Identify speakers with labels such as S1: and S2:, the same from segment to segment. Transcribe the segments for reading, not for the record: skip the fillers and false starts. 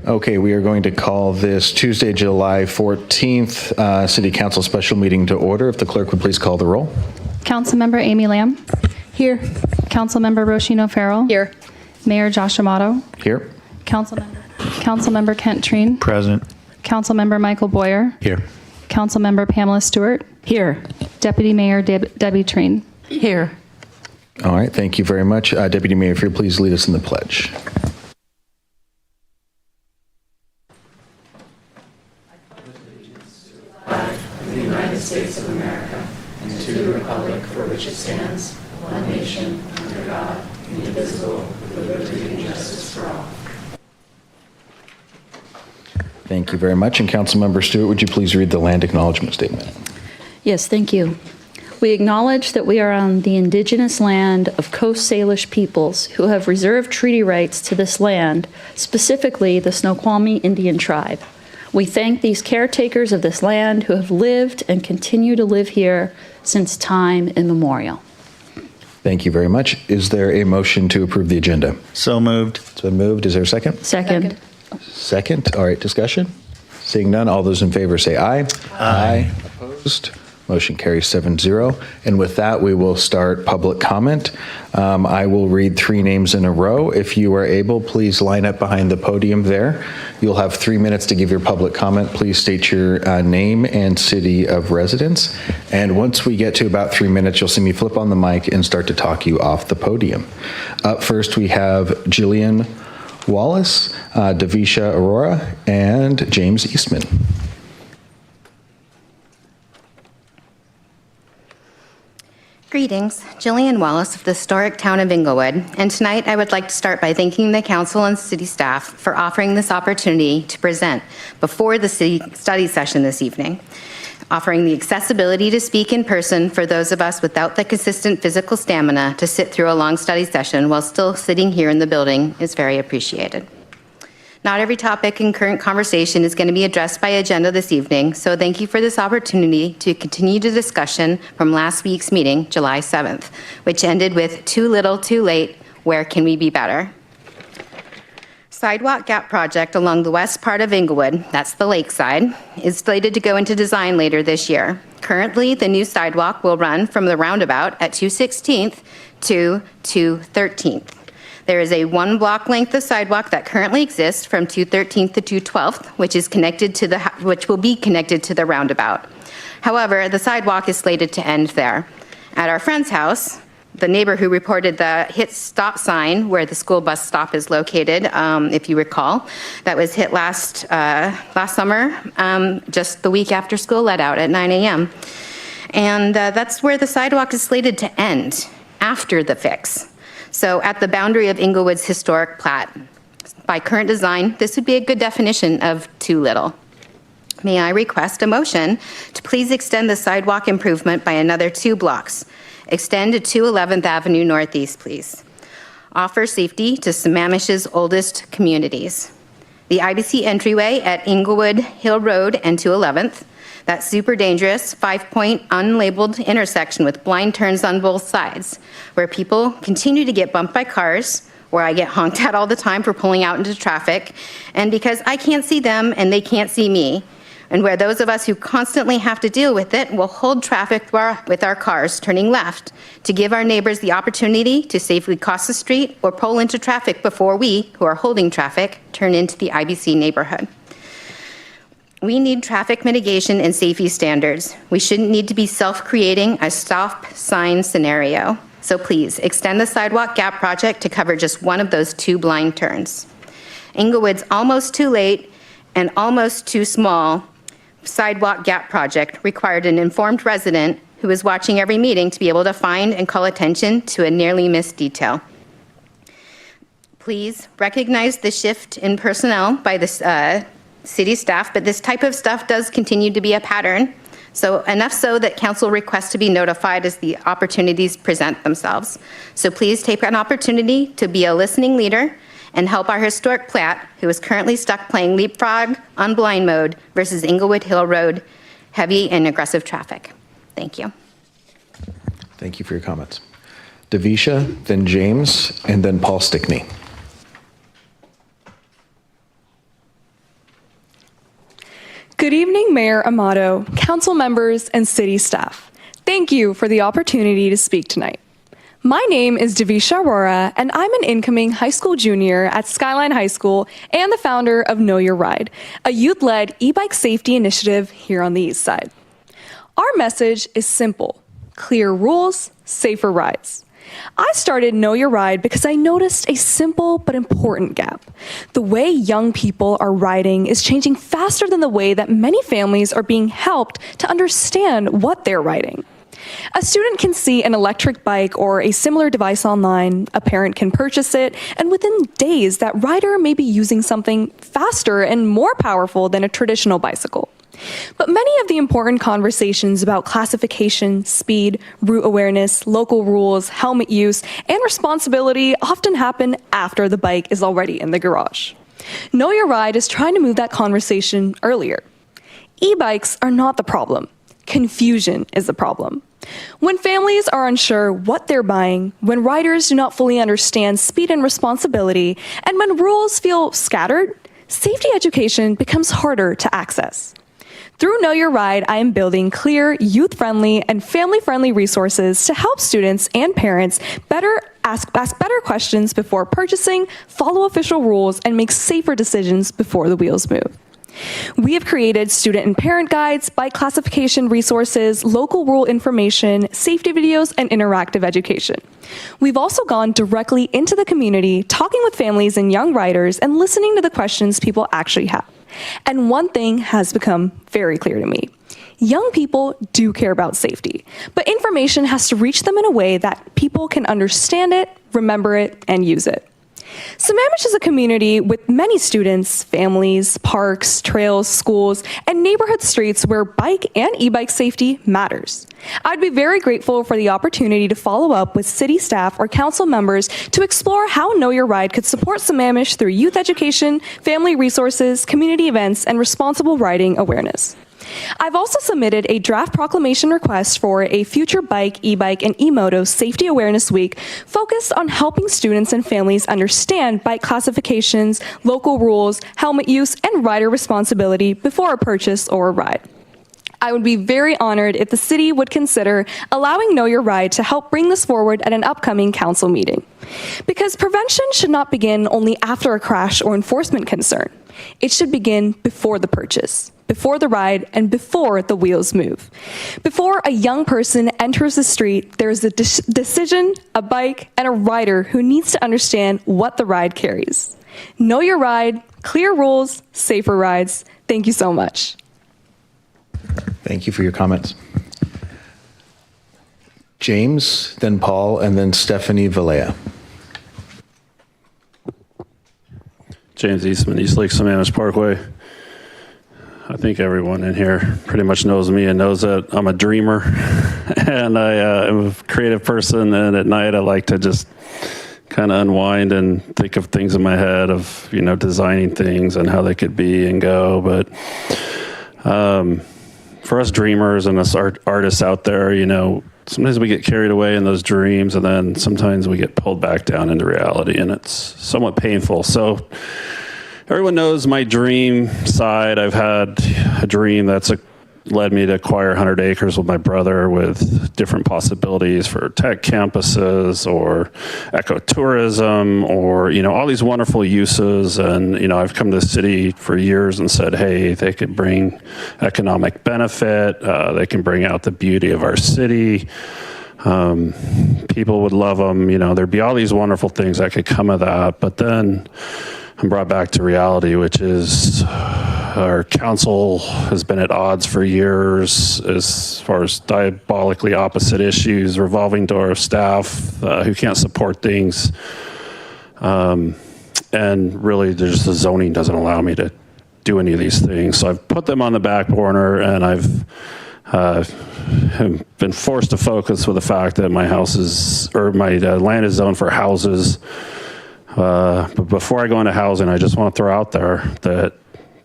S1: Okay, we are going to call this Tuesday, July 14th, City Council special meeting to order. If the clerk would please call the roll.
S2: Councilmember Amy Lamb.
S3: Here.
S2: Councilmember Roshino Farrell.
S3: Here.
S2: Mayor Josh Amato.
S1: Here.
S2: Councilmember Kent Treen.
S4: Present.
S2: Councilmember Michael Boyer.
S4: Here.
S2: Councilmember Pamela Stewart.
S3: Here.
S2: Deputy Mayor Debbie Treen.
S3: Here.
S1: All right, thank you very much. Deputy Mayor, if you'll please lead us in the pledge.
S5: Of the United States of America and to the republic for which it stands, one nation, under God, indivisible, with liberty and justice for all.
S1: Thank you very much. And Councilmember Stewart, would you please read the land acknowledgement statement?
S3: Yes, thank you. We acknowledge that we are on the indigenous land of Coast Salish peoples who have reserved treaty rights to this land, specifically the Snoqualmie Indian tribe. We thank these caretakers of this land who have lived and continue to live here since time immemorial.
S1: Thank you very much. Is there a motion to approve the agenda?
S4: So moved.
S1: It's been moved. Is there a second?
S3: Second.
S1: Second. All right, discussion? Seeing none, all those in favor say aye. Aye. Opposed? Motion carries 7-0. And with that, we will start public comment. I will read 3 names in a row. If you are able, please line up behind the podium there. You'll have 3 minutes to give your public comment. Please state your name and city of residence. And once we get to about 3 minutes, you'll see me flip on the mic and start to talk you off the podium. Up first, we have Jillian Wallace, Davisha Aurora, and James Eastman.
S6: Greetings, Jillian Wallace of the historic town of Inglewood, and tonight I would like to start by thanking the council and city staff for offering this opportunity to present before the city study session this evening. Offering the accessibility to speak in person for those of us without the consistent physical stamina to sit through a long study session while still sitting here in the building is very appreciated. Not every topic in current conversation is going to be addressed by agenda this evening, so thank you for this opportunity to continue the discussion from last week's meeting, July 7th, which ended with too little, too late, where can we be better? Sidewalk gap project along the west part of Inglewood, that's the lakeside, is slated to go into design later this year. Currently, the new sidewalk will run from the roundabout at 216th to 213th. There is a 1 block length of sidewalk that currently exists from 213th to 212th, which will be connected to the roundabout. However, the sidewalk is slated to end there. At our friend's house, the neighbor who reported the hit stop sign where the school bus stop is located, if you recall, that was hit last summer, just the week after school let out at 9 a.m. And that's where the sidewalk is slated to end after the fix. So at the boundary of Inglewood's historic plat. By current design, this would be a good definition of too little. May I request a motion to please extend the sidewalk improvement by another 2 blocks. Extend to 211th Avenue Northeast, please. Offer safety to Sammamish's oldest communities. The IBC entryway at Inglewood Hill Road and 211th. That super dangerous 5-point unlabeled intersection with blind turns on both sides, where people continue to get bumped by cars, where I get honked at all the time for pulling out into traffic, and because I can't see them and they can't see me, and where those of us who constantly have to deal with it will hold traffic with our cars turning left to give our neighbors the opportunity to safely cross the street or pull into traffic before we, who are holding traffic, turn into the IBC neighborhood. We need traffic mitigation and safety standards. We shouldn't need to be self-creating a stop sign scenario. So please, extend the sidewalk gap project to cover just one of those 2 blind turns. Inglewood's almost too late and almost too small sidewalk gap project required an informed resident who is watching every meeting to be able to find and call attention to a nearly missed detail. Please recognize the shift in personnel by the city staff, but this type of stuff does continue to be a pattern. So enough so that council requests to be notified as the opportunities present themselves. So please take an opportunity to be a listening leader and help our historic plat, who is currently stuck playing leapfrog on blind mode versus Inglewood Hill Road, heavy and aggressive traffic. Thank you.
S1: Thank you for your comments. Davisha, then James, and then Paul Stickney.
S4: Good evening, Mayor Amato, council members, and city staff. Thank you for the opportunity to speak tonight. My name is Devisha Arora, and I'm an incoming high school junior at Skyline High School and the founder of Know Your Ride, a youth-led e-bike safety initiative here on the East Side. Our message is simple: clear rules, safer rides. I started Know Your Ride because I noticed a simple but important gap. The way young people are riding is changing faster than the way that many families are being helped to understand what they're riding. A student can see an electric bike or a similar device online, a parent can purchase it, and within days that rider may be using something faster and more powerful than a traditional bicycle. But many of the important conversations about classification, speed, route awareness, local rules, helmet use, and responsibility often happen after the bike is already in the garage. Know Your Ride is trying to move that conversation earlier. E-bikes are not the problem. Confusion is the problem. When families are unsure what they're buying, when riders do not fully understand speed and responsibility, and when rules feel scattered, safety education becomes harder to access. Through Know Your Ride, I am building clear, youth-friendly, and family-friendly resources to help students and parents ask better questions before purchasing, follow official rules, and make safer decisions before the wheels move. We have created student and parent guides, bike classification resources, local rule information, safety videos, and interactive education. We've also gone directly into the community, talking with families and young riders and listening to the questions people actually have. And one thing has become very clear to me. Young people do care about safety, but information has to reach them in a way that people can understand it, remember it, and use it. Sammamish is a community with many students, families, parks, trails, schools, and neighborhood streets where bike and e-bike safety matters. I'd be very grateful for the opportunity to follow up with city staff or council members to explore how Know Your Ride could support Sammamish through youth education, family resources, community events, and responsible riding awareness. I've also submitted a draft proclamation request for a future bike, e-bike, and e-moto safety awareness week focused on helping students and families understand bike classifications, local rules, helmet use, and rider responsibility before a purchase or a ride. I would be very honored if the city would consider allowing Know Your Ride to help bring this forward at an upcoming council meeting. Because prevention should not begin only after a crash or enforcement concern. It should begin before the purchase, before the ride, and before the wheels move. Before a young person enters the street, there is a decision, a bike, and a rider who needs to understand what the ride carries. Know Your Ride, clear rules, safer rides. Thank you so much.
S1: Thank you for your comments. James, then Paul, and then Stephanie Valea.
S7: James Eastman, East Lake Sammamish Parkway. I think everyone in here pretty much knows me and knows that I'm a dreamer and I am a creative person, and at night I like to just kind of unwind and think of things in my head of, you know, designing things and how they could be and go. But for us dreamers and us artists out there, you know, sometimes we get carried away in those dreams, and then sometimes we get pulled back down into reality, and it's somewhat painful. So everyone knows my dream side. I've had a dream that's led me to acquire 100 acres with my brother with different possibilities for tech campuses or ecotourism or, you know, all these wonderful uses. And, you know, I've come to the city for years and said, hey, they could bring economic benefit. They can bring out the beauty of our city. People would love them. You know, there'd be all these wonderful things that could come of that. But then I'm brought back to reality, which is our council has been at odds for years as far as diabolically opposite issues, revolving door staff who can't support things. And really, there's the zoning doesn't allow me to do any of these things. So I've put them on the back burner, and I've been forced to focus with the fact that my house is, or my land is zoned for houses. But before I go into housing, I just want to throw out there that,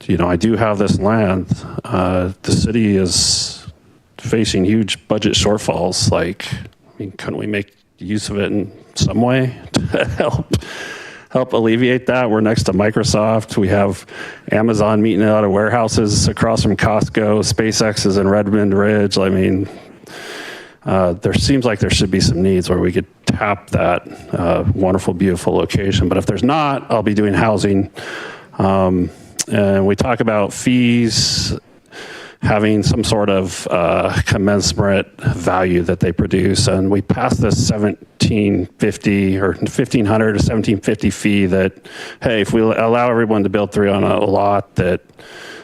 S7: you know, I do have this land. The city is facing huge budget shortfalls. Like, I mean, couldn't we make use of it in some way to help help alleviate that. We're next to Microsoft. We have Amazon meeting out of warehouses across from Costco. SpaceX is in Redmond Ridge. I mean, there seems like there should be some needs where we could tap that wonderful, beautiful location. But if there's not, I'll be doing housing. And we talk about fees having some sort of commensurate value that they produce. And we passed this $1,750 or $1,500 to $1,750 fee that, hey, if we allow everyone to build 3 on a lot, that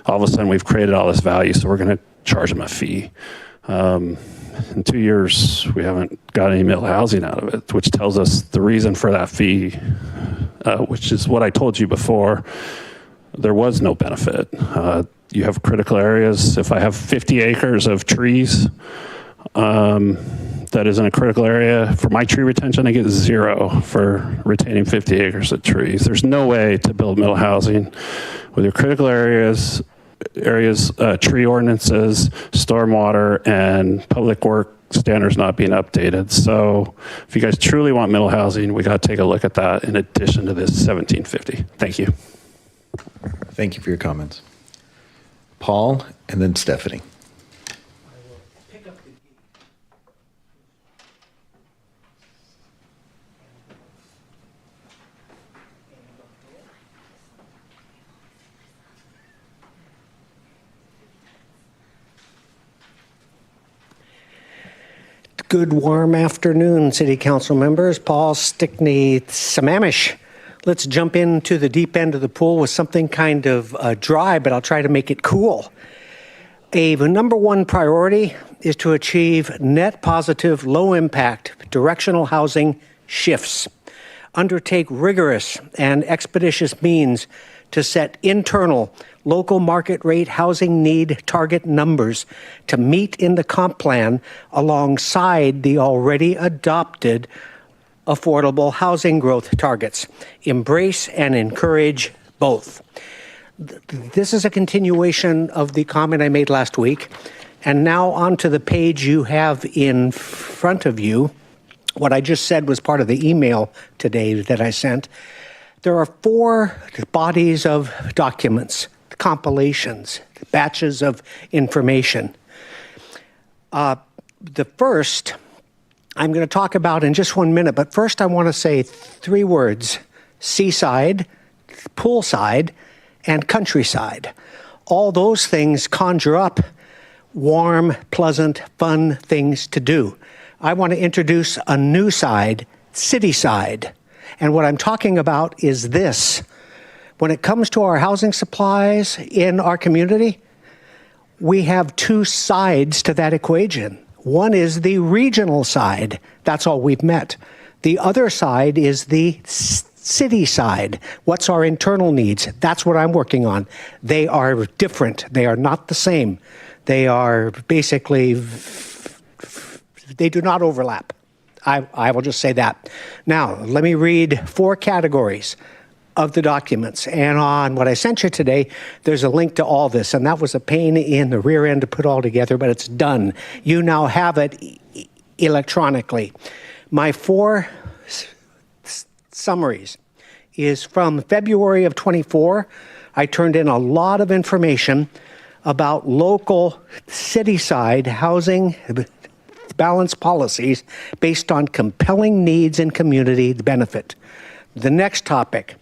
S7: all of a sudden we've created all this value, so we're going to charge them a fee. In 2 years, we haven't got any middle housing out of it, which tells us the reason for that fee, which is what I told you before. There was no benefit. You have critical areas. If I have 50 acres of trees that is in a critical area, for my tree retention, I get 0 for retaining 50 acres of trees. There's no way to build middle housing with your critical areas, tree ordinances, stormwater, and public work standards not being updated. So if you guys truly want middle housing, we got to take a look at that in addition to this $1,750. Thank you.
S1: Thank you for your comments. Paul, and then Stephanie.
S8: Good warm afternoon, City Council members. Paul Stickney Sammamish. Let's jump into the deep end of the pool with something kind of dry, but I'll try to make it cool. The number one priority is to achieve net positive, low impact, directional housing shifts. Undertake rigorous and expeditious means to set internal local market rate housing need target numbers to meet in the comp plan alongside the already adopted affordable housing growth targets. Embrace and encourage both. This is a continuation of the comment I made last week. And now onto the page you have in front of you. What I just said was part of the email today that I sent. There are 4 bodies of documents, compilations, batches of information. The first I'm going to talk about in just 1 minute, but first I want to say 3 words: seaside, poolside, and countryside. All those things conjure up warm, pleasant, fun things to do. I want to introduce a new side, city side. And what I'm talking about is this. When it comes to our housing supplies in our community, we have 2 sides to that equation. One is the regional side. That's all we've met. The other side is the city side. What's our internal needs? That's what I'm working on. They are different. They are not the same. They are basically, they do not overlap. I will just say that. Now, let me read 4 categories of the documents. And on what I sent you today, there's a link to all this. And that was a pain in the rear end to put all together, but it's done. You now have it electronically. My 4 summaries is from February of 24. I turned in a lot of information about local city-side housing balance policies based on compelling needs and community benefit. The next topic,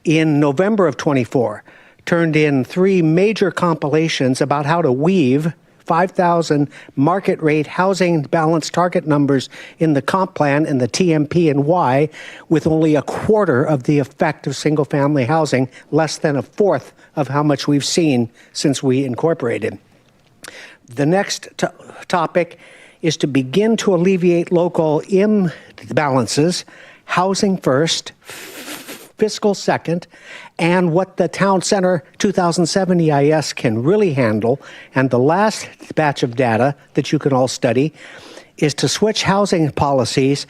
S8: in November of 24, turned in 3 major compilations about how to weave 5,000 market rate housing balance target numbers in the comp plan and the TMP and Y, with only a quarter of the effect of single family housing, less than a fourth of how much we've seen since we incorporated. The next topic is to begin to alleviate local imbalances, housing first, fiscal second, and what the Town Center 2007 EIS can really handle. And the last batch of data that you can all study is to switch housing policies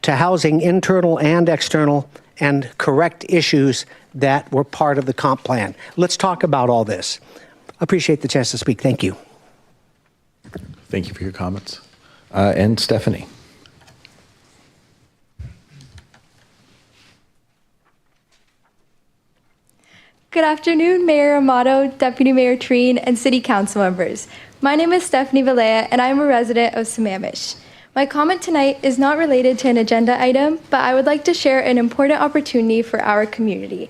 S8: to housing internal and external and correct issues that were part of the comp plan. Let's talk about all this. Appreciate the chance to speak. Thank you.
S1: Thank you for your comments. And Stephanie.
S9: afternoon, Mayor Amato, Deputy Mayor Treen, and City Council members. My name is Stephanie Valea, and I am a resident of Sammamish. My comment tonight is not related to an agenda item, but I would like to share an important opportunity for our community.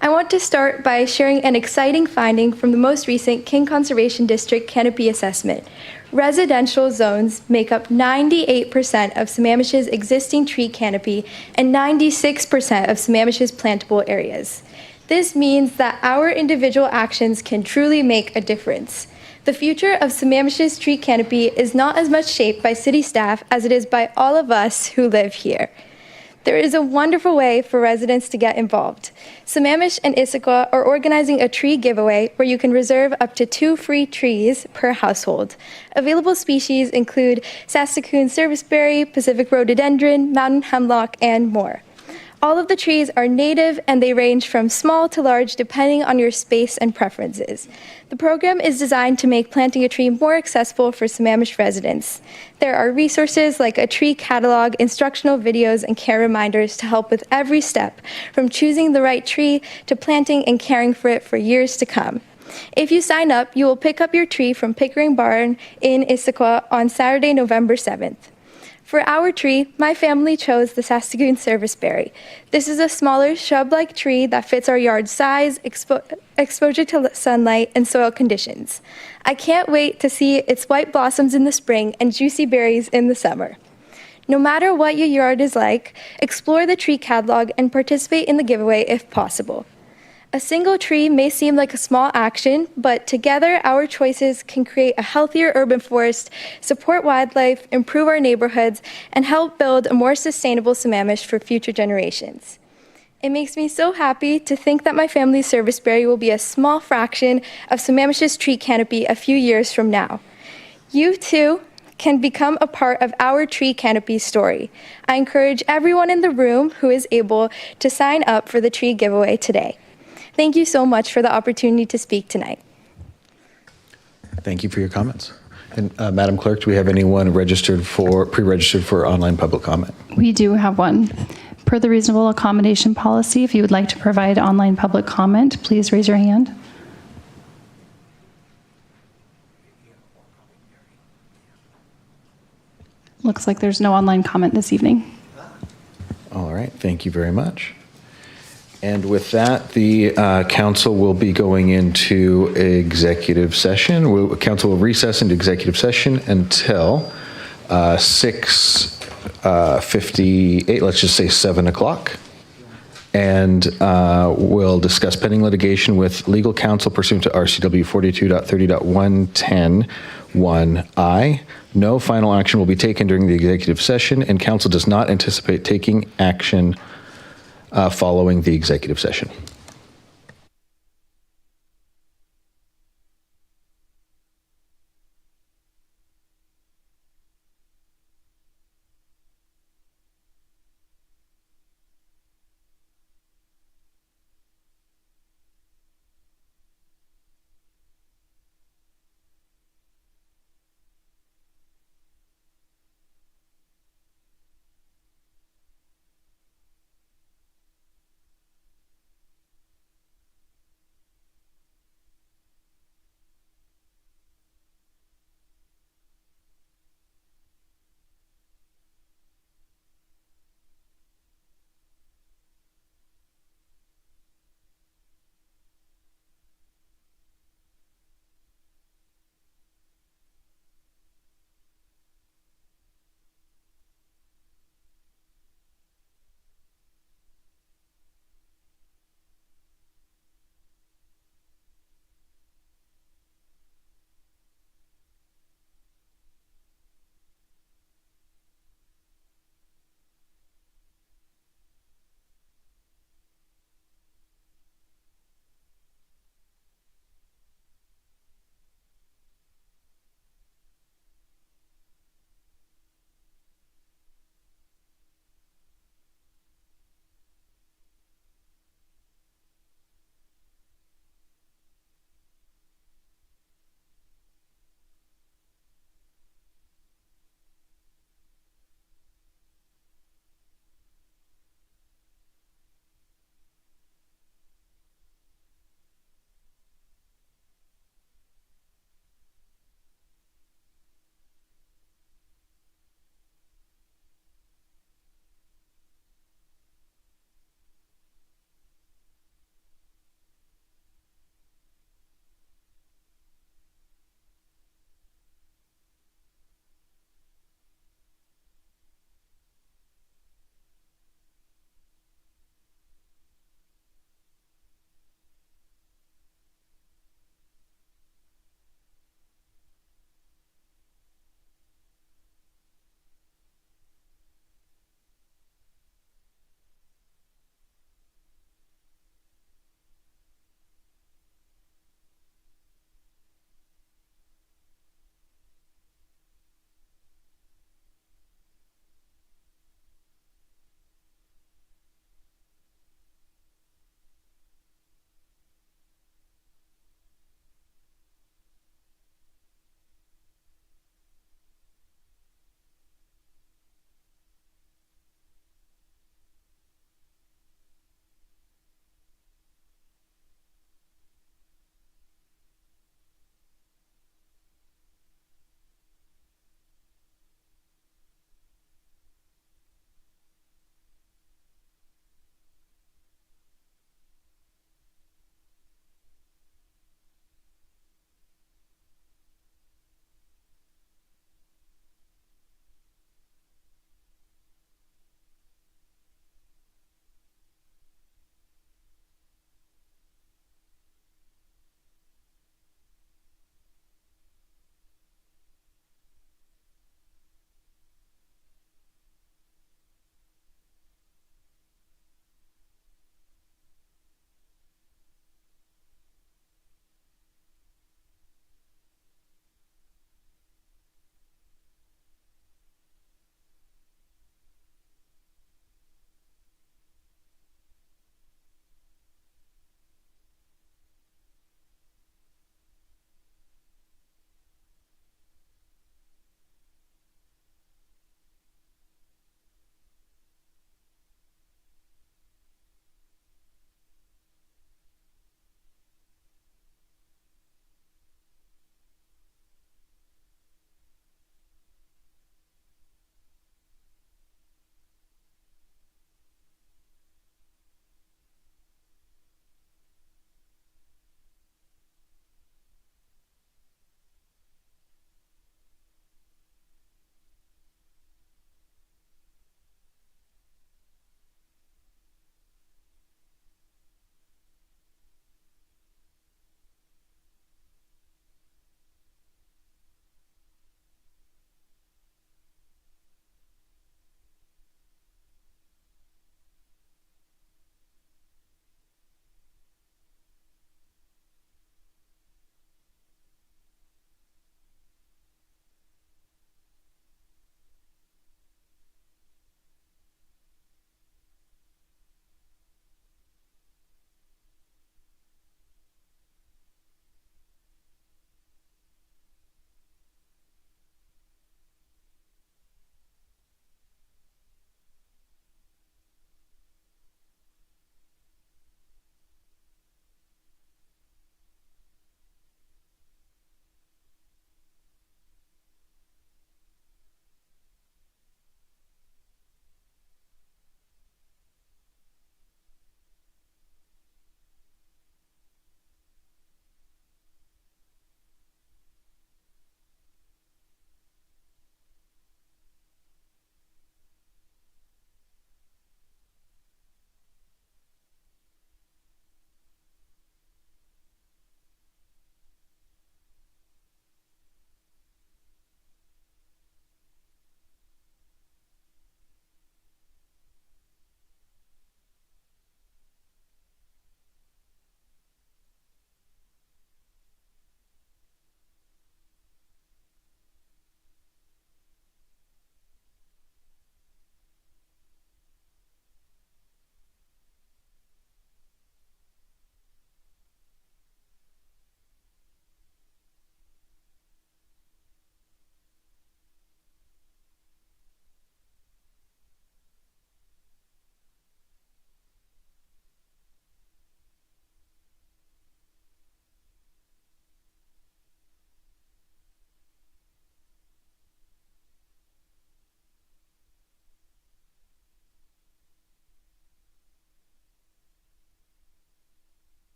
S9: I want to start by sharing an exciting finding from the most recent King Conservation District canopy assessment. Residential zones make up 98% of Sammamish's existing tree canopy and 96% of Sammamish's plantable areas. This means that our individual actions can truly make a difference. The future of Sammamish's tree canopy is not as much shaped by city staff as it is by all of us who live here. There is a wonderful way for residents to get involved. Sammamish and Issaquah are organizing a tree giveaway where you can reserve up to 2 free trees per household. Available species include Saskatoon serviceberry, Pacific rhododendron, mountain hemlock, and more. All of the trees are native and they range from small to large depending on your space and preferences. The program is designed to make planting a tree more accessible for Sammamish residents. There are resources like a tree catalog, instructional videos, and care reminders to help with every step, from choosing the right tree to planting and caring for it for years to come. If you sign up, you will pick up your tree from Pickering Barn in Issaquah on Saturday, November 7th. For our tree, my family chose the Saskatoon serviceberry. This is a smaller shrub-like tree that fits our yard size, exposure to sunlight, and soil conditions. I can't wait to see its white blossoms in the spring and juicy berries in the summer. No matter what your yard is like, explore the tree catalog and participate in the giveaway if possible. A single tree may seem like a small action, but together our choices can create a healthier urban forest, support wildlife, improve our neighborhoods, and help build a more sustainable Sammamish for future generations. It makes me so happy to think that my family's serviceberry will be a small fraction of Sammamish's tree canopy a few years from now. You too can become a part of our tree canopy story. I encourage everyone in the room who is able to sign up for the tree giveaway today. Thank you so much for the opportunity to speak tonight.
S1: Thank you for your comments. And Madam Clerk, do we have anyone pre-registered for online public comment?
S2: We do have one. Per the reasonable accommodation policy, if you would like to provide online public comment, please raise your hand. Looks like there's no online comment this evening.
S1: All right, thank you very much. And with that, the council will be going into executive session. Council will recess into executive session until 6:58, let's just say 7 o'clock. And we'll discuss pending litigation with legal counsel pursuant to RCW 42.30.110(1)(I). No final action will be taken during the executive session, and council does not anticipate taking action following the executive session.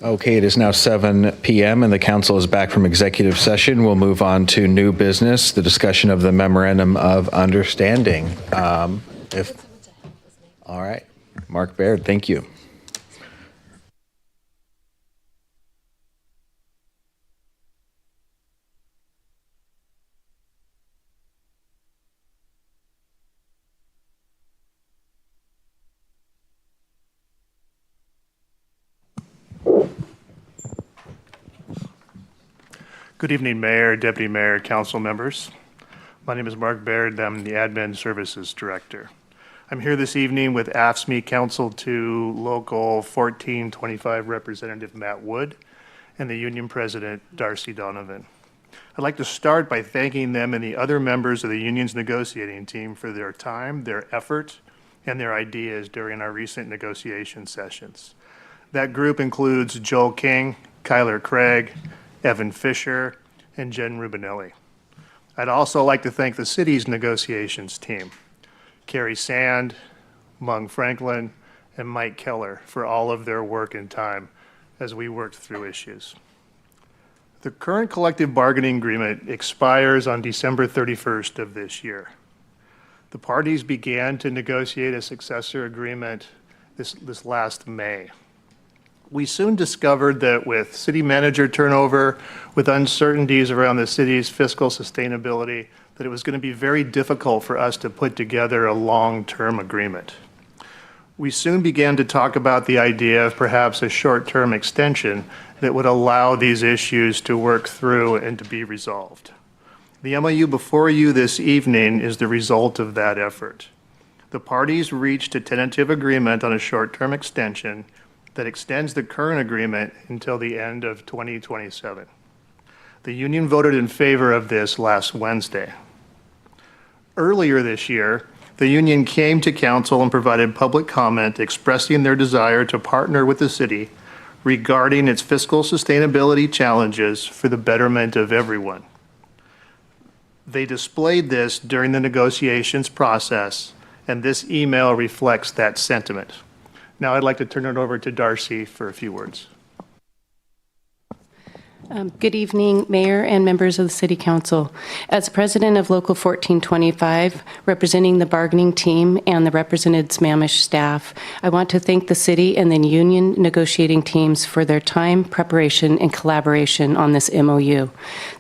S1: Okay, it is now 7 p.m. and the council is back from executive session. We'll move on to new business, the discussion of the memorandum of understanding. All right, Mark Baird, thank you.
S10: Good evening, Mayor, Deputy Mayor, Council members. My name is Mark Baird. I'm the Admin Services Director. I'm here this evening with AFSCME Council 2 Local 1425 Representative Matt Wood and the Union President Darcy Donovan. I'd like to start by thanking them and the other members of the Union's negotiating team for their time, their effort, and their ideas during our recent negotiation sessions. That group includes Joel King, Kyler Craig, Evan Fisher, and Jen Rubinelli. I'd also like to thank the city's negotiations team, Carrie Sand, Mung Franklin, and Mike Keller for all of their work and time as we worked through issues. The current collective bargaining agreement expires on December 31st of this year. The parties began to negotiate a successor agreement this last May. We soon discovered that with city manager turnover, with uncertainties around the city's fiscal sustainability, that it was going to be very difficult for us to put together a long-term agreement. We soon began to talk about the idea of perhaps a short-term extension that would allow these issues to work through and to be resolved. The MOU before you this evening is the result of that effort. The parties reached a tentative agreement on a short-term extension that extends the current agreement until the end of 2027. The union voted in favor of this last Wednesday. Earlier this year, the union came to council and provided public comment expressing their desire to partner with the city regarding its fiscal sustainability challenges for the betterment of everyone. They displayed this during the negotiations process, and this email reflects that sentiment. Now I'd like to turn it over to Darcy for a few words.
S11: Good evening, Mayor and members of the City Council. As President of Local 1425, representing the bargaining team and the represented Sammamish staff, I want to thank the City and the Union negotiating teams for their time, preparation, and collaboration on this MOU.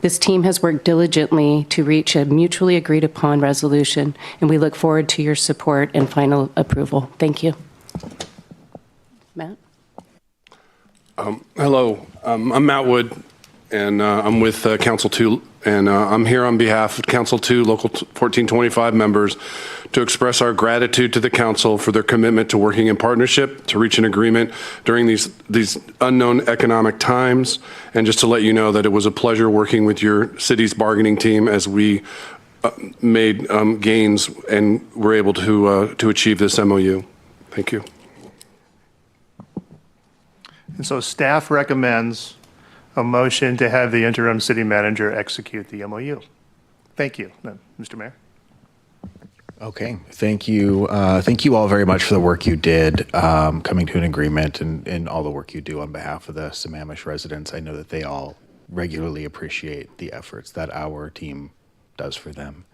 S11: This team has worked diligently to reach a mutually agreed upon resolution, and we look forward to your support and final approval. Thank you. Matt?
S12: Hello, I'm Matt Wood, and I'm with Council 2, and I'm here on behalf of Council 2 Local 1425 members to express our gratitude to the Council for their commitment to working in partnership to reach an agreement during these unknown economic times, and just to let you know that it was a pleasure working with your city's bargaining team as we made gains and were able to achieve this MOU. Thank you.
S10: And so staff recommends a motion to have the interim city manager execute the MOU. Thank you, Mr. Mayor.
S1: Okay, thank you. Thank you all very much for the work you did coming to an agreement and all the work you do on behalf of the Sammamish residents. I know that they all regularly appreciate the efforts that our team does for them.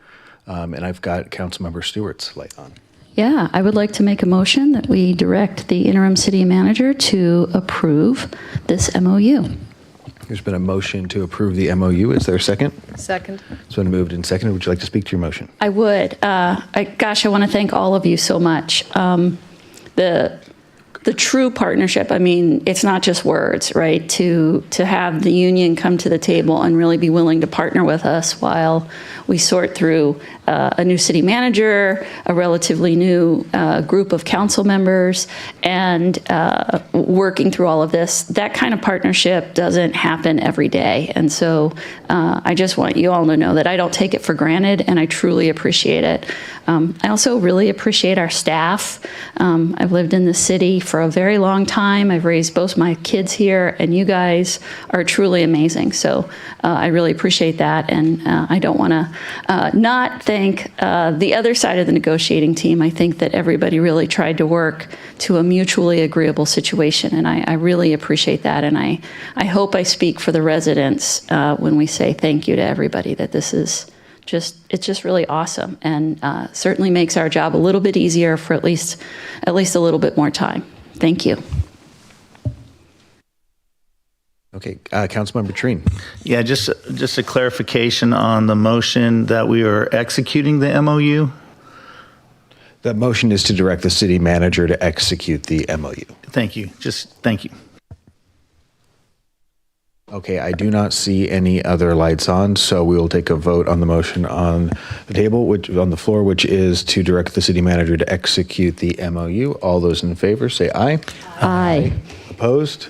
S1: And I've got Councilmember Stewart's light on.
S3: Yeah, I would like to make a motion that we direct the interim city manager to approve this MOU.
S1: There's been a motion to approve the MOU. Is there a second?
S6: Second.
S1: It's been moved and seconded. Would you like to speak to your motion?
S3: I would. I want to thank all of you so much. The true partnership, I mean, it's not just words, right? To have the union come to the table and really be willing to partner with us while we sort through a new city manager, a relatively new group of council members, and working through all of this. That kind of partnership doesn't happen every day. And so I just want you all to know that I don't take it for granted, and I truly appreciate it. I also really appreciate our staff. I've lived in the city for a very long time. I've raised both my kids here, and you guys are truly amazing. So I really appreciate that, and I don't want to not thank the other side of the negotiating team. I think that everybody really tried to work to a mutually agreeable situation, and I really appreciate that, and I hope I speak for the residents when we say thank you to everybody, that this is it's just really awesome, and certainly makes our job a little bit easier for at least a little bit more time. Thank you.
S1: Okay, Councilmember Trine.
S13: Yeah, just a clarification on the motion that we are executing the MOU.
S1: The motion is to direct the city manager to execute the MOU.
S13: Thank you. Thank you.
S1: Okay, I do not see any other lights on, so we will take a vote on the motion on the table, on the floor, which is to direct the city manager to execute the MOU. All those in favor say aye.
S3: Aye.
S1: Opposed?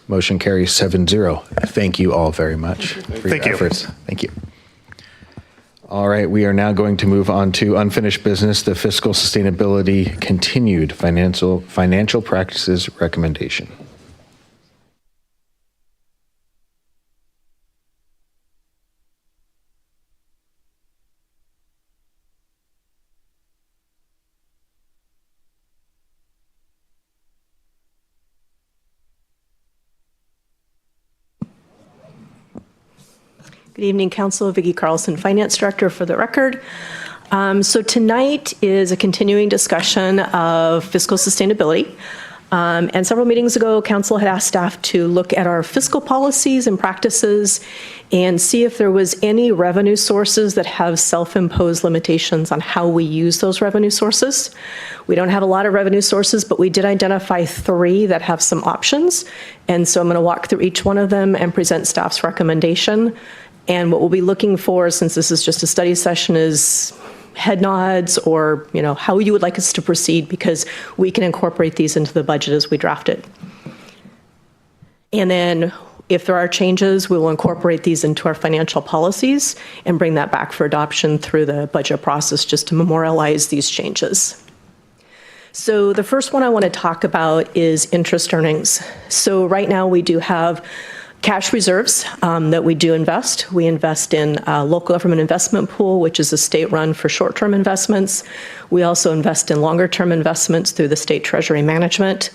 S1: Motion carries 7-0. Thank you all very much for your efforts. Thank you. All right, we are now going to move on to unfinished business, the fiscal sustainability continued financial practices recommendation.
S14: Good evening, Council. Vicki Carlson, Finance Director for the record. So tonight is a continuing discussion of fiscal sustainability. And several meetings ago, Council had asked staff to look at our fiscal policies and practices and see if there was any revenue sources that have self-imposed limitations on how we use those revenue sources. We don't have a lot of revenue sources, but we did identify 3 that have some options. And so I'm going to walk through each one of them and present staff's recommendation. And what we'll be looking for, since this is just a study session, is head nods or, how you would like us to proceed, because we can incorporate these into the budget as we draft it. And then if there are changes, we will incorporate these into our financial policies and bring that back for adoption through the budget process, just to memorialize these changes. So the first one I want to talk about is interest earnings. So right now we do have cash reserves that we do invest. We invest in a local government investment pool, which is a state run for short-term investments. We also invest in longer-term investments through the state treasury management.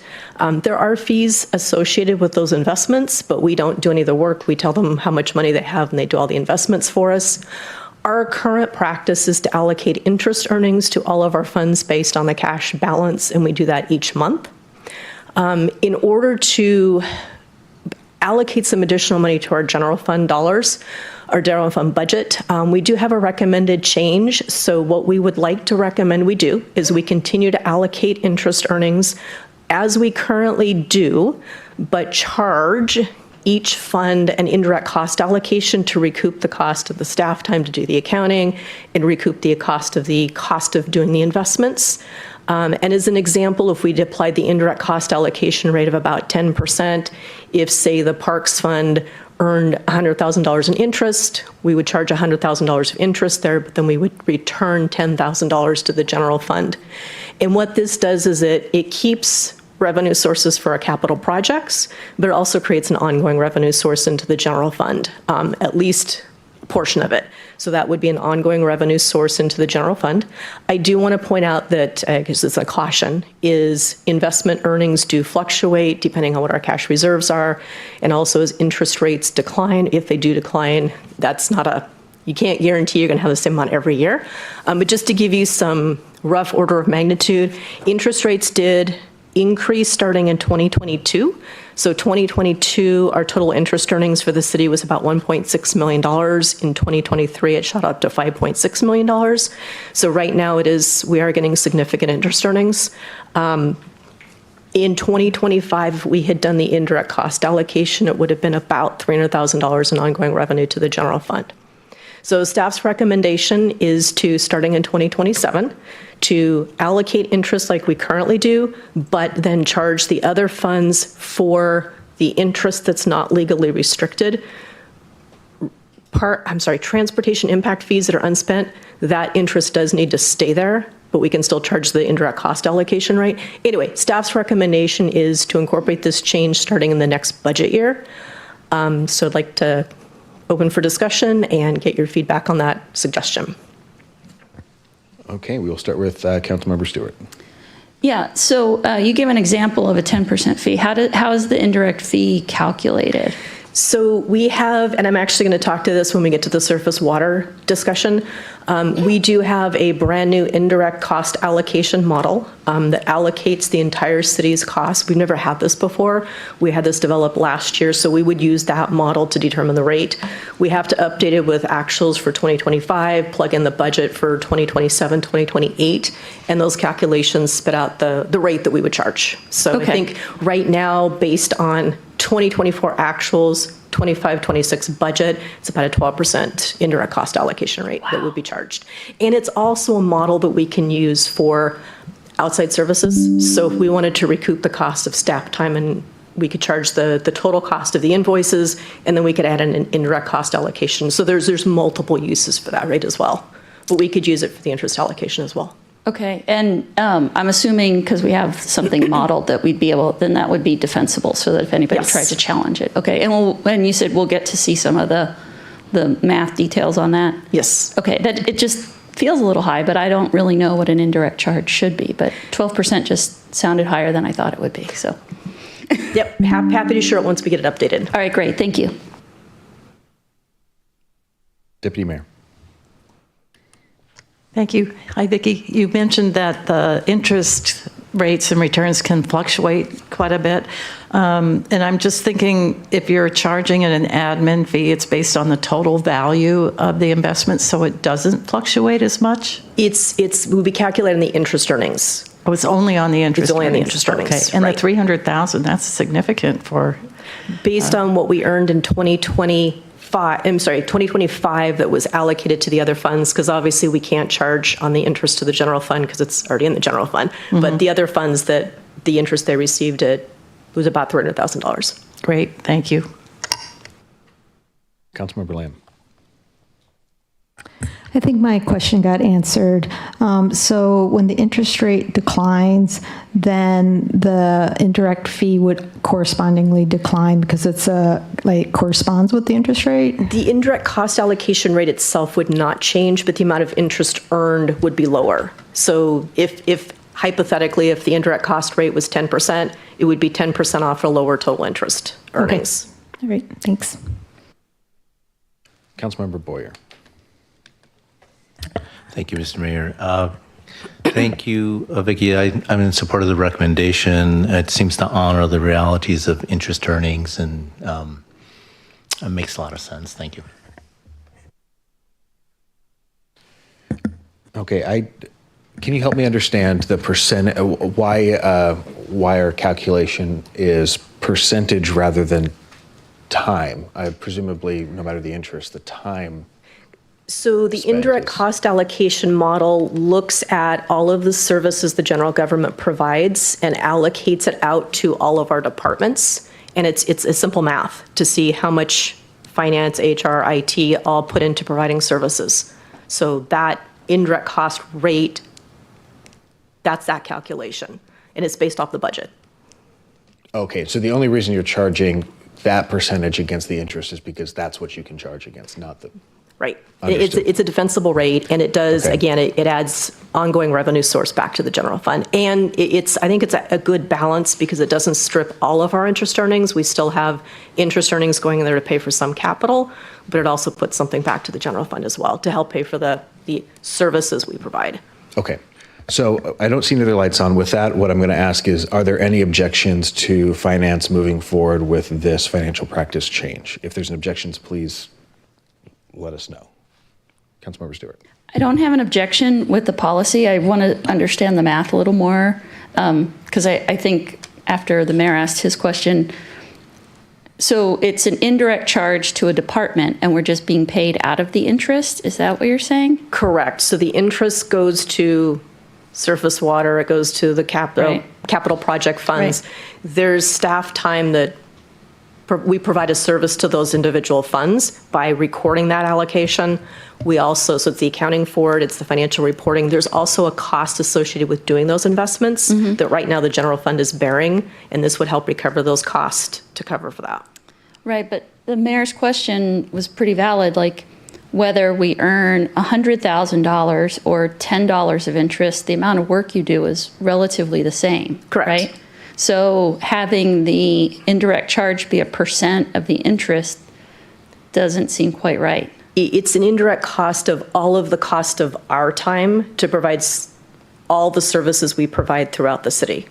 S14: There are fees associated with those investments, but we don't do any of the work. We tell them how much money they have, and they do all the investments for us. Our current practice is to allocate interest earnings to all of our funds based on the cash balance, and we do that each month. In order to allocate some additional money to our general fund dollars, our general fund budget, we do have a recommended change. So what we would like to recommend we do is we continue to allocate interest earnings as we currently do, but charge each fund an indirect cost allocation to recoup the cost of the staff time to do the accounting and recoup the cost of doing the investments. And as an example, if we applied the indirect cost allocation rate of about 10%, if, say, the Parks Fund earned $100,000 in interest, we would charge $100,000 of interest there, but then we would return $10,000 to the general fund. And what this does is it keeps revenue sources for our capital projects, but it also creates an ongoing revenue source into the general fund, at least a portion of it. So that would be an ongoing revenue source into the general fund. I do want to point out that, because it's a caution, is investment earnings do fluctuate depending on what our cash reserves are, and also as interest rates decline. If they do decline, that's not you can't guarantee you're going to have the same amount every year. But just to give you some rough order of magnitude, interest rates did increase starting in 2022. So 2022, our total interest earnings for the city was about $1.6 million. In 2023, it shot up to $5.6 million. So right now we are getting significant interest earnings. In 2025, if we had done the indirect cost allocation, it would have been about $300,000 in ongoing revenue to the general fund. So staff's recommendation is to, starting in 2027, to allocate interest like we currently do, but then charge the other funds for the interest that's not legally restricted. Transportation impact fees that are unspent, that interest does need to stay there but we can still charge the indirect cost allocation rate. Anyway, staff's recommendation is to incorporate this change starting in the next budget year. So I'd like to open for discussion and get your feedback on that suggestion.
S1: Okay, we will start with Councilmember Stewart.
S3: Yeah, so you gave an example of a 10% fee. How is the indirect fee calculated?
S14: So we have, and I'm actually going to talk to this when we get to the surface water discussion. We do have a brand new indirect cost allocation model that allocates the entire city's costs. We've never had this before. We had this developed last year, so we would use that model to determine the rate. We have to update it with actuals for 2025, plug in the budget for 2027, 2028, and those calculations spit out the rate that we would charge. So
S3: Okay.
S14: I think right now, based on 2024 actuals, 25-26 budget, it's about a 12% indirect cost allocation rate that would be charged. And it's also a model that we can use for outside services. So if we wanted to recoup the cost of staff time, and we could charge the total cost of the invoices, and then we could add an indirect cost allocation. So there's multiple uses for that rate as well. But we could use it for the interest allocation as well.
S3: Okay, and I'm assuming because we have something modeled that we'd be able, then that would be defensible so that if anybody
S14: Yes.
S3: tried to challenge it. Okay, and you said we'll get to see some of the math details on that?
S14: Yes.
S3: Okay, that it just feels a little high, but I don't really know what an indirect charge should be. But 12% just sounded higher than I thought it would be, so.
S14: Yep, happy to share it once we get it updated.
S3: All right, great, thank you.
S1: Deputy Mayor.
S15: Thank you. Hi, Vicki. You mentioned that the interest rates and returns can fluctuate quite a bit. And I'm just thinking if you're charging an admin fee, it's based on the total value of the investment, so it doesn't fluctuate as much?
S14: We'll be calculating the interest earnings.
S15: Oh, it's only on the interest
S14: It's only on the
S15: earnings.
S14: interest earnings,
S15: Okay, and
S14: right.
S15: the 300,000, that's significant for...
S14: Based on what we earned in 2025 that was allocated to the other funds, because obviously we can't charge on the interest to the general fund because it's already in the general fund. But the other funds that the interest they received, it was about $300,000.
S15: Great, thank you.
S1: Councilmember Lamb.
S16: I think my question got answered. So when the interest rate declines, then the indirect fee would correspondingly decline because it's corresponds with the interest rate?
S14: The indirect cost allocation rate itself would not change, but the amount of interest earned would be lower. So if hypothetically, if the indirect cost rate was 10%, it would be 10% off a lower total interest earnings.
S16: Okay. All right, thanks.
S1: Councilmember Boyer.
S13: Thank you, Mr. Mayor. Thank you, Vicki. I'm in support of the recommendation. It seems to honor the realities of interest earnings, and it makes a lot of sense. Thank you.
S1: Okay, can you help me understand the percent, why our calculation is percentage rather than time? Presumably, no matter the interest, the time.
S14: So the indirect cost allocation model looks at all of the services the general government provides and allocates it out to all of our departments. And it's a simple math to see how much finance, HR, IT all put into providing services. So that indirect cost rate, that's that calculation. And it's based off the budget.
S1: Okay, so the only reason you're charging that percentage against the interest is because that's what you can charge against, not the...
S14: Right.
S1: Understood.
S14: It's a defensible rate, and it does,
S1: Okay.
S14: again, it adds ongoing revenue source back to the general fund. And I think it's a good balance because it doesn't strip all of our interest earnings. We still have interest earnings going in there to pay for some capital, but it also puts something back to the general fund as well to help pay for the services we provide.
S1: Okay. So I don't see any other lights on. With that, what I'm going to ask is, are there any objections to finance moving forward with this financial practice change? If there's an objections, please let us know. Councilmember Stewart.
S3: I don't have an objection with the policy. I want to understand the math a little more because I think after the mayor asked his question, so it's an indirect charge to a department and we're just being paid out of the interest? Is that what you're saying?
S14: Correct. So the interest goes to surface water, it goes to the capital project funds.
S3: Right.
S14: There's staff time that we provide a service to those individual funds by recording that allocation. We also, so it's the accounting for it, it's the financial reporting. There's also a cost associated with doing those investments that right now the general fund is bearing, and this would help recover those costs to cover for that.
S3: Right, but the mayor's question was pretty valid, like whether we earn $100,000 or $10 of interest, the amount of work you do is relatively the same.
S14: Correct.
S3: Right? So having the indirect charge be a % of the interest doesn't seem quite right.
S14: It's an indirect cost of all of the cost of our time to provide all the services we provide throughout the city.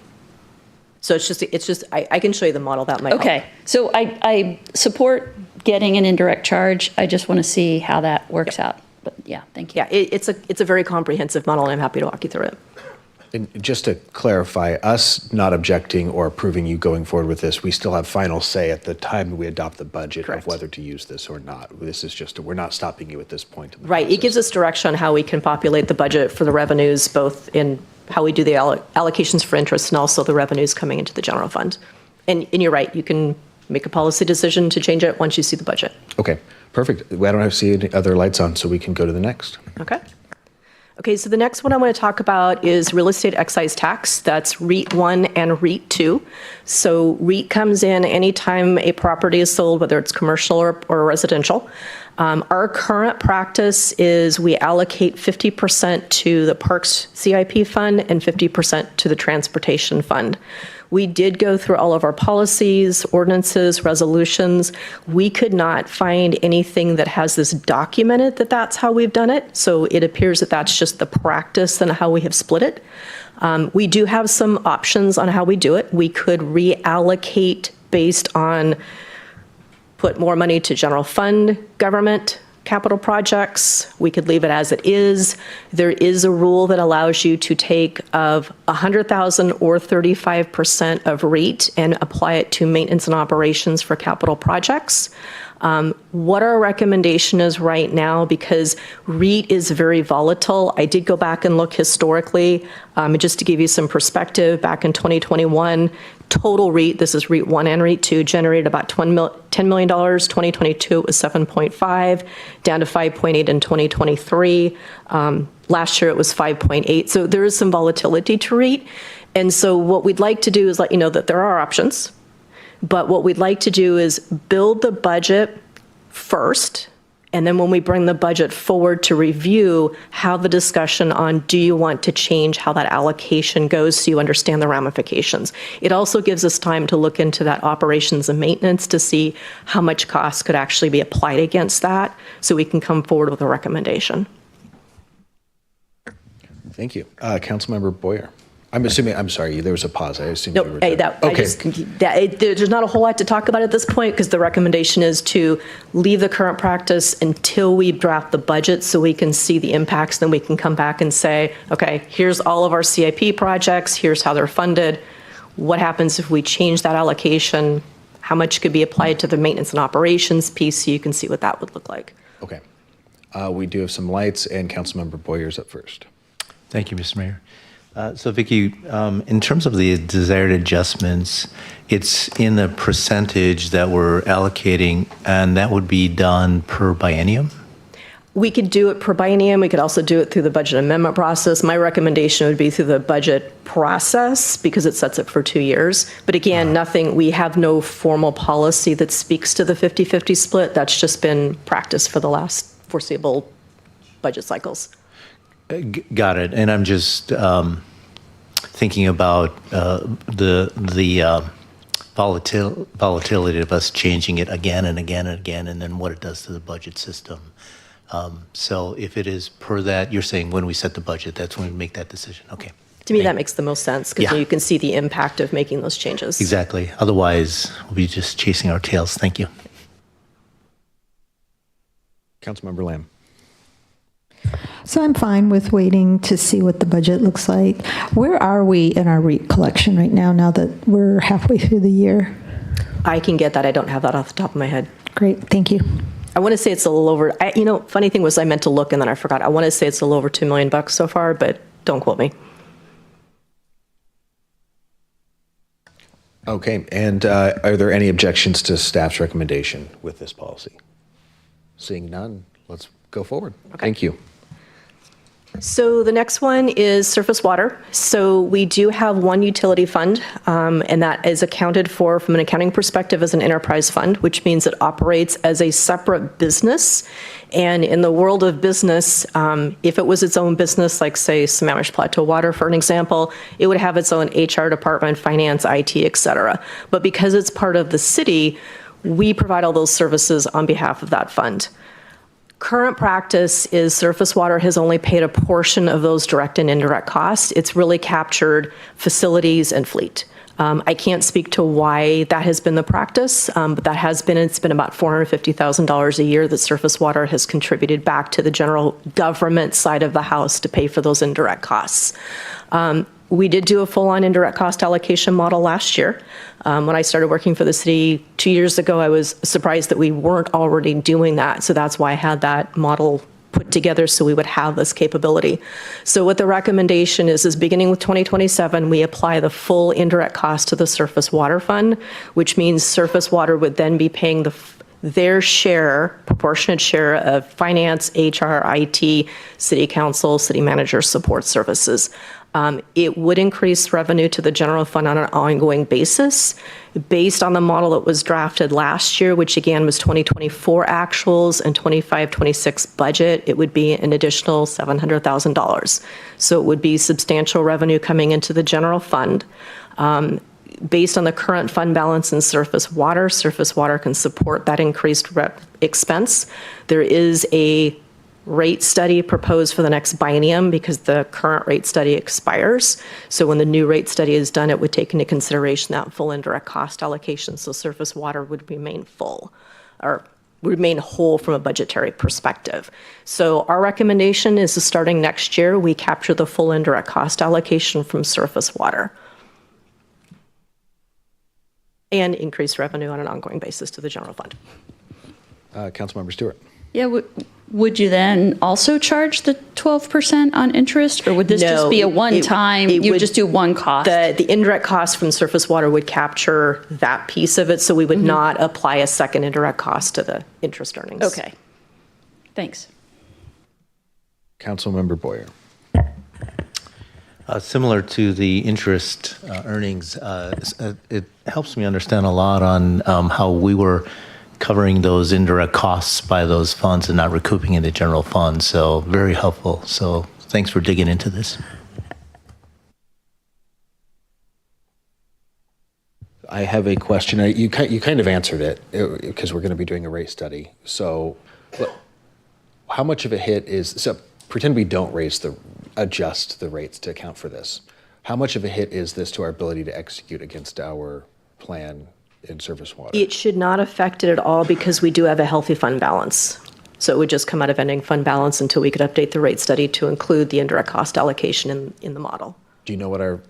S14: So it's just I can show you the model that might help.
S3: Okay, so I support getting an indirect charge. I just want to see how that works out. But yeah, thank you.
S14: Yeah, it's a very comprehensive model, and I'm happy to walk you through it.
S1: And just to clarify, us not objecting or approving you going forward with this, we still have final say at the time we adopt the budget of whether to use this or not. This is just, we're not stopping you at this point. In the
S14: Right, it gives us direction on how we can populate the budget for the revenues, both in how we do the allocations for interest and also the revenues coming into the general fund. And you're right, you can make a policy decision to change it once you see the budget.
S1: Okay, perfect. I don't have to see any other lights on, so we can go to the next.
S14: Okay. Okay, so the next one I want to talk about is real estate excise tax. That's REIT 1 and REIT 2. So REIT comes in anytime a property is sold, whether it's commercial or residential. Our current practice is we allocate 50% to the Parks CIP fund and 50% to the Transportation Fund. We did go through all of our policies, ordinances, resolutions. We could not find anything that has this documented that that's how we've done it. So it appears that that's just the practice and how we have split it. We do have some options on how we do it. We could reallocate based on put more money to general fund, government, capital projects. We could leave it as it is. There is a rule that allows you to take of 100,000 or 35% of REIT and apply it to maintenance and operations for capital projects. What our recommendation is right now, because REIT is very volatile, I did go back and look historically, just to give you some perspective, back in 2021, total REIT, this is REIT 1 and REIT 2, generated about $10 million. 2022 it was 7.5, down to 5.8 in 2023. Last year it was 5.8. So there is some volatility to REIT. And so what we'd like to do is let you know that there are options. But what we'd like to do is build the budget first, and then when we bring the budget forward to review, have the discussion on do you want to change how that allocation goes so you understand the ramifications. It also gives us time to look into that operations and maintenance to see how much cost could actually be applied against that so we can come forward with a recommendation.
S1: Thank you. Councilmember Boyer. I'm sorry, there was a pause. I assumed
S14: Nope,
S1: you were
S14: hey,
S1: done.
S14: there's not a whole lot to talk about at this point because the recommendation is to leave the current practice until we draft the budget so we can see the impacts. Then we can come back and say, okay, here's all of our CIP projects. Here's how they're funded. What happens if we change that allocation? How much could be applied to the maintenance and operations piece so you can see what that would look like.
S1: Okay. We do have some lights, and Councilmember Boyer's up first.
S13: Thank you, Mr. Mayor. So Vicki, in terms of the desired adjustments, it's in the percentage that we're allocating, and that would be done per biennium?
S14: We could do it per biennium. We could also do it through the budget amendment process. My recommendation would be through the budget process because it sets it for 2 years. But again, we have no formal policy that speaks to the 50-50 split. That's just been practice for the last foreseeable budget cycles.
S13: Got it. And I'm just thinking about the volatility of us changing it again and again and again, and then what it does to the budget system. So if it is per that, you're saying when we set the budget, that's when we make that decision. Okay.
S14: To me, that makes the most sense because
S13: Yeah.
S14: you can see the impact of making those changes.
S13: Exactly. Otherwise, we'll be just chasing our tails. Thank you.
S1: Councilmember Lamb.
S16: So I'm fine with waiting to see what the budget looks like. Where are we in our REIT collection right now that we're halfway through the year?
S14: I can get that. I don't have that off the top of my head.
S16: Great, thank you.
S14: I want to say it's a little over, funny thing was I meant to look and then I forgot. I want to say it's a little over $2 million so far, but don't quote me.
S1: Okay, and are there any objections to staff's recommendation with this policy? Seeing none, let's go forward. Thank you.
S14: So the next one is surface water. So we do have one utility fund, and that is accounted for from an accounting perspective as an enterprise fund, which means it operates as a separate business. And in the world of business, if it was its own business, like say Sammamish Plateau Water, for an example, it would have its own HR department, finance, IT, et cetera. But because it's part of the city, we provide all those services on behalf of that fund. Current practice is surface water has only paid a portion of those direct and indirect costs. It's really captured facilities and fleet. I can't speak to why that has been the practice, but it's been about $450,000 a year that surface water has contributed back to the general government side of the house to pay for those indirect costs. We did do a full-on indirect cost allocation model last year. When I started working for the city 2 years ago, I was surprised that we weren't already doing that. So that's why I had that model put together so we would have this capability. So what the recommendation is beginning with 2027, we apply the full indirect cost to the surface water fund, which means surface water would then be paying their share, proportionate share of finance, HR, IT, city council, city manager support services. It would increase revenue to the general fund on an ongoing basis based on the model that was drafted last year, which again was 2024 actuals and 25-26 budget. It would be an additional $700,000. So it would be substantial revenue coming into the general fund. Based on the current fund balance in surface water can support that increased expense. There is a rate study proposed for the next biennium because the current rate study expires. So when the new rate study is done, it would take into consideration that full indirect cost allocation. So surface water would remain full or remain whole from a budgetary perspective. So our recommendation is that starting next year, we capture the full indirect cost allocation from surface water and increase revenue on an ongoing basis to the general fund.
S1: Councilmember Stewart.
S3: Yeah, would you then also charge the 12% on interest, or would this just be a one-time, you would just do one cost?
S14: The indirect cost from surface water would capture that piece of it, so we would not apply a second indirect cost to the interest earnings.
S3: Okay, thanks.
S1: Councilmember Boyer.
S13: Similar to the interest earnings, it helps me understand a lot on how we were covering those indirect costs by those funds and not recouping in the general fund. So very helpful. So thanks for digging into this.
S1: I have a question. You kind of answered it because we're going to be doing a rate study. So how much of a hit is, so pretend we don't adjust the rates to account for this. How much of a hit is this to our ability to execute against our plan in surface water?
S14: It should not affect it at all because we do have a healthy fund balance. So it would just come out of ending fund balance until we could update the rate study to include the indirect cost allocation in the model.
S1: Do you know what our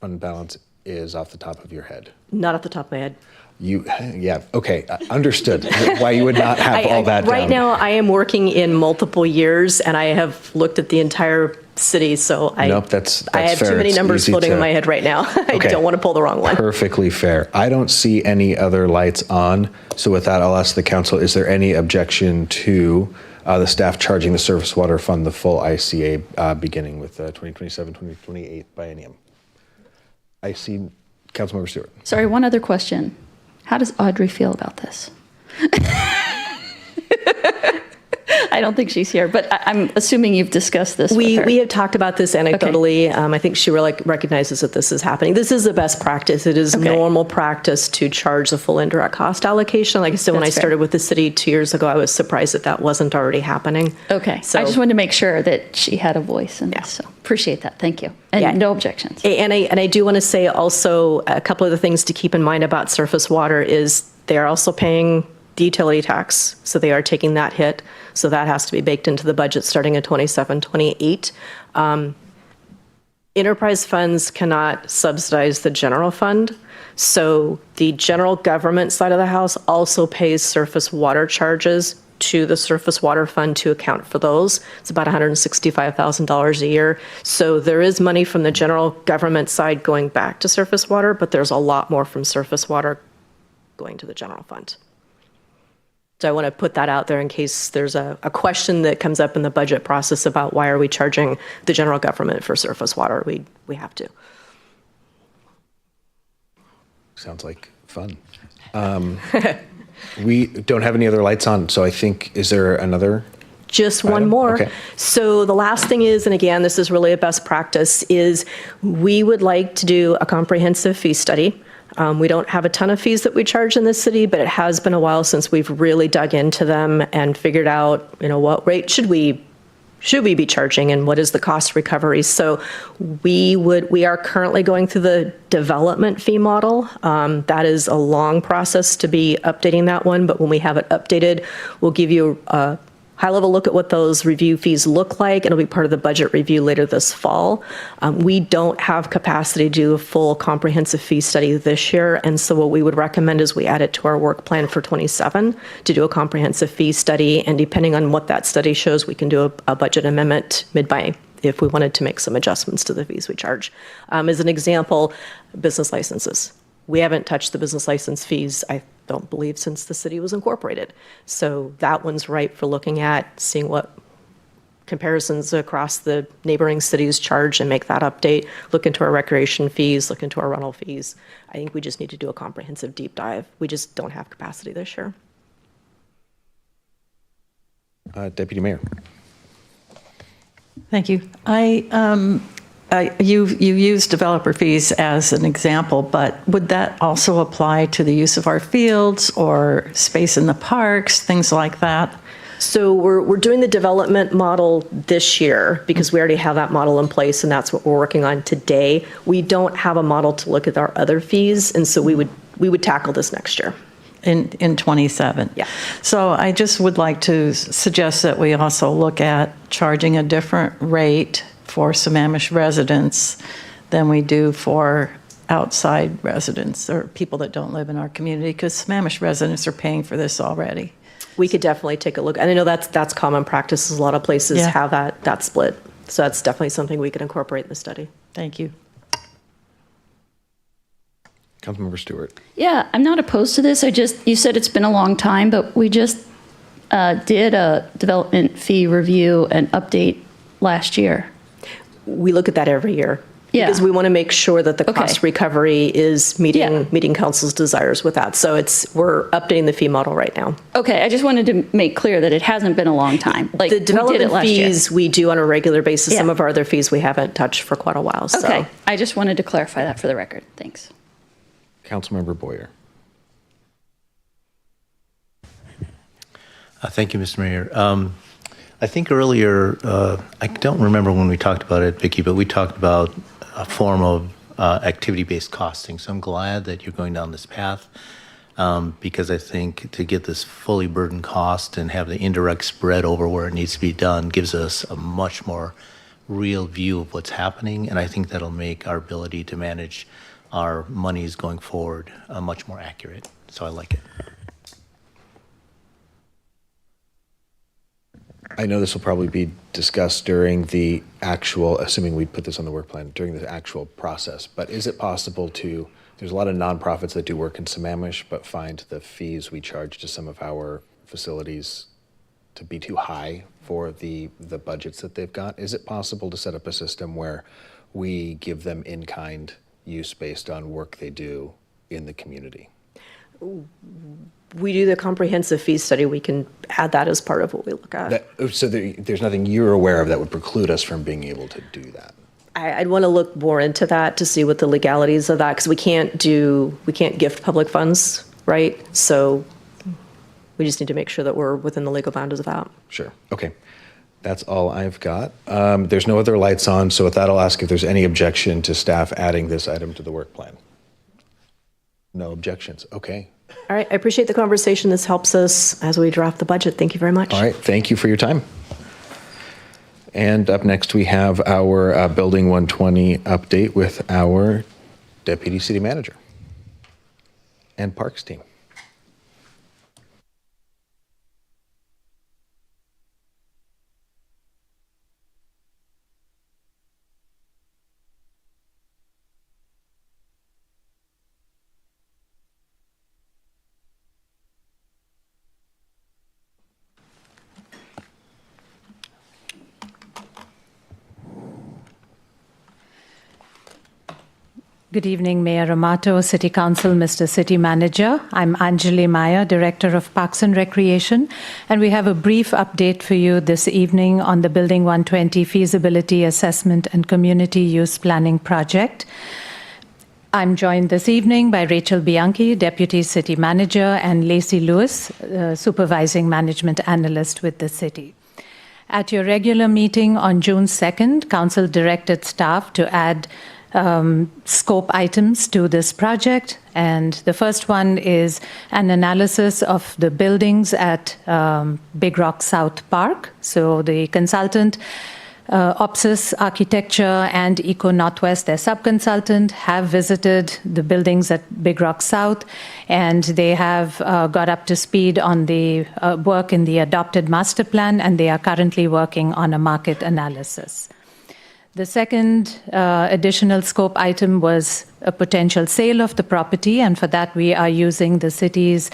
S1: fund balance is off the top of your head?
S14: Not off the top of my head.
S1: Yeah, okay, understood. Why you would not have all that
S14: Right
S1: down.
S14: now, I am working in multiple years, and I have looked at the entire city, so
S1: Nope, that's
S14: I have
S1: fair.
S14: too many
S1: It's
S14: numbers
S1: easy
S14: floating in
S1: to-
S14: my head right now. I
S1: Okay.
S14: don't want to pull the wrong one.
S1: Perfectly fair. I don't see any other lights on. So with that, I'll ask the council, is there any objection to the staff charging the surface water fund the full ICA beginning with the 2027-2028 biennium? I see Councilmember Stewart.
S3: Sorry, one other question. How does Audrey feel about this? I don't think she's here, but I'm assuming you've discussed this with her.
S14: We have talked about this anecdotally. I think she really recognizes that this is happening. This is a best practice. It is normal practice to charge the full indirect cost allocation. Like I said, when I
S3: That's fair.
S14: started with the city 2 years ago, I was surprised that wasn't already happening.
S3: Okay,
S14: So
S3: I just wanted to make sure that she had a voice in this, so appreciate that, thank you. And no objections.
S14: And I do want to say also a couple of the things to keep in mind about surface water is they are also paying the utility tax, so they are taking that hit. So that has to be baked into the budget starting in 27-28. Enterprise funds cannot subsidize the general fund. So the general government side of the house also pays surface water charges to the surface water fund to account for those. It's about $165,000 a year. So there is money from the general government side going back to surface water, but there's a lot more from surface water going to the general fund. So I want to put that out there in case there's a question that comes up in the budget process about why are we charging the general government for surface water? We have to.
S1: Sounds like fun. We don't have any other lights on, so I think, is there another?
S14: Just one more.
S1: Okay.
S14: So the last thing is, and again, this is really a best practice, is we would like to do a comprehensive fee study. We don't have a ton of fees that we charge in this city, but it has been a while since we've really dug into them and figured out, what rate should we be charging and what is the cost recovery. So we are currently going through the development fee model. That is a long process to be updating that one, but when we have it updated, we'll give you a high-level look at what those review fees look like. It'll be part of the budget review later this fall. We don't have capacity to do a full comprehensive fee study this year, and so what we would recommend is we add it to our work plan for 27 to do a comprehensive fee study, and depending on what that study shows, we can do a budget amendment mid-May if we wanted to make some adjustments to the fees we charge. As an example, business licenses. We haven't touched the business license fees, I don't believe, since the city was incorporated. So that one's ripe for looking at, seeing what comparisons across the neighboring cities charge and make that update. Look into our recreation fees, look into our rental fees. I think we just need to do a comprehensive deep dive. We just don't have capacity this year.
S1: Deputy Mayor.
S15: Thank you. You used developer fees as an example, but would that also apply to the use of our fields or space in the parks, things like that?
S14: So we're doing the development model this year because we already have that model in place, and that's what we're working on today. We don't have a model to look at our other fees, and so we would tackle this next year.
S15: In 27.
S14: Yeah.
S15: So I just would like to suggest that we also look at charging a different rate for Sammamish residents than we do for outside residents or people that don't live in our community, because Sammamish residents are paying for this already.
S14: We could definitely take a look. And I know that's common practice. A lot of places have that split. So that's definitely something we could incorporate in the study.
S15: Thank you.
S1: Councilmember Stewart.
S3: Yeah, I'm not opposed to this. You said it's been a long time, but we just did a development fee review and update last year.
S14: We look at that every year.
S3: Yeah.
S14: Because we want to make sure that the cost recovery is meeting council's desires with that. So we're updating the fee model right now.
S3: Okay, I just wanted to make clear that it hasn't been a long time. Like,
S14: The
S3: we did it
S14: development
S3: last
S14: fees
S3: year.
S14: we do on a regular basis.
S3: Yeah.
S14: Some of our other fees we haven't touched for quite a while. So.
S3: Okay, I just wanted to clarify that for the record. Thanks.
S1: Councilmember Boyer.
S13: Thank you, Mr. Mayor. I think earlier, I don't remember when we talked about it, Vicki, but we talked about a form of activity-based costing. So I'm glad that you're going down this path because I think to get this fully burdened cost and have the indirect spread over where it needs to be done gives us a much more real view of what's happening. And I think that'll make our ability to manage our monies going forward much more accurate. So I like it.
S1: I know this will probably be discussed during the actual, assuming we put this on the work plan, during the actual process, but is it possible to, there's a lot of nonprofits that do work in Sammamish, but find the fees we charge to some of our facilities to be too high for the budgets that they've got. Is it possible to set up a system where we give them in-kind use based on work they do in the community?
S14: We do the comprehensive fee study. We can add that as part of what we look at.
S1: So there's nothing you're aware of that would preclude us from being able to do that?
S14: I'd want to look more into that to see what the legalities of that, because we can't gift public funds, right? So we just need to make sure that we're within the legal boundaries of that.
S1: Sure. Okay. That's all I've got. There's no other lights on, so with that, I'll ask if there's any objection to staff adding this item to the work plan. No objections. Okay.
S14: All right. I appreciate the conversation. This helps us as we draft the budget. Thank you very much.
S1: All right. Thank you for your time. And up next, we have our Building 120 update with our Deputy City Manager and Parks team.
S17: Good evening, Mayor Amato, City Council, Mr. City Manager. I'm Anjali Maya, Director of Parks and Recreation, and we have a brief update for you this evening on the Building 120 Feasibility Assessment and Community Use Planning Project. I'm joined this evening by Rachel Bianchi, Deputy City Manager, and Lacey Lewis, Supervising Management Analyst with the City. At your regular meeting on June 2nd, Council directed staff to add scope items to this project, and the first one is an analysis of the buildings at Big Rock South Park. So the consultant, Opsis Architecture and Eco Northwest, their subconsultant, have visited the buildings at Big Rock South, and they have got up to speed on the work in the adopted master plan, and they are currently working on a market analysis. The second additional scope item was a potential sale of the property, and for that we are using the city's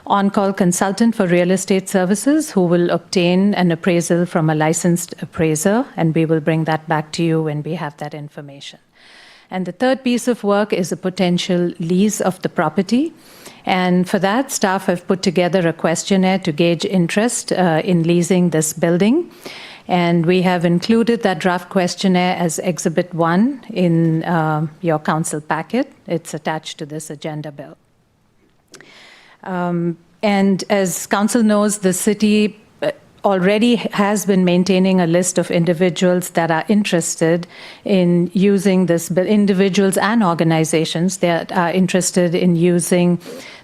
S17: on-call consultant for real estate services, who will obtain an appraisal from a licensed appraiser, and we will bring that back to you when we have that information. And the third piece of work is a potential lease of the property. And for that, staff have put together a questionnaire to gauge interest in leasing this building. And we have included that draft questionnaire as Exhibit 1 in your council packet. It's attached to this agenda bill. And as council knows, the city already has been maintaining a list of individuals that are interested in using this, individuals and organizations that are interested in using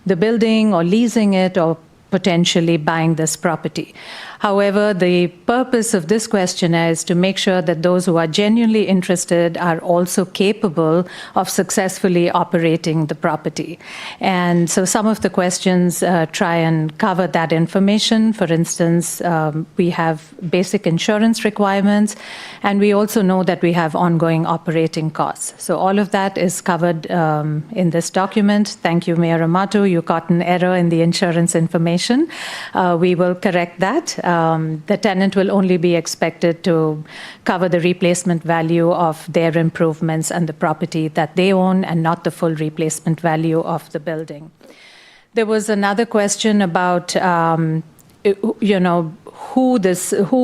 S17: the building or leasing it or potentially buying this property. However, the purpose of this questionnaire is to make sure that those who are genuinely interested are also capable of successfully operating the property. And so some of the questions try and cover that information. For instance, we have basic insurance requirements, and we also know that we have ongoing operating costs. So all of that is covered in this document. Thank you, Mayor Amato. You caught an error in the insurance information. We will correct that. The tenant will only be expected to cover the replacement value of their improvements and the property that they own, and not the full replacement value of the building. There was another question about, who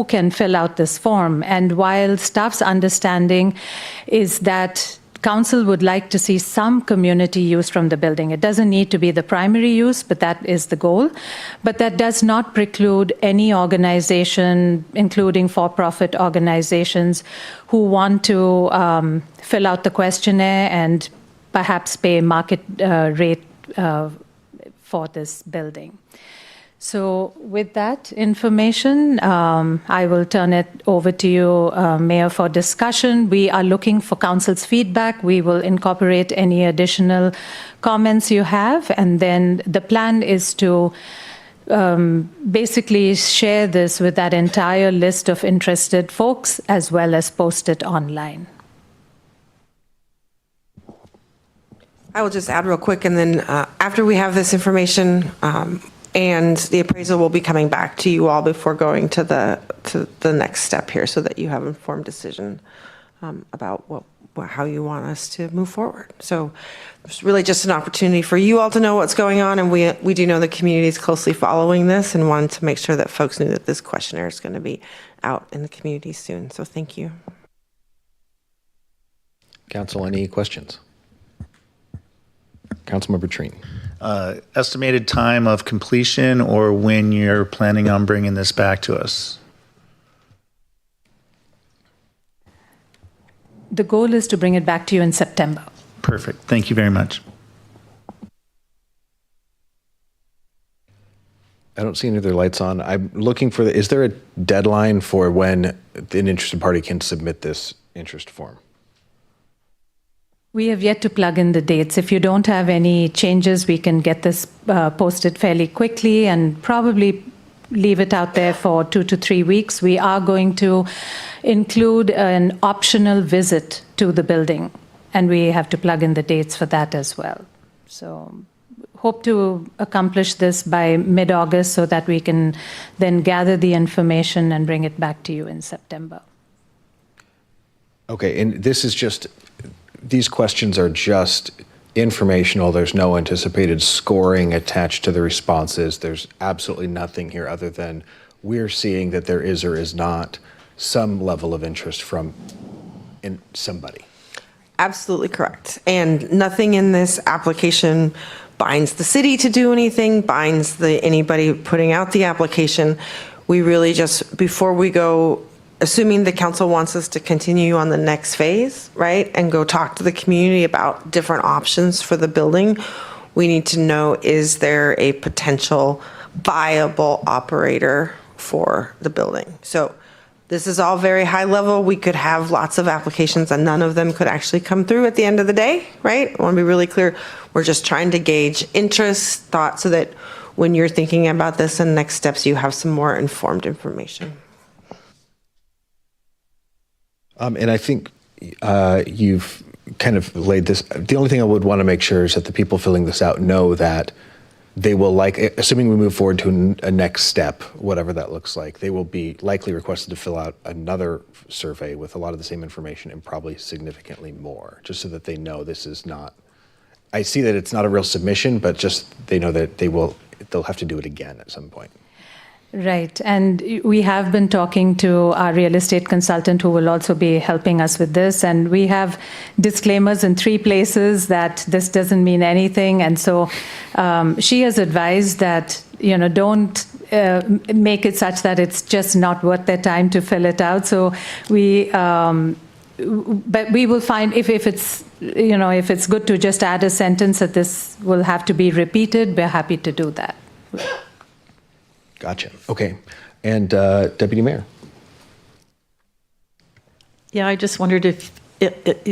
S17: can fill out this form. And while staff's understanding is that council would like to see some community use from the building. It doesn't need to be the primary use, but that is the goal. But that does not preclude any organization, including for-profit organizations, who want to fill out the questionnaire and perhaps pay market rate for this building. So with that information, I will turn it over to you, Mayor, for discussion. We are looking for council's feedback. We will incorporate any additional comments you have, and then the plan is to basically share this with that entire list of interested folks, as well as post it online.
S18: I will just add real quick, and then after we have this information, and the appraisal will be coming back to you all before going to the next step here, so that you have an informed decision about how you want us to move forward. So it's really just an opportunity for you all to know what's going on, and we do know the community is closely following this, and wanted to make sure that folks knew that this questionnaire is going to be out in the community soon. So thank you.
S1: Council, any questions? Councilmember Treen.
S19: Estimated time of completion, or when you're planning on bringing this back to us?
S17: The goal is to bring it back to you in September.
S19: Perfect. Thank you very much.
S1: I don't see any other lights on. I'm looking for is there a deadline for when an interested party can submit this interest form?
S17: We have yet to plug in the dates. If you don't have any changes, we can get this posted fairly quickly and probably leave it out there for 2 to 3 weeks. We are going to include an optional visit to the building, and we have to plug in the dates for that as well. So hope to accomplish this by mid-August so that we can then gather the information and bring it back to you in September.
S1: Okay, and this is just these questions are just informational. There's no anticipated scoring attached to the responses. There's absolutely nothing here other than we're seeing that there is or is not some level of interest from somebody.
S18: Absolutely correct. And nothing in this application binds the city to do anything, binds anybody putting out the application. We really just, before we go, assuming the council wants us to continue on the next phase, right, and go talk to the community about different options for the building, we need to know, is there a potential viable operator for the building? So this is all very high level. We could have lots of applications and none of them could actually come through at the end of the day, right? I want to be really clear. We're just trying to gauge interest, thought, so that when you're thinking about this and next steps, you have some more informed information.
S1: And I think you've kind of laid this. The only thing I would want to make sure is that the people filling this out know that they will, assuming we move forward to a next step, whatever that looks like, they will be likely requested to fill out another survey with a lot of the same information and probably significantly more, just so that they know this is not, I see that it's not a real submission, but just they know that they'll have to do it again at some point.
S17: Right. And we have been talking to our real estate consultant who will also be helping us with this. And we have disclaimers in 3 places that this doesn't mean anything. And so she has advised that, don't make it such that it's just not worth their time to fill it out. So but we will find if it's, if it's good to just add a sentence that this will have to be repeated, we're happy to do that.
S1: Gotcha. Okay. And Deputy Mayor.
S15: Yeah, I just wondered if,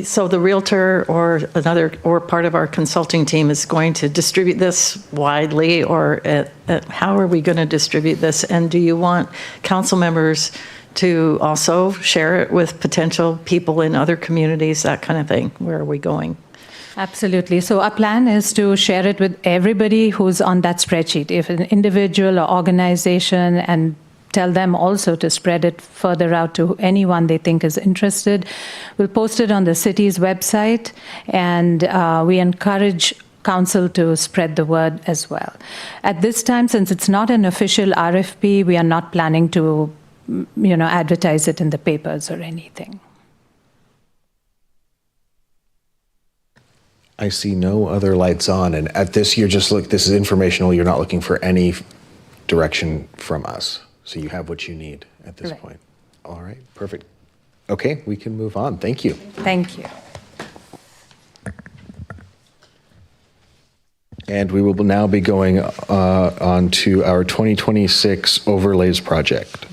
S15: so the realtor or part of our consulting team is going to distribute this widely, or how are we going to distribute this? And do you want council members to also share it with potential people in other communities, that kind of thing? Where are we going?
S17: Absolutely. So our plan is to share it with everybody who's on that spreadsheet, if an individual or organization, and tell them also to spread it further out to anyone they think is interested. We'll post it on the city's website, and we encourage council to spread the word as well. At this time, since it's not an official RFP, we are not planning to, advertise it in the papers or anything.
S1: I see no other lights on, and at this, this is informational. You're not looking for any direction from us, so you have what you need at this point. All right, perfect. Okay, we can move on. Thank you.
S17: Thank you.
S1: And we will now be going on to our 2026 overlays project.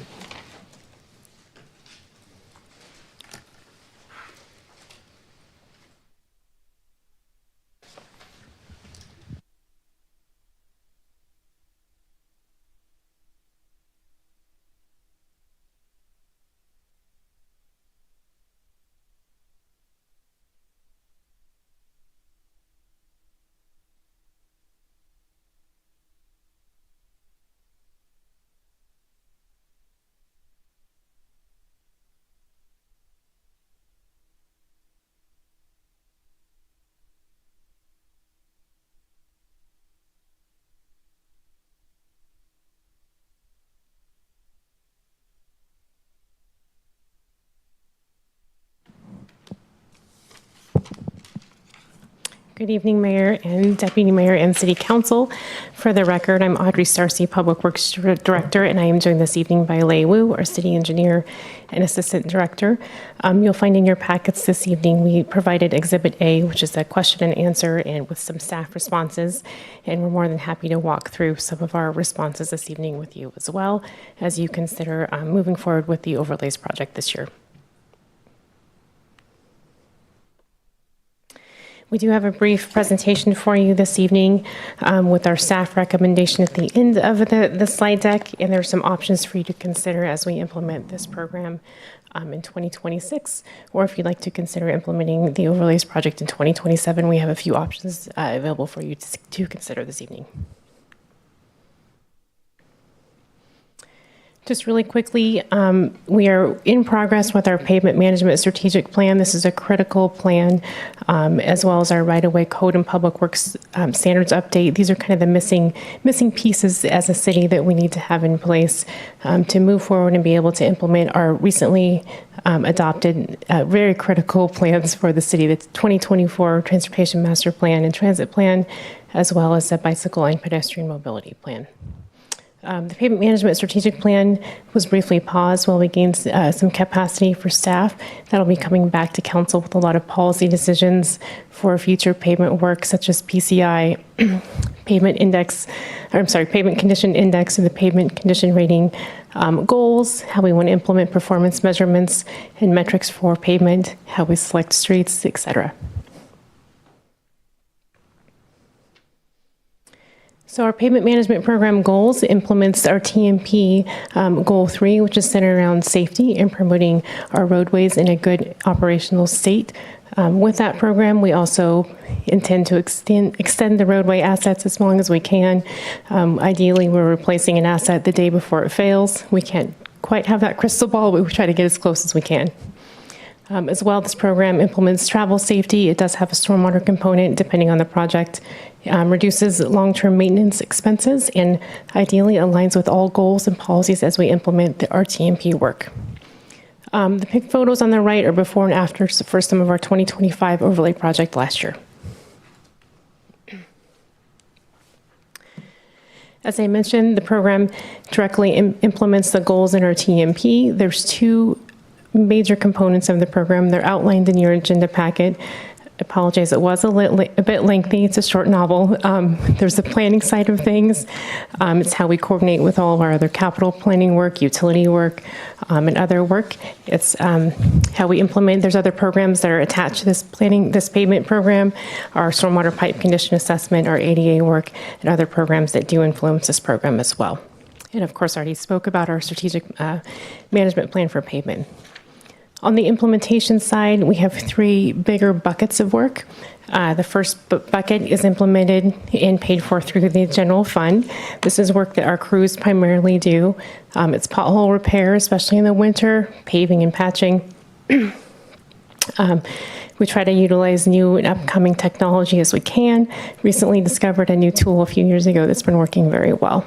S20: Good evening, Mayor and Deputy Mayor and City Council. For the record, I'm Audrey Starcy, Public Works Director, and I am joined this evening by Lei Wu, our City Engineer and Assistant Director. You'll find in your packets this evening, we provided Exhibit A, which is a question and answer, and with some staff responses. And we're more than happy to walk through some of our responses this evening with you as well, as you consider moving forward with the overlays project this year. We do have a brief presentation for you this evening with our staff recommendation at the end of the slide deck, and there are some options for you to consider as we implement this program in 2026, or if you'd like to consider implementing the overlays project in 2027, we have a few options available for you to consider this evening. Just really quickly, we are in progress with our pavement management strategic plan. This is a critical plan, as well as our right-of-way code and public works standards update. These are kind of the missing pieces as a city that we need to have in place to move forward and be able to implement our recently adopted very critical plans for the city, the 2024 Transportation Master Plan and Transit Plan, as well as the Bicycle and Pedestrian Mobility Plan. The pavement management strategic plan was briefly paused while we gained some capacity for staff. That'll be coming back to council with a lot of policy decisions for future pavement work, such as PCI, pavement condition index, and the pavement condition rating goals, how we want to implement performance measurements and metrics for pavement, how we select streets, etc. So our pavement management program goals implements our TMP goal 3, which is centered around safety and promoting our roadways in a good operational state. With that program, we also intend to extend the roadway assets as long as we can. Ideally, we're replacing an asset the day before it fails. We can't quite have that crystal ball, but we try to get as close as we can. As well, this program implements travel safety. It does have a stormwater component depending on the project. Reduces long-term maintenance expenses and ideally aligns with all goals and policies as we implement the RTMP work. The pic photos on the right are before and after for some of our 2025 overlay project last year. As I mentioned, the program directly implements the goals in our TMP. There's 2 major components of the program. They're outlined in your agenda packet. I apologize, it was a bit lengthy. It's a short novel. There's the planning side of things. It's how we coordinate with all of our other capital planning work, utility work, and other work. It's how we implement. There's other programs that are attached to this pavement program, our stormwater pipe condition assessment, our ADA work, and other programs that do influence this program as well. And of course, I already spoke about our strategic management plan for pavement. On the implementation side, we have 3 bigger buckets of work. The first bucket is implemented and paid for through the general fund. This is work that our crews primarily do. It's pothole repair, especially in the winter, paving and patching. We try to utilize new and upcoming technology as we can. Recently discovered a new tool a few years ago that's been working very well.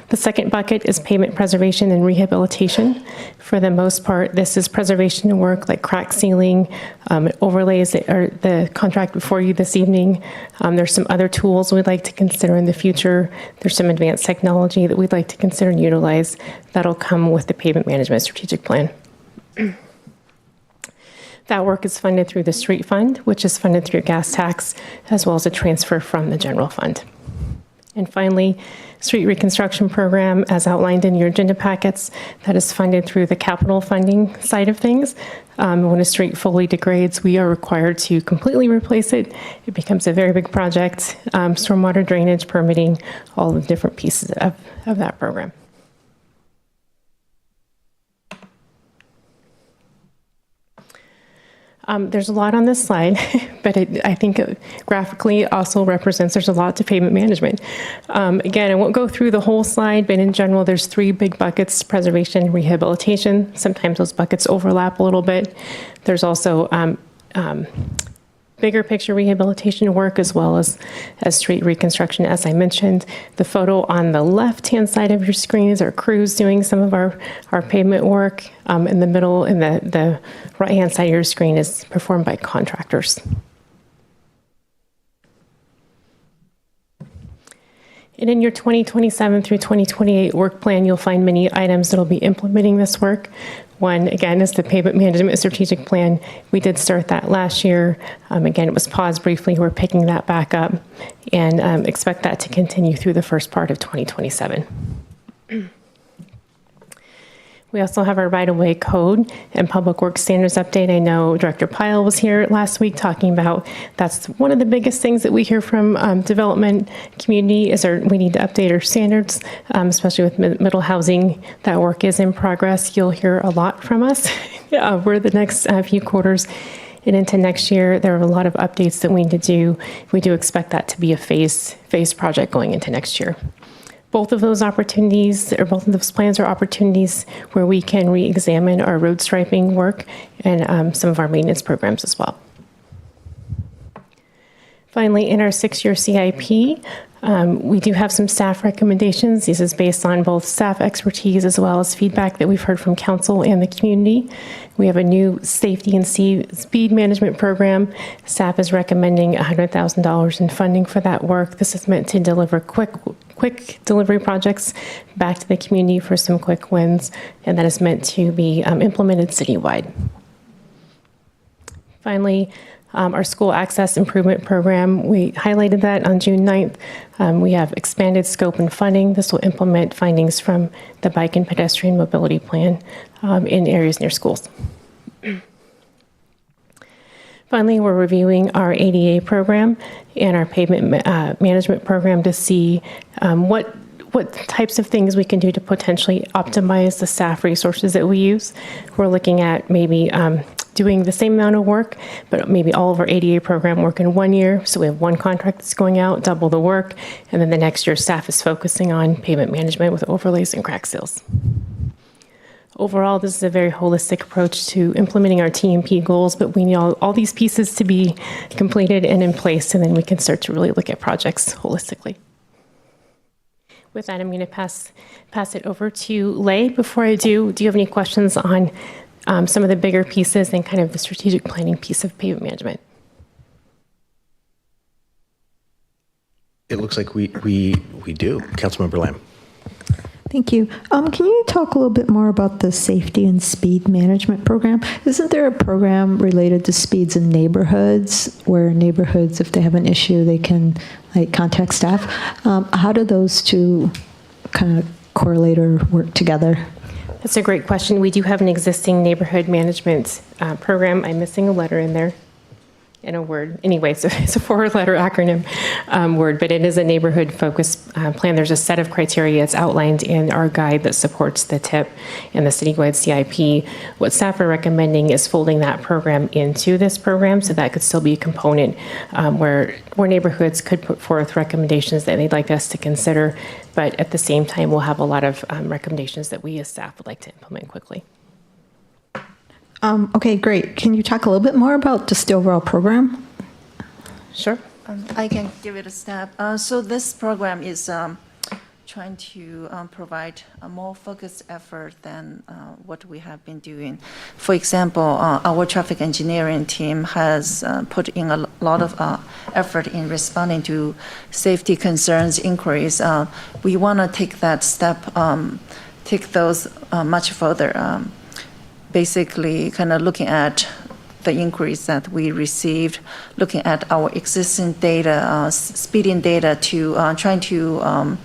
S20: The second bucket is pavement preservation and rehabilitation. For the most part, this is preservation work like crack sealing, overlays that are the contract before you this evening. There's some other tools we'd like to consider in the future. There's some advanced technology that we'd like to consider and utilize that'll come with the pavement management strategic plan. That work is funded through the street fund, which is funded through gas tax, as well as a transfer from the general fund. And finally, street reconstruction program, as outlined in your agenda packets, that is funded through the capital funding side of things. When a street fully degrades, we are required to completely replace it. It becomes a very big project, stormwater drainage, permitting, all the different pieces of that program. There's a lot on this slide, but I think it graphically also represents there's a lot to pavement management. Again, I won't go through the whole slide, but in general, there's 3 big buckets: preservation and rehabilitation. Sometimes those buckets overlap a little bit. There's also bigger picture rehabilitation work as well as street reconstruction, as I mentioned. The photo on the left-hand side of your screen is our crews doing some of our pavement work. In the middle, and the right-hand side of your screen is performed by contractors. And in your 2027 through 2028 work plan, you'll find many items that will be implementing this work. One, again, is the pavement management strategic plan. We did start that last year. Again, it was paused briefly. We're picking that back up and expect that to continue through the first part of 2027. We also have our right-of-way code and public works standards update. I know Director Pyle was here last week talking about that's one of the biggest things that we hear from development community is we need to update our standards, especially with middle housing. That work is in progress. You'll hear a lot from us over the next few quarters and into next year. There are a lot of updates that we need to do. We do expect that to be a phased project going into next year. Both of those opportunities, or both of those plans, are opportunities where we can re-examine our road striping work and some of our maintenance programs as well. Finally, in our 6-year CIP, we do have some staff recommendations. This is based on both staff expertise as well as feedback that we've heard from council and the community. We have a new safety and speed management program. Staff is recommending $100,000 in funding for that work. This is meant to deliver quick delivery projects back to the community for some quick wins, and that is meant to be implemented citywide. Finally, our school access improvement program, we highlighted that on June 9th. We have expanded scope and funding. This will implement findings from the bike and pedestrian mobility plan in areas near schools. Finally, we're reviewing our ADA program and our pavement management program to see what types of things we can do to potentially optimize the staff resources that we use. We're looking at maybe doing the same amount of work, but maybe all of our ADA program work in 1 year. So we have one contract that's going out, double the work, and then the next year staff is focusing on pavement management with overlays and crack seals. Overall, this is a very holistic approach to implementing our TMP goals, but we need all these pieces to be completed and in place, and then we can start to really look at projects holistically. With that, I'm going to pass it over to Lei. Before I do you have any questions on some of the bigger pieces and kind of the strategic planning piece of pavement management?
S1: It looks like we do. Councilmember Lamb.
S16: Thank you. Can you talk a little bit more about the safety and speed management program? Isn't there a program related to speeds in neighborhoods where neighborhoods, if they have an issue, they can contact staff? How do those two kind of correlate or work together?
S20: That's a great question. We do have an existing neighborhood management program. I'm missing a letter in there and a word. Anyway, so it's a 4-letter acronym word, but it is a neighborhood-focused plan. There's a set of criteria. It's outlined in our guide that supports the TIP and the citywide CIP. What staff are recommending is folding that program into this program, so that could still be a component where neighborhoods could put forth recommendations that they'd like us to consider, but at the same time, we'll have a lot of recommendations that we as staff would like to implement quickly.
S16: Okay, great. Can you talk a little bit more about just the overall program?
S20: Sure.
S21: I can give it a step. So this program is trying to provide a more focused effort than what we have been doing. For example, our traffic engineering team has put in a lot of effort in responding to safety concerns, inquiries. We want to take that step, take those much further. Basically, kind of looking at the inquiries that we received, looking at our existing data, speeding data, to trying to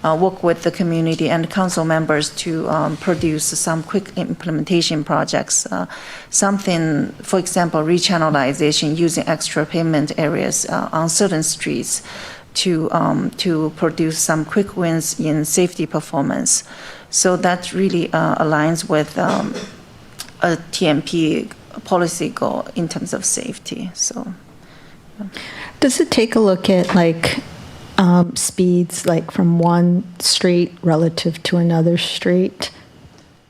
S21: work with the community and council members to produce some quick implementation projects. Something, for example, rechannelization using extra pavement areas on certain streets to produce some quick wins in safety performance. So that really aligns with a TMP policy goal in terms of safety. So,
S16: does it take a look at speeds from one street relative to another street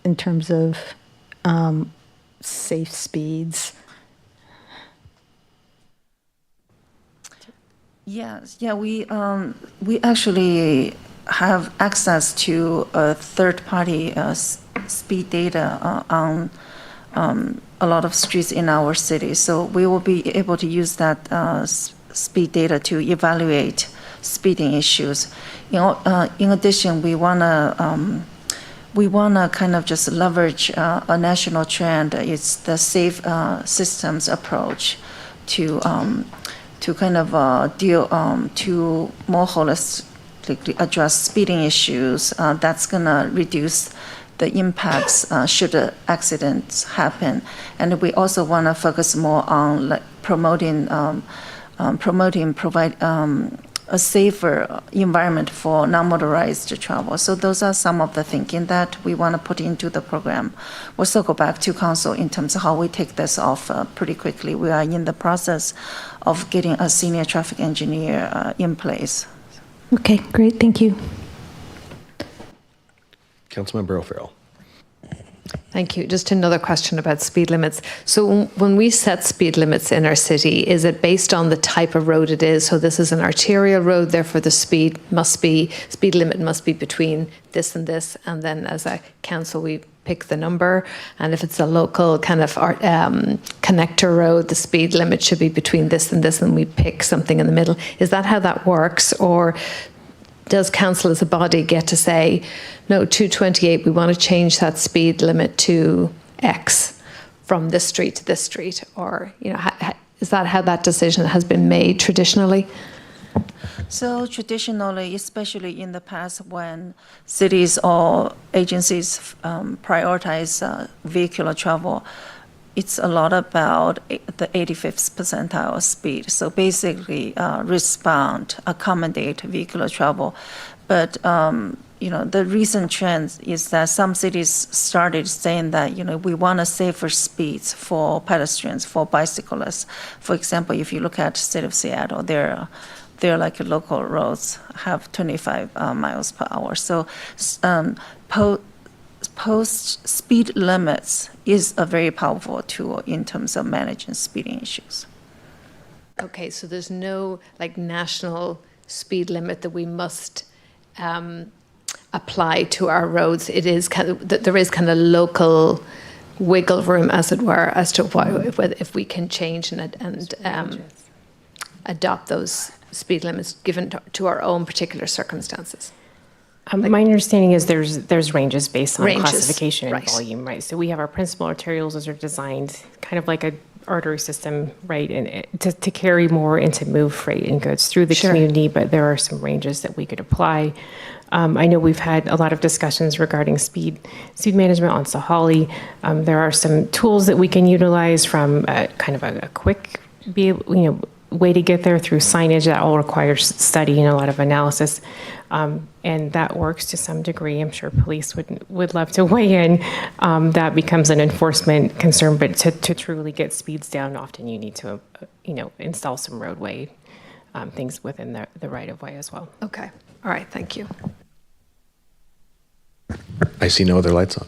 S16: in terms of safe speeds?
S21: yes, yeah, we actually have access to a third-party speed data on a lot of streets in our city. So we will be able to use that speed data to evaluate speeding issues. In addition, we wanna kind of just leverage a national trend. It's the safe systems approach to kind of deal to more holistically address speeding issues. That's gonna reduce the impacts should accidents happen. And we also want to focus more on promoting provide a safer environment for non-motorized travel. So those are some of the thinking that we want to put into the program. We'll circle back to council in terms of how we take this off pretty quickly. We are in the process of getting a senior traffic engineer in place.
S16: Okay, great, thank you.
S1: Councilmember O'Farrell.
S5: Thank you. Just another question about speed limits. So when we set speed limits in our city, is it based on the type of road it is? So this is an arterial road, therefore the speed limit must be between this, and then as a council we pick the number. And if it's a local kind of connector road, the speed limit should be between this, and we pick something in the middle. Is that how that works? Or does council as a body get to say, no, 228, we want to change that speed limit to X from this street to this street? Or, is that how that decision has been made traditionally?
S21: So traditionally, especially in the past when cities or agencies prioritize vehicular travel, it's a lot about the 85th percentile speed. So basically respond, accommodate vehicular travel. But, the recent trend is that some cities started saying that, we want safer speeds for pedestrians, for bicyclists. For example, if you look at the state of Seattle, they're like local roads have 25 miles per hour. So post speed limits is a very powerful tool in terms of managing speeding issues.
S5: Okay, so there's no national speed limit that we must apply to our roads. It is there is kind of local wiggle room, as it were, as to if we can change and adopt those speed limits given to our own particular circumstances.
S20: My understanding is there's ranges based on
S5: Ranges,
S20: classification and
S5: right.
S20: volume, right? So we have our principal arterials as are designed kind of like a artery system, right, and to carry more and to move freight and goods through the community, but there are some ranges that we could apply. I know we've had a lot of discussions regarding speed management on Sahali. There are some tools that we can utilize from kind of a quick way to get there through signage that all requires study and a lot of analysis. And that works to some degree. I'm sure police would love to weigh in. That becomes an enforcement concern, but to truly get speeds down, often you need to, install some roadway things within the right of way as well.
S5: Okay. All right. Thank you.
S1: I see no other lights on.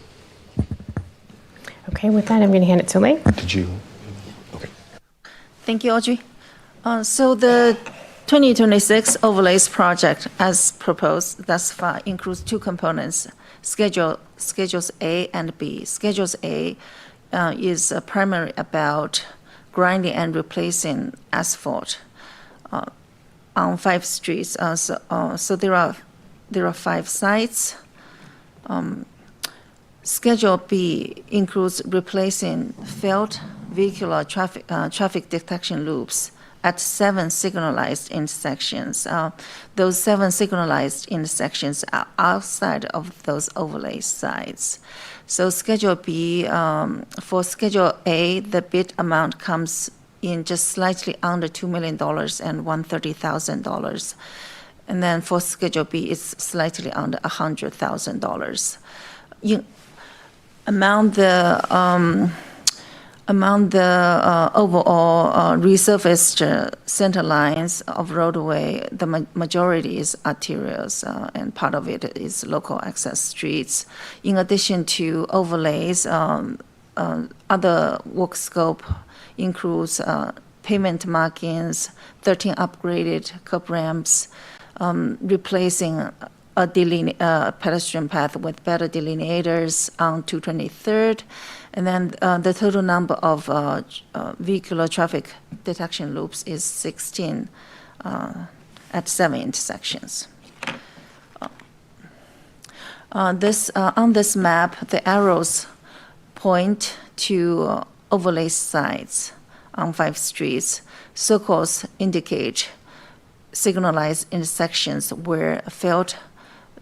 S20: Okay. With that, I'm going to hand it to Lei.
S1: Did you? Okay.
S21: Thank you, Audrey. So the 2026 overlays project, as proposed thus far, includes two components: schedules A and B. Schedules A is primarily about grinding and replacing asphalt on 5 streets. So there are 5 sites. Schedule B includes replacing failed vehicular traffic detection loops at 7 signalized intersections. Those 7 signalized intersections are outside of those overlay sites. So Schedule B, for Schedule A, the bid amount comes in just slightly under $2 million and $130,000. And then for Schedule B, it's slightly under $100,000. Among the overall resurfaced center lines of roadway, the majority is arterials, and part of it is local access streets. In addition to overlays, other work scope includes pavement markings, 13 upgraded curb ramps, replacing a pedestrian path with better delineators on 223rd, and then the total number of vehicular traffic detection loops is 16 at 7 intersections. On this map, the arrows point to overlay sites on 5 streets. Circles indicate signalized intersections where failed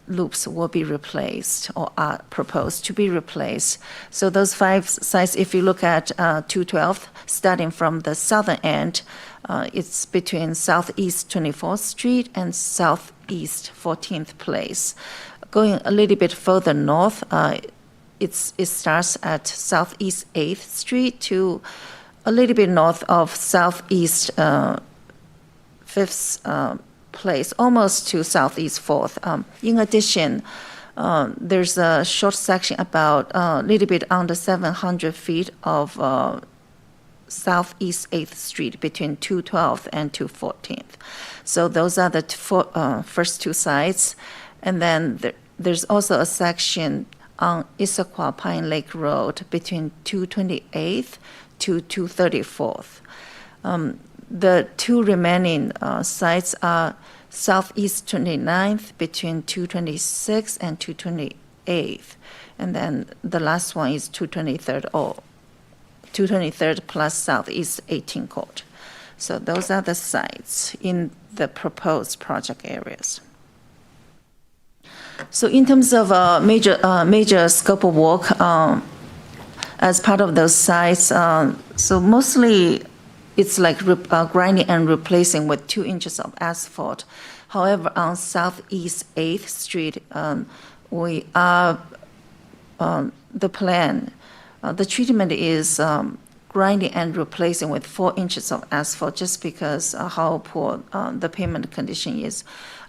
S21: loops will be replaced or are proposed to be replaced. So those 5 sites, if you look at 212th, starting from the southern end, it's between Southeast 24th Street and Southeast 14th Place. Going a little bit further north, it starts at Southeast 8th Street to a little bit north of Southeast 5th Place, almost to Southeast 4th. In addition, there's a short section about a little bit under 700 feet of Southeast 8th Street between 212th and 214th. So those are the first two sites. And then there's also a section on Issaquah Pine Lake Road between 228th to 234th. The two remaining sites are Southeast 29th between 226th and 228th. And then the last one is 223rd plus Southeast 18 Court. So those are the sites in the proposed project areas. So in terms of major scope of work, as part of those sites, so mostly it's like grinding and replacing with 2 inches of asphalt. However, on Southeast 8th Street, we are, the plan, the treatment is grinding and replacing with 4 inches of asphalt just because how poor the pavement condition is.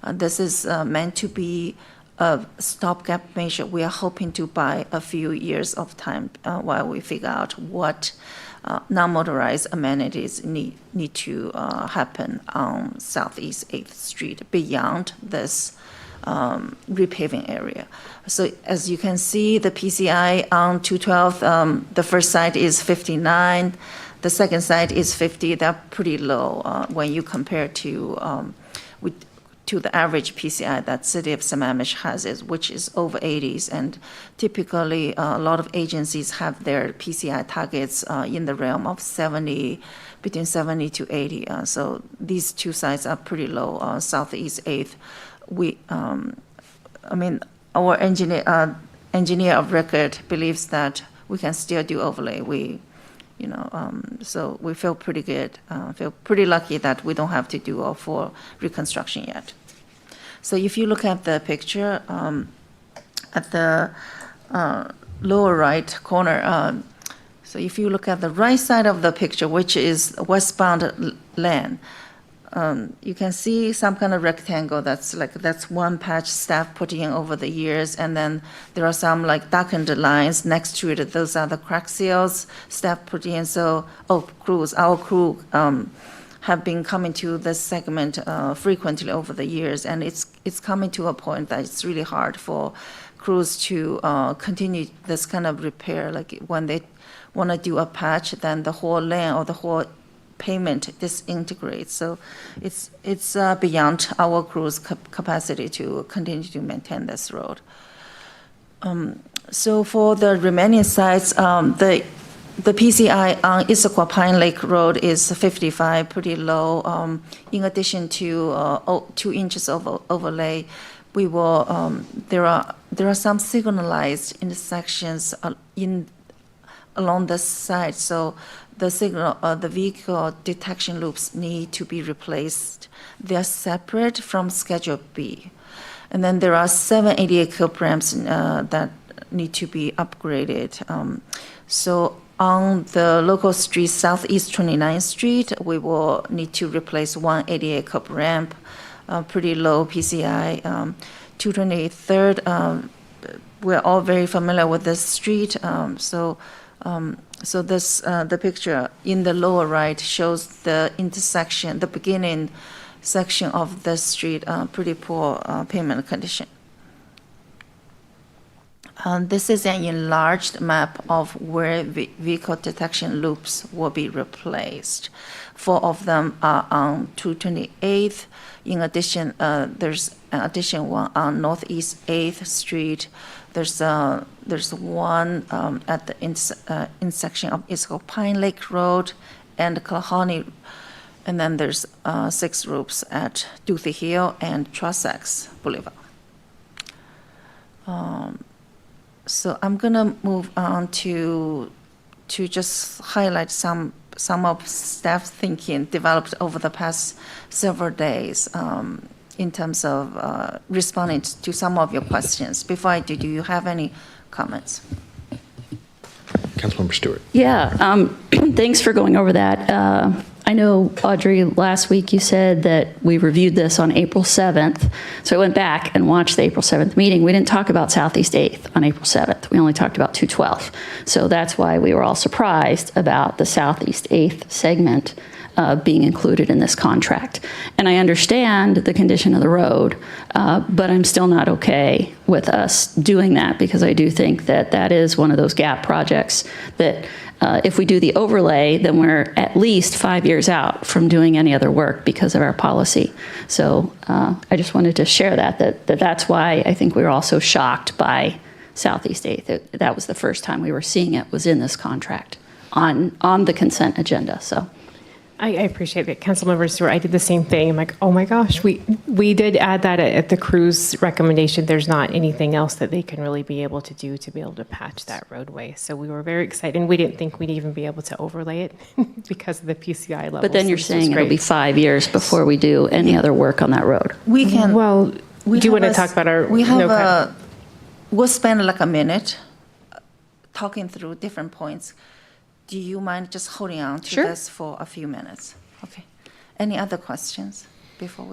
S21: This is meant to be a stopgap measure. We are hoping to buy a few years of time while we figure out what non-motorized amenities need to happen on Southeast 8th Street beyond this repaving area. So as you can see, the PCI on 212, the first site is 59, the second site is 50. They're pretty low when you compare to the average PCI that City of Sammamish has, which is over 80s. And typically, a lot of agencies have their PCI targets in the realm of 70, between 70 to 80. So these two sites are pretty low. Southeast 8th, our engineer of record believes that we can still do overlay. So we feel pretty good, feel pretty lucky that we don't have to do all 4 reconstruction yet. So if you look at the picture at the lower right corner, so if you look at the right side of the picture, which is westbound lane, you can see some kind of rectangle that's one patch staff put in over the years, and then there are some darkened lines next to it. Those are the crack seals staff put in. So, our crew have been coming to this segment frequently over the years, and it's coming to a point that it's really hard for crews to continue this kind of repair. Like when they want to do a patch, then the whole lane or the whole pavement disintegrates. So it's beyond our crew's capacity to continue to maintain this road. So for the remaining sites, the PCI on Issaquah Pine Lake Road is 55, pretty low. In addition to 2 inches of overlay, we will. There are some signalized intersections along the side. So the vehicle detection loops need to be replaced. They are separate from Schedule B. And then there are 7 ADA curb ramps that need to be upgraded. So on the local street, Southeast 29th Street, we will need to replace 1 ADA curb ramp, pretty low PCI. 223rd, we're all very familiar with this street. So the picture in the lower right shows the intersection, the beginning section of the street, pretty poor pavement condition. This is an enlarged map of where vehicle detection loops will be replaced. 4 of them are on 228th. In addition, there's an additional one on Northeast 8th Street. There's one at the intersection of Issaquah Pine Lake Road and Kalahani, and then there's 6 loops at Duthie Hill and Trossachs Boulevard. So I'm gonna move on to just highlight some of staff thinking developed over the past several days in terms of responding to some of your questions. Before I do you have any comments?
S1: Councilmember Stewart.
S3: Yeah, thanks for going over that. I know, Audrey, last week you said that we reviewed this on April 7th. So I went back and watched the April 7th meeting. We didn't talk about Southeast 8th on April 7th. We only talked about 212. So that's why we were all surprised about the Southeast 8th segment being included in this contract. And I understand the condition of the road, but I'm still not okay with us doing that, because I do think that that is one of those gap projects that if we do the overlay, then we're at least 5 years out from doing any other work because of our policy. So I just wanted to share that's why I think we were all so shocked by Southeast 8th. That was the first time we were seeing it was in this contract on the consent agenda. So.
S20: I appreciate that, Councilmember Stewart. I did the same thing. I'm like, oh my gosh, we did add that at the Cruz recommendation. There's not anything else that they can really be able to do to be able to patch that roadway. So we were very excited, and we didn't think we'd even be able to overlay it because of the PCI level.
S3: But then you're saying it'll be 5 years before we do any other work on that road.
S21: We can.
S20: Well, do you want to talk about our?
S21: We'll spend like a minute talking through different points. Do you mind just holding on to this for a few minutes? Okay. Any other questions before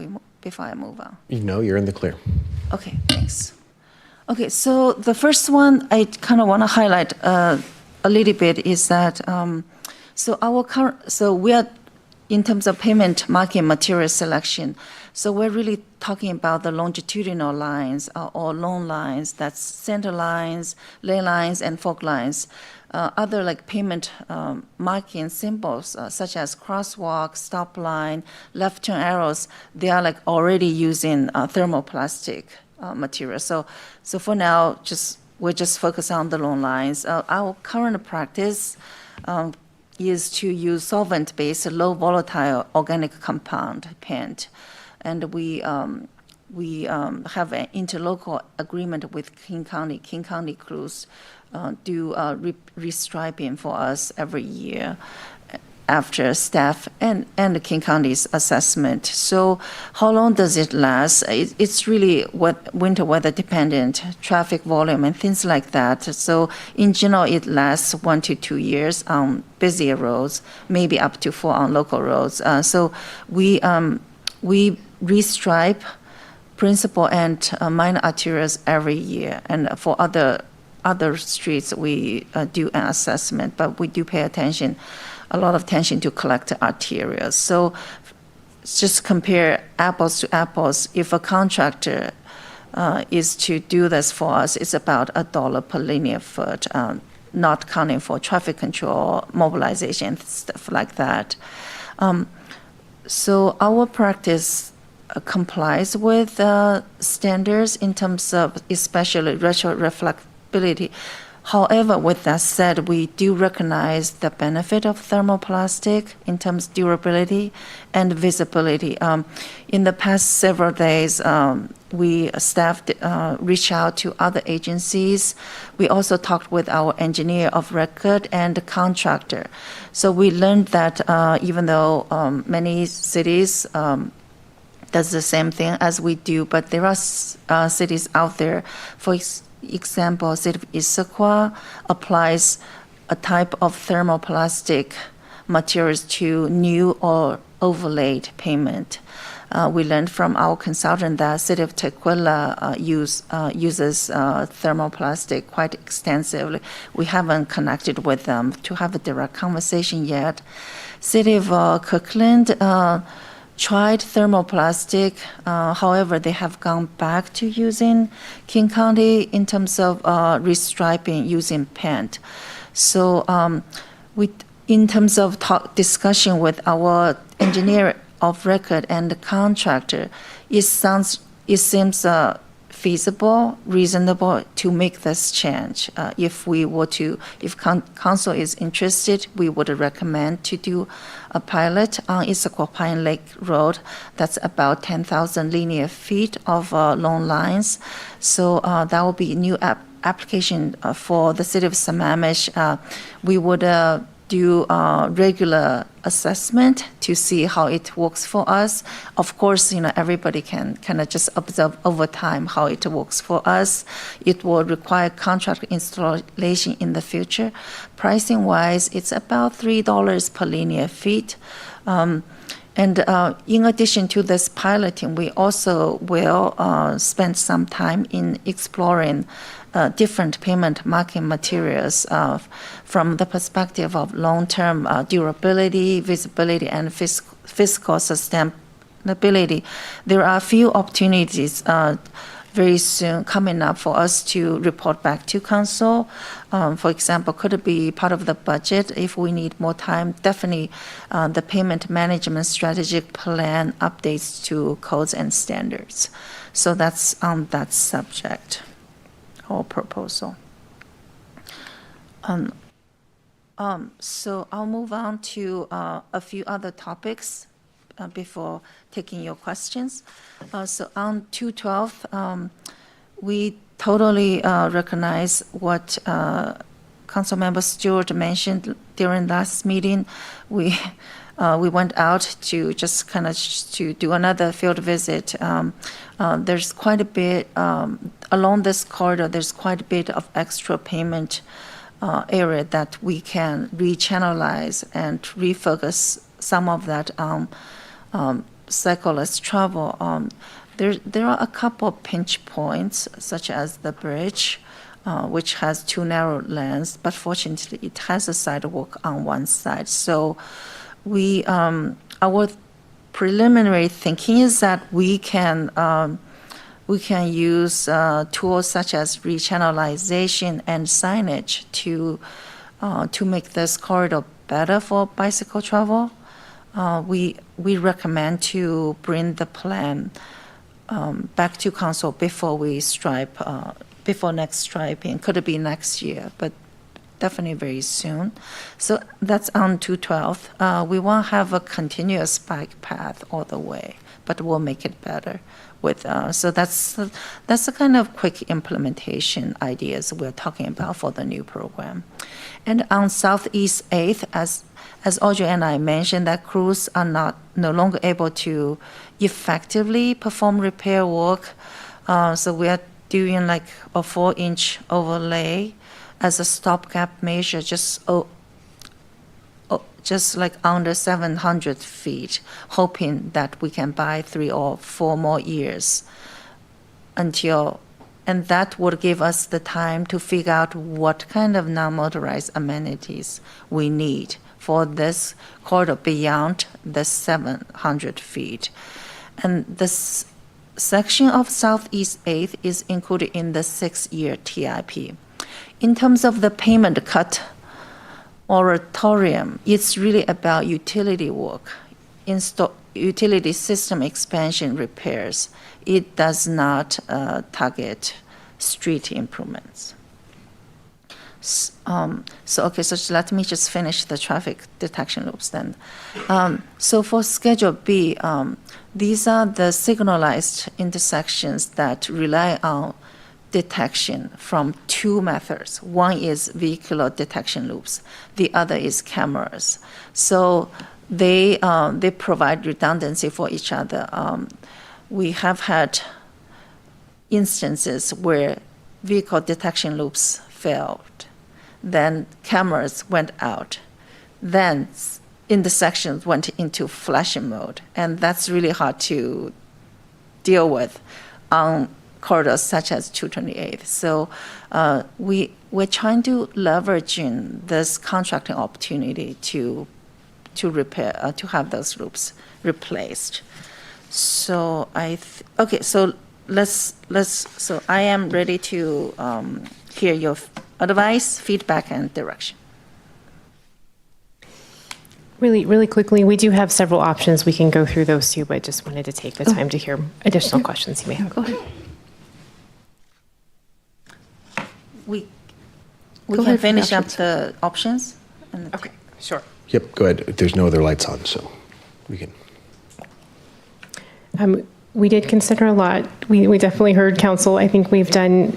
S21: I move on?
S1: No, you're in the clear.
S21: Okay, thanks. Okay, so the first one I kind of want to highlight a little bit is that so we are in terms of pavement marking material selection. So we're really talking about the longitudinal lines or long lines, that's center lines, ley lines, and fork lines. Other like pavement marking symbols, such as crosswalk, stop line, left turn arrows, they are like already using thermoplastic material. So for now, we're just focused on the long lines. Our current practice is to use solvent-based, low volatile organic compound paint, and we have an interlocal agreement with King County. King County crews do restriping for us every year after staff and the King County's assessment. So how long does it last? It's really winter weather dependent, traffic volume and things like that. So in general, it lasts 1 to 2 years on busier roads, maybe up to 4 on local roads. So we restripe principal and minor arterials every year, and for other streets we do an assessment, but we do pay a lot of attention to collector arterials. So just compare apples to apples. If a contractor is to do this for us, it's about $1 per linear foot, not counting for traffic control, mobilization, stuff like that. So our practice complies with standards in terms of especially retroreflectability. However, with that said, we do recognize the benefit of thermoplastic in terms of durability and visibility. In the past several days, staff reached out to other agencies. We also talked with our engineer of record and the contractor. So we learned that even though many cities does the same thing as we do, but there are cities out there, for example, City of Issaquah applies a type of thermoplastic materials to new or overlaid pavement. We learned from our consultant that City of Tequila uses thermoplastic quite extensively. We haven't connected with them to have a direct conversation yet. City of Kirkland tried thermoplastic, however, they have gone back to using King County in terms of restriping using paint. So in terms of discussion with our engineer of record and the contractor, it seems feasible, reasonable to make this change. If council is interested, we would recommend to do a pilot on Issaquah Pine Lake Road. That's about 10,000 linear feet of long lines. So that will be a new application for the city of Sammamish. We would do regular assessment to see how it works for us. Of course, everybody can kind of just observe over time how it works for us. It will require contract installation in the future. Pricing wise, it's about $3 per linear feet. And in addition to this piloting, we also will spend some time in exploring different payment marking materials from the perspective of long-term durability, visibility, and fiscal sustainability. There are a few opportunities very soon coming up for us to report back to council. For example, could it be part of the budget if we need more time? Definitely the payment management strategic plan updates to codes and standards. So that's on that subject or proposal. So I'll move on to a few other topics before taking your questions. So on 212, we totally recognize what Councilmember Stewart mentioned during last meeting. We went out to just kind of to do another field visit. There's quite a bit along this corridor. There's quite a bit of extra payment area that we can rechannelize and refocus some of that cyclist travel. There are a couple of pinch points, such as the bridge, which has two narrow lanes, but fortunately it has a sidewalk on one side. So our preliminary thinking is that we can use tools such as rechannelization and signage to make this corridor better for bicycle travel. We recommend to bring the plan back to council before we stripe, before next striping. Could it be next year, but definitely very soon. So that's on 212. We won't have a continuous bike path all the way, but we'll make it better with. So that's the kind of quick implementation ideas we're talking about for the new program. And on Southeast 8th, as Audrey and I mentioned, that crews are no longer able to effectively perform repair work. So we are doing like a 4-inch overlay as a stopgap measure, just like under 700 feet, hoping that we can buy 3 or 4 more years and that would give us the time to figure out what kind of non-motorized amenities we need for this corridor beyond the 700 feet. And this section of Southeast 8th is included in the 6-year TIP. In terms of the payment cut moratorium, it's really about utility work, utility system expansion repairs. It does not target street improvements. So let me just finish the traffic detection loops then. So for Schedule B, these are the signalized intersections that rely on detection from 2 methods. One is vehicular detection loops. The other is cameras. So they provide redundancy for each other. We have had instances where vehicle detection loops failed. Then cameras went out. Then intersections went into flashing mode. And that's really hard to deal with on corridors such as 228. So we're trying to leverage this contracting opportunity to repair, to have those loops replaced. So so so I am ready to hear your advice, feedback, and direction.
S20: Really, really quickly, we do have several options. We can go through those too, but I just wanted to take the time to hear additional questions you may have.
S2: Go ahead.
S21: We
S2: Go
S21: can
S2: ahead,
S21: finish up
S2: options.
S21: the options. And
S20: Okay, sure.
S1: Yep, go ahead. There's no other lights on, so we can.
S20: We did consider a lot. We definitely heard council. I think we've done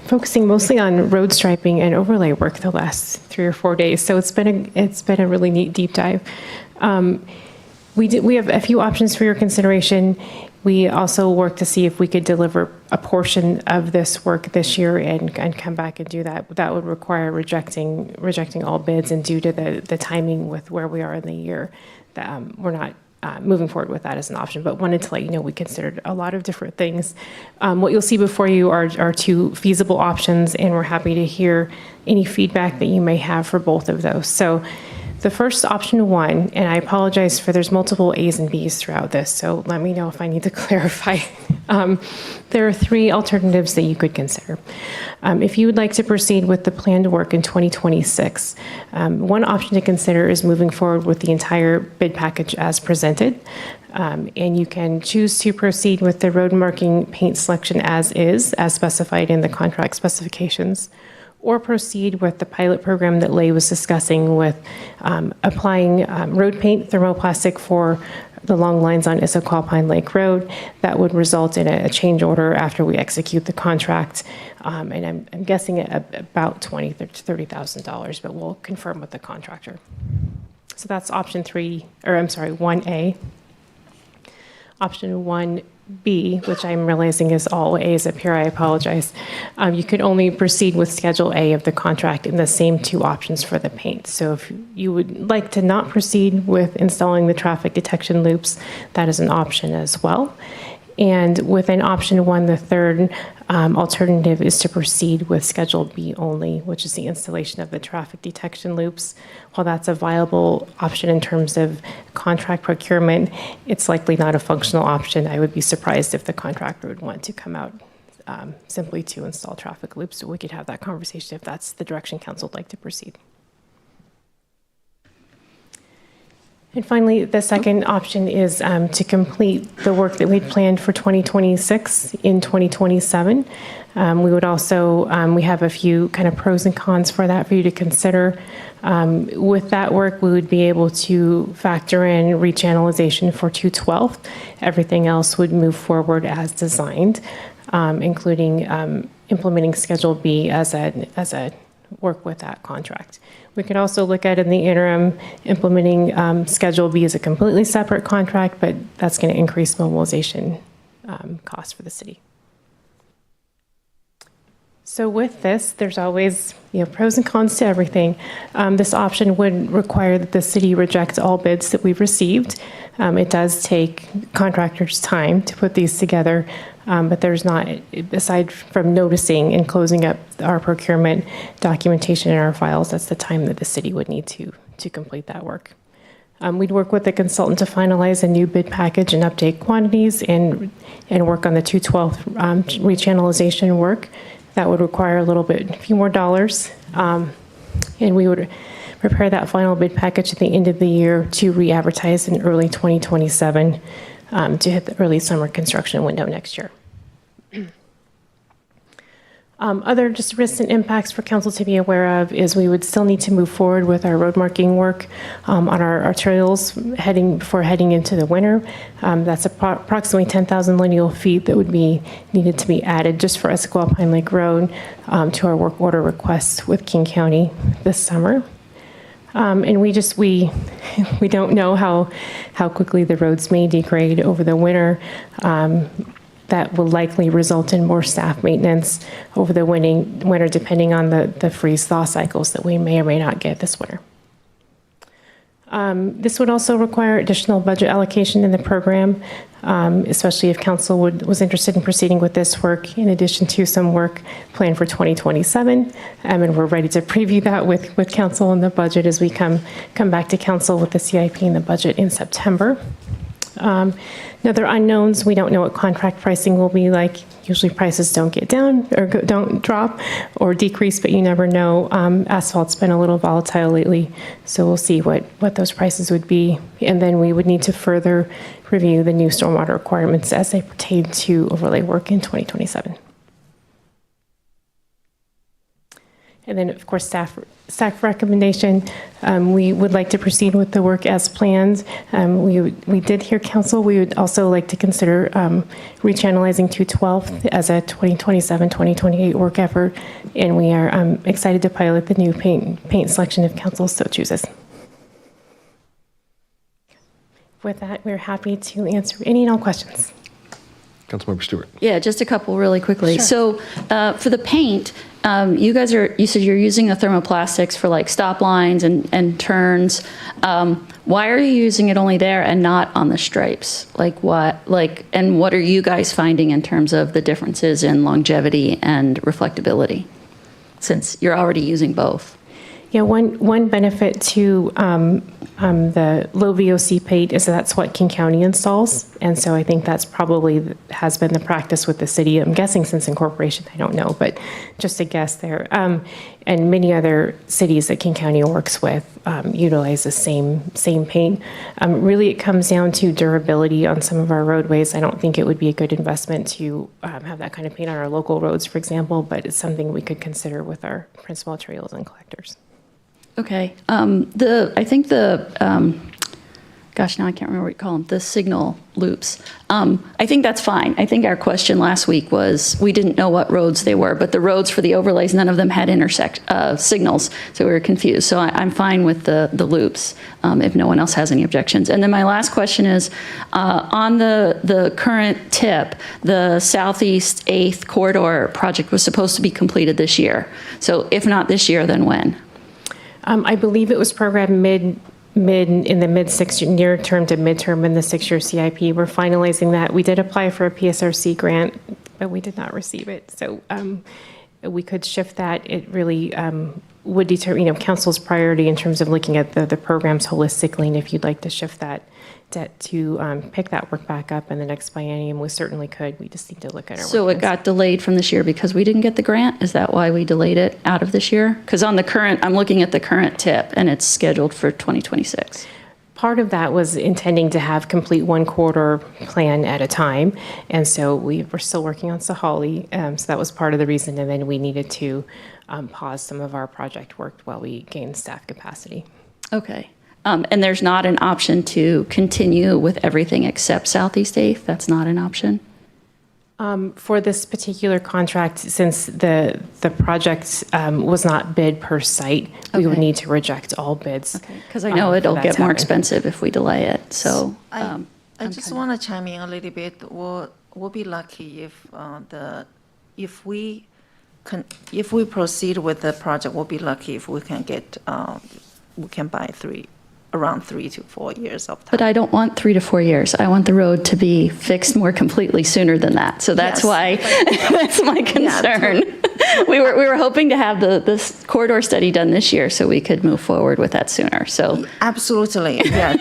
S20: focusing mostly on road striping and overlay work the last 3 or 4 days. So it's been a really neat deep dive. We have a few options for your consideration. We also worked to see if we could deliver a portion of this work this year and come back and do that. That would require rejecting all bids, and due to the timing with where we are in the year, that we're not moving forward with that as an option. But wanted to let you know we considered a lot of different things. What you'll see before you are two feasible options, and we're happy to hear any feedback that you may have for both of those. So the first option one, and I apologize for there's multiple A's and B's throughout this, so let me know if I need to clarify. There are three alternatives that you could consider. If you would like to proceed with the planned work in 2026, one option to consider is moving forward with the entire bid package as presented. And you can choose to proceed with the road marking paint selection as is, as specified in the contract specifications, or proceed with the pilot program that Lay was discussing with applying road paint thermoplastic for the long lines on Issaquah Lake Road. That would result in a change order after we execute the contract. And I'm guessing at about $20,000 to $30,000, but we'll confirm with the contractor. So that's option 1A. Option 1B, which I'm realizing is all A's up here, I apologize. You could only proceed with Schedule A of the contract in the same two options for the paint. So if you would like to not proceed with installing the traffic detection loops, that is an option as well. And within option 1, the third alternative is to proceed with Schedule B only, which is the installation of the traffic detection loops. While that's a viable option in terms of contract procurement, it's likely not a functional option. I would be surprised if the contractor would want to come out simply to install traffic loops. So we could have that conversation if that's the direction council would like to proceed. And finally, the second option is to complete the work that we'd planned for 2026 in 2027. We would also, we have a few kind of pros and cons for that for you to consider. With that work, we would be able to factor in rechannelization for 212. Everything else would move forward as designed, including implementing Schedule B as a work with that contract. We could also look at in the interim implementing Schedule B as a completely separate contract, but that's going to increase mobilization costs for the city. So with this, there's always pros and cons to everything. This option would require that the city reject all bids that we've received. It does take contractors time to put these together, but there's not, aside from noticing and closing up our procurement documentation in our files, that's the time that the city would need to complete that work. We'd work with the consultant to finalize a new bid package and update quantities and work on the 212 rechannelization work. That would require a few more dollars. And we would prepare that final bid package at the end of the year to re-advertise in early 2027 to hit the early summer construction window next year. Other just risks and impacts for council to be aware of is we would still need to move forward with our road marking work on our arterials before heading into the winter. That's approximately 10,000 lineal feet that would be needed to be added just for Issaquah Pine Lake Road to our work order requests with King County this summer. And we don't know how quickly the roads may degrade over the winter. That will likely result in more staff maintenance over the winter, depending on the freeze-thaw cycles that we may or may not get this winter. This would also require additional budget allocation in the program, especially if council was interested in proceeding with this work, in addition to some work planned for 2027. And we're ready to preview that with council in the budget as we come back to council with the CIP and the budget in September. Other unknowns, we don't know what contract pricing will be like. Usually prices don't get down or don't drop or decrease, but you never know. Asphalt's been a little volatile lately, so we'll see what those prices would be. And then we would need to further review the new stormwater requirements as they pertain to overlay work in 2027. And then, of course, staff recommendation, we would like to proceed with the work as planned. We did hear council. We would also like to consider rechannelizing 212 as a 2027-2028 work effort, and we are excited to pilot the new paint selection if council so chooses. With that, we're happy to answer any and all questions.
S1: Councilmember Stewart.
S3: Yeah, just a couple really quickly.
S20: Sure.
S3: So for the paint, you said you're using the thermoplastics for like stop lines and turns. Why are you using it only there and not on the stripes? And what are you guys finding in terms of the differences in longevity and reflectability, since you're already using both?
S20: Yeah, one benefit to the low VOC paint is that's what King County installs. And so I think that's probably has been the practice with the city. I'm guessing since incorporation, I don't know, but just a guess there. And many other cities that King County works with utilize the same paint. Really, it comes down to durability on some of our roadways. I don't think it would be a good investment to have that kind of paint on our local roads, for example, but it's something we could consider with our principal trails and collectors.
S3: Okay. Gosh, now I can't remember what you call them, the signal loops. I think that's fine. I think our question last week was we didn't know what roads they were, but the roads for the overlays, none of them had signals, so we were confused. So I'm fine with the loops if no one else has any objections. And then my last question is, on the current TIP, the Southeast 8th Corridor project was supposed to be completed this year. So if not this year, then when?
S20: I believe it was programmed in the near term to midterm in the 6-year CIP. We're finalizing that. We did apply for a PSRC grant, but we did not receive it. So we could shift that. It really would determine, council's priority in terms of looking at the programs holistically. And if you'd like to shift that to pick that work back up in the next biennium, we certainly could. We just need to look at our
S3: So it got delayed from this year because we didn't get the grant? Is that why we delayed it out of this year? Because I'm looking at the current TIP and it's scheduled for 2026.
S20: Part of that was intending to have complete one corridor plan at a time. And so we were still working on Sahali. So that was part of the reason. And then we needed to pause some of our project work while we gained staff capacity.
S3: Okay. And there's not an option to continue with everything except Southeast 8th? That's not an option?
S20: For this particular contract, since the project was not bid per site, we would need to reject all bids.
S3: Because I know it'll get more expensive if we delay it. So
S21: I just want to chime in a little bit. We'll be lucky if we proceed with the project. We'll be lucky if we can buy around 3 to 4 years of time.
S3: But I don't want 3 to 4 years. I want the road to be fixed more completely sooner than that. So that's why that's my concern. We were hoping to have this corridor study done this year so we could move forward with that sooner. So
S21: absolutely, yeah,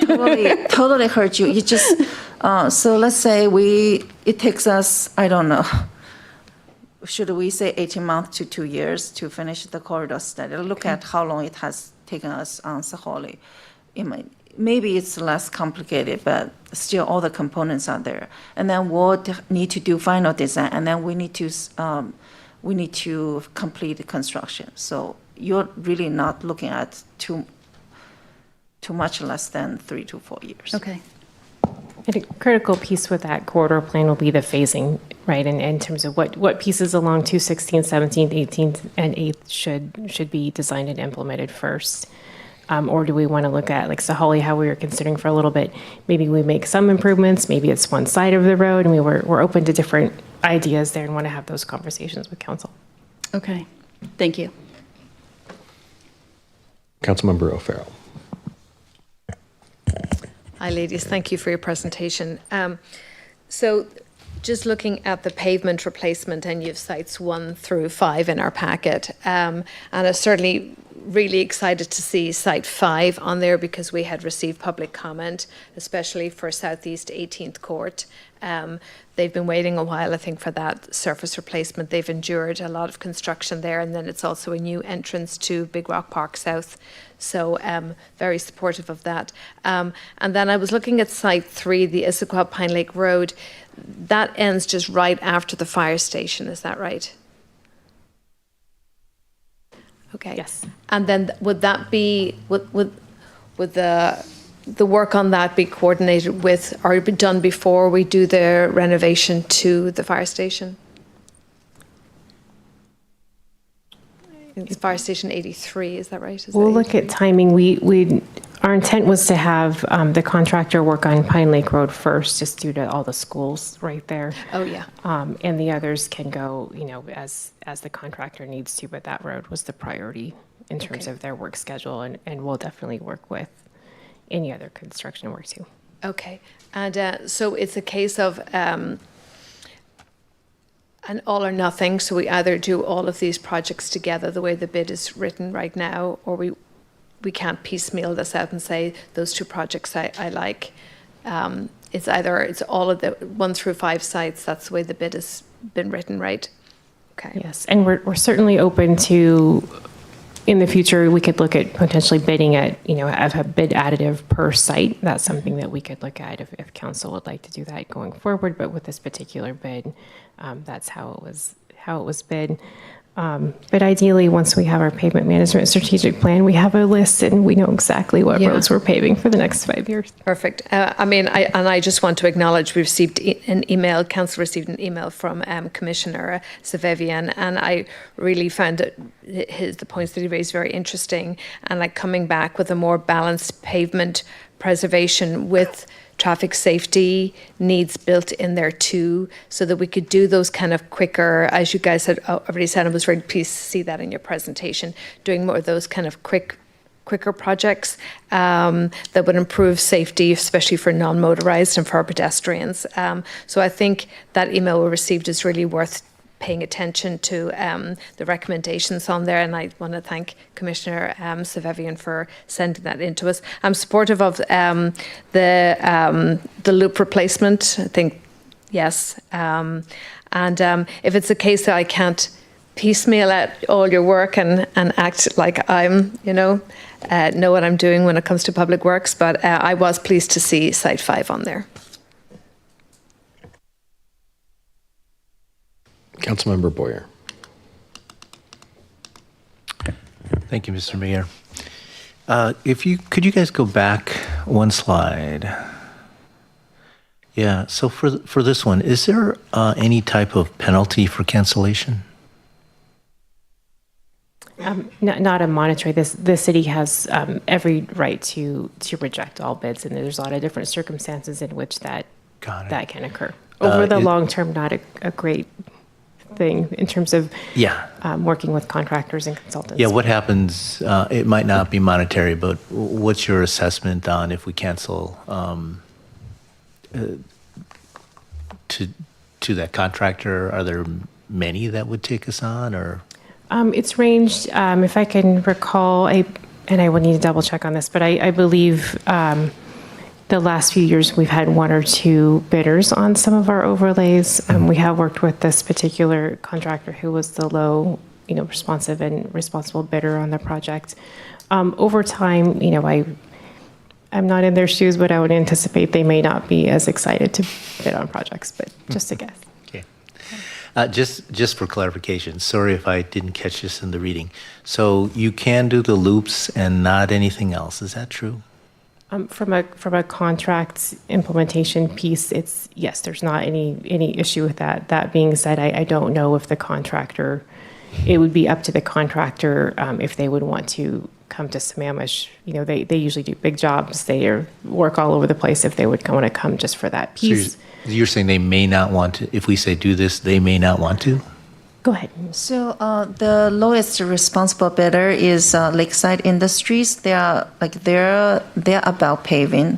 S21: totally heard you. You just so let's say it takes us, I don't know, should we say 18 months to 2 years to finish the corridor study? Look at how long it has taken us on Saholi. Maybe it's less complicated, but still all the components are there. And then we'll need to do final design, and then we need to complete the construction. So you're really not looking at too much less than 3 to 4 years.
S3: Okay.
S20: And a critical piece with that corridor plan will be the phasing, right? And in terms of what pieces along 216th, 17th, 18th, and 8th should be designed and implemented first. Or do we want to look at, like Sahali, how we were considering for a little bit, maybe we make some improvements, maybe it's one side of the road, and we're open to different ideas there and want to have those conversations with council.
S3: Okay, thank you.
S1: Councilmember O'Farrell.
S5: Hi, ladies. Thank you for your presentation. So just looking at the pavement replacement, and you have sites 1 through 5 in our packet, and I'm certainly really excited to see site 5 on there because we had received public comment, especially for Southeast 18th Court. They've been waiting a while, I think, for that surface replacement. They've endured a lot of construction there, and then it's also a new entrance to Big Rock Park South. So very supportive of that. And then I was looking at site 3, the Issaquah Pine Lake Road. That ends just right after the fire station, is that right? Okay.
S20: Yes.
S5: And then would that be, would the work on that be coordinated with, or be done before we do the renovation to the fire station? It's fire station 83, is that right?
S20: We'll look at timing. We our intent was to have the contractor work on Pine Lake Road first, just due to all the schools right there.
S5: Oh, yeah.
S20: And the others can go, as the contractor needs to, but that road was the priority in terms of their work schedule, and we'll definitely work with any other construction work too.
S5: Okay. And so it's a case of an all or nothing. So we either do all of these projects together the way the bid is written right now, or we can't piecemeal this out and say those two projects I like. It's all of the 1 through 5 sites. That's the way the bid has been written, right? Okay.
S20: Yes, and we're certainly open to, in the future, we could look at potentially bidding at, have a bid additive per site. That's something that we could look at if council would like to do that going forward. But with this particular bid, that's how it was bid. But ideally, once we have our pavement management strategic plan, we have a list and we know exactly what roads we're paving for the next 5 years.
S5: Perfect. I just want to acknowledge we received an email, council received an email from Commissioner Sevevian, and I really found the points that he raised very interesting, and like coming back with a more balanced pavement preservation with traffic safety needs built in there too, so that we could do those kind of quicker, as you guys had already said, I was very pleased to see that in your presentation, doing more of those kind of quicker projects that would improve safety, especially for non-motorized and for our pedestrians. So I think that email we received is really worth paying attention to the recommendations on there, and I want to thank Commissioner Sevevian for sending that in to us. I'm supportive of the loop replacement. I think yes, and if it's a case that I can't piecemeal out all your work and act like I'm know what I'm doing when it comes to public works, but I was pleased to see Site 5 on there.
S1: Councilmember Boyer.
S13: Thank you, Mr. Mayor. Could you guys go back one slide? Yeah. So for this one, is there any type of penalty for cancellation?
S20: Not a monetary. The city has every right to reject all bids, and there's a lot of different circumstances in which that can occur. Over the long term, not a great thing in terms of working with contractors and consultants.
S13: Yeah, what happens, it might not be monetary, but what's your assessment on if we cancel to that contractor? Are there many that would take us on, or?
S20: It's ranged, if I can recall, and I would need to double check on this, but I believe the last few years we've had 1 or 2 bidders on some of our overlays. We have worked with this particular contractor who was the low, responsive and responsible bidder on the project. Over time, I'm not in their shoes, but I would anticipate they may not be as excited to bid on projects, but just a guess.
S13: Okay. Just for clarification, sorry if I didn't catch this in the reading. So you can do the loops and not anything else, is that true?
S20: From a contract implementation piece, it's yes. There's not any issue with that. That being said, I don't know if the contractor. It would be up to the contractor if they would want to come to Sammamish. They usually do big jobs. They work all over the place. If they would want to come just for that piece.
S13: So you're saying they may not want to. If we say do this, they may not want to.
S20: Go ahead.
S21: So the lowest responsible bidder is Lakeside Industries. They're about paving.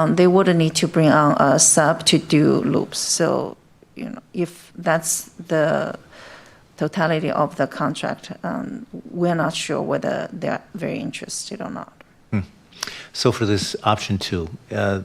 S21: They wouldn't need to bring on a sub to do loops. So if that's the totality of the contract, we're not sure whether they're very interested or not.
S13: So for this option 2,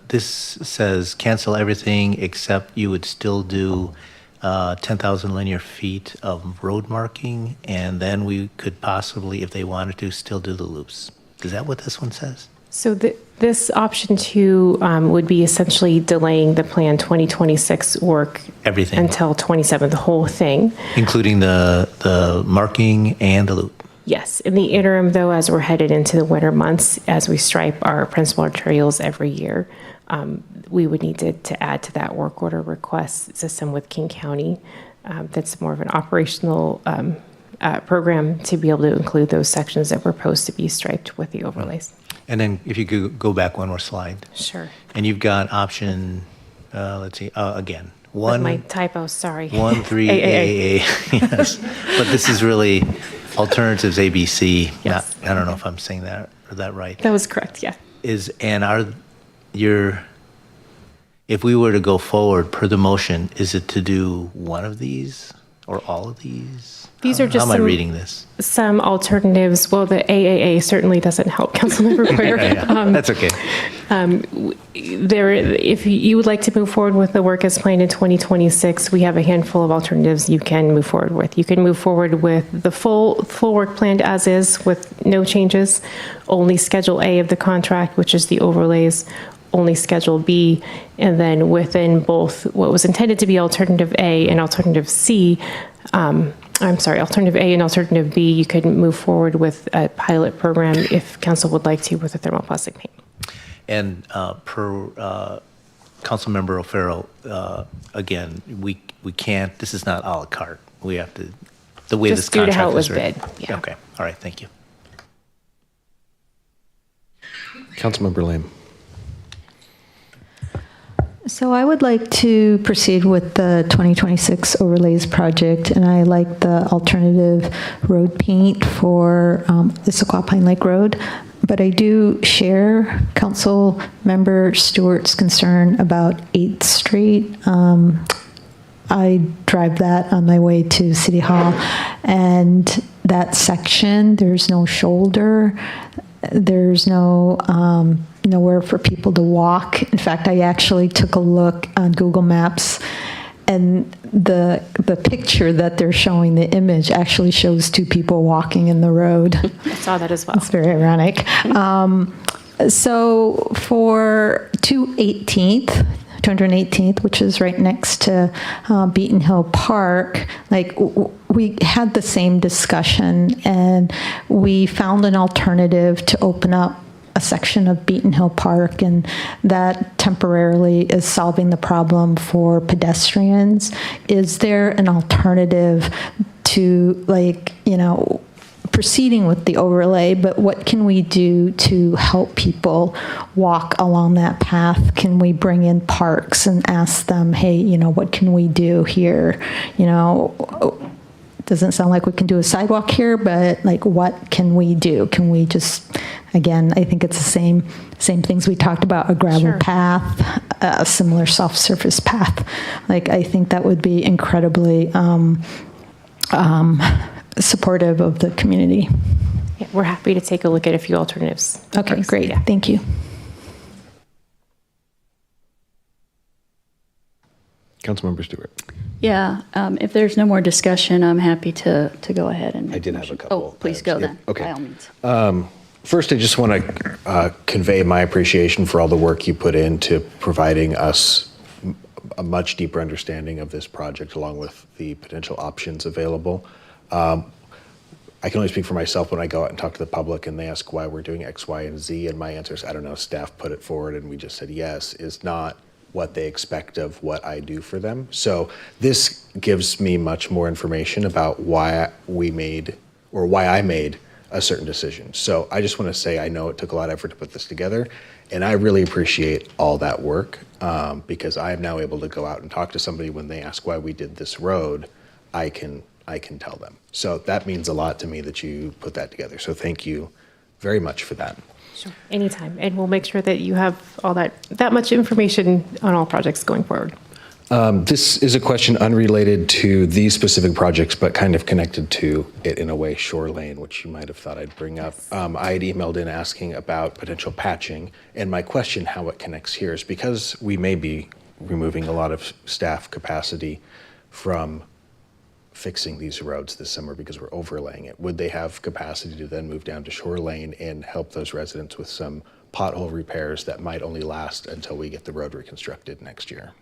S13: this says cancel everything except you would still do 10,000 linear feet of road marking, and then we could possibly, if they wanted to, still do the loops. Is that what this one says?
S20: So this option 2 would be essentially delaying the plan 2026 work
S13: everything
S20: until 27, the whole thing,
S13: including the marking and the loop.
S20: Yes. In the interim, though, as we're headed into the winter months, as we stripe our principal arterials every year, we would need to add to that work order request system with King County. That's more of an operational program to be able to include those sections that were proposed to be striped with the overlays.
S13: And then if you could go back one more slide.
S20: Sure.
S13: And you've got option, let's see, again,
S20: With my typo, sorry.
S13: 1-3 AAA. Yes. But this is really alternatives ABC.
S20: Yes.
S13: I don't know if I'm saying that right.
S20: That was correct, yeah.
S13: If we were to go forward per the motion, is it to do one of these or all of these?
S20: These are just
S13: how am I reading this?
S20: Some alternatives. Well, the AAA certainly doesn't help, Councilmember Quayle.
S13: That's okay.
S20: If you would like to move forward with the work as planned in 2026, we have a handful of alternatives you can move forward with. You can move forward with the full work plan as is with no changes, only Schedule A of the contract, which is the overlays, only Schedule B, and then within both what was intended to be Alternative A and Alternative C, Alternative A and Alternative B, you could move forward with a pilot program if council would like to with a thermoplastic paint.
S13: And per Councilmember O'Farrell, again, we can't, this is not a la carte. We have to, the way
S20: Just
S13: this
S20: due to
S13: contract
S20: how it was
S13: is written.
S20: bid, yeah.
S13: Okay, all right, thank you.
S1: Councilmember Lamb.
S16: So I would like to proceed with the 2026 overlays project, and I like the alternative road paint for Issaquah Pine Lake Road. But I do share Council Member Stewart's concern about 8th Street. I drive that on my way to City Hall, and that section, there's no shoulder, there's no nowhere for people to walk. In fact, I actually took a look on Google Maps, and the picture that they're showing, the image, actually shows two people walking in the road.
S20: I saw that as well.
S16: It's very ironic. So for 218th, which is right next to Beaton Hill Park, we had the same discussion, and we found an alternative to open up a section of Beaton Hill Park, and that temporarily is solving the problem for pedestrians. Is there an alternative to, proceeding with the overlay, but what can we do to help people walk along that path? Can we bring in parks and ask them, hey, what can we do here? Doesn't sound like we can do a sidewalk here, but what can we do? Can we just, again, I think it's the same things we talked about, a gravel path, a similar soft surface path. I think that would be incredibly supportive of the community.
S20: Yeah, we're happy to take a look at a few alternatives.
S16: Okay,
S20: first.
S16: great.
S20: Yeah.
S16: Thank you.
S1: Councilmember Stewart.
S3: Yeah, if there's no more discussion, I'm happy to go ahead and.
S1: I did have a couple.
S3: Oh, please go then.
S1: Okay.
S3: By all means.
S1: First, I just want to convey my appreciation for all the work you put into providing us a much deeper understanding of this project, along with the potential options available. I can only speak for myself when I go out and talk to the public and they ask why we're doing X, Y, and Z, and my answer is, I don't know, staff put it forward and we just said yes, is not what they expect of what I do for them. So this gives me much more information about why I made a certain decision. So I just want to say I know it took a lot of effort to put this together, and I really appreciate all that work because I am now able to go out and talk to somebody when they ask why we did this road. I can tell them. So that means a lot to me that you put that together. So thank you very much for that.
S20: Sure, anytime. And we'll make sure that you have all that much information on all projects going forward.
S1: This is a question unrelated to these specific projects, but kind of connected to it in a way, Shore Lane, which you might have thought I'd bring up. I had emailed in asking about potential patching, and my question, how it connects here, is because we may be removing a lot of staff capacity from fixing these roads this summer because we're overlaying it. Would they have capacity to then move down to Shore Lane and help those residents with some pothole repairs that might only last until we get the road reconstructed next year?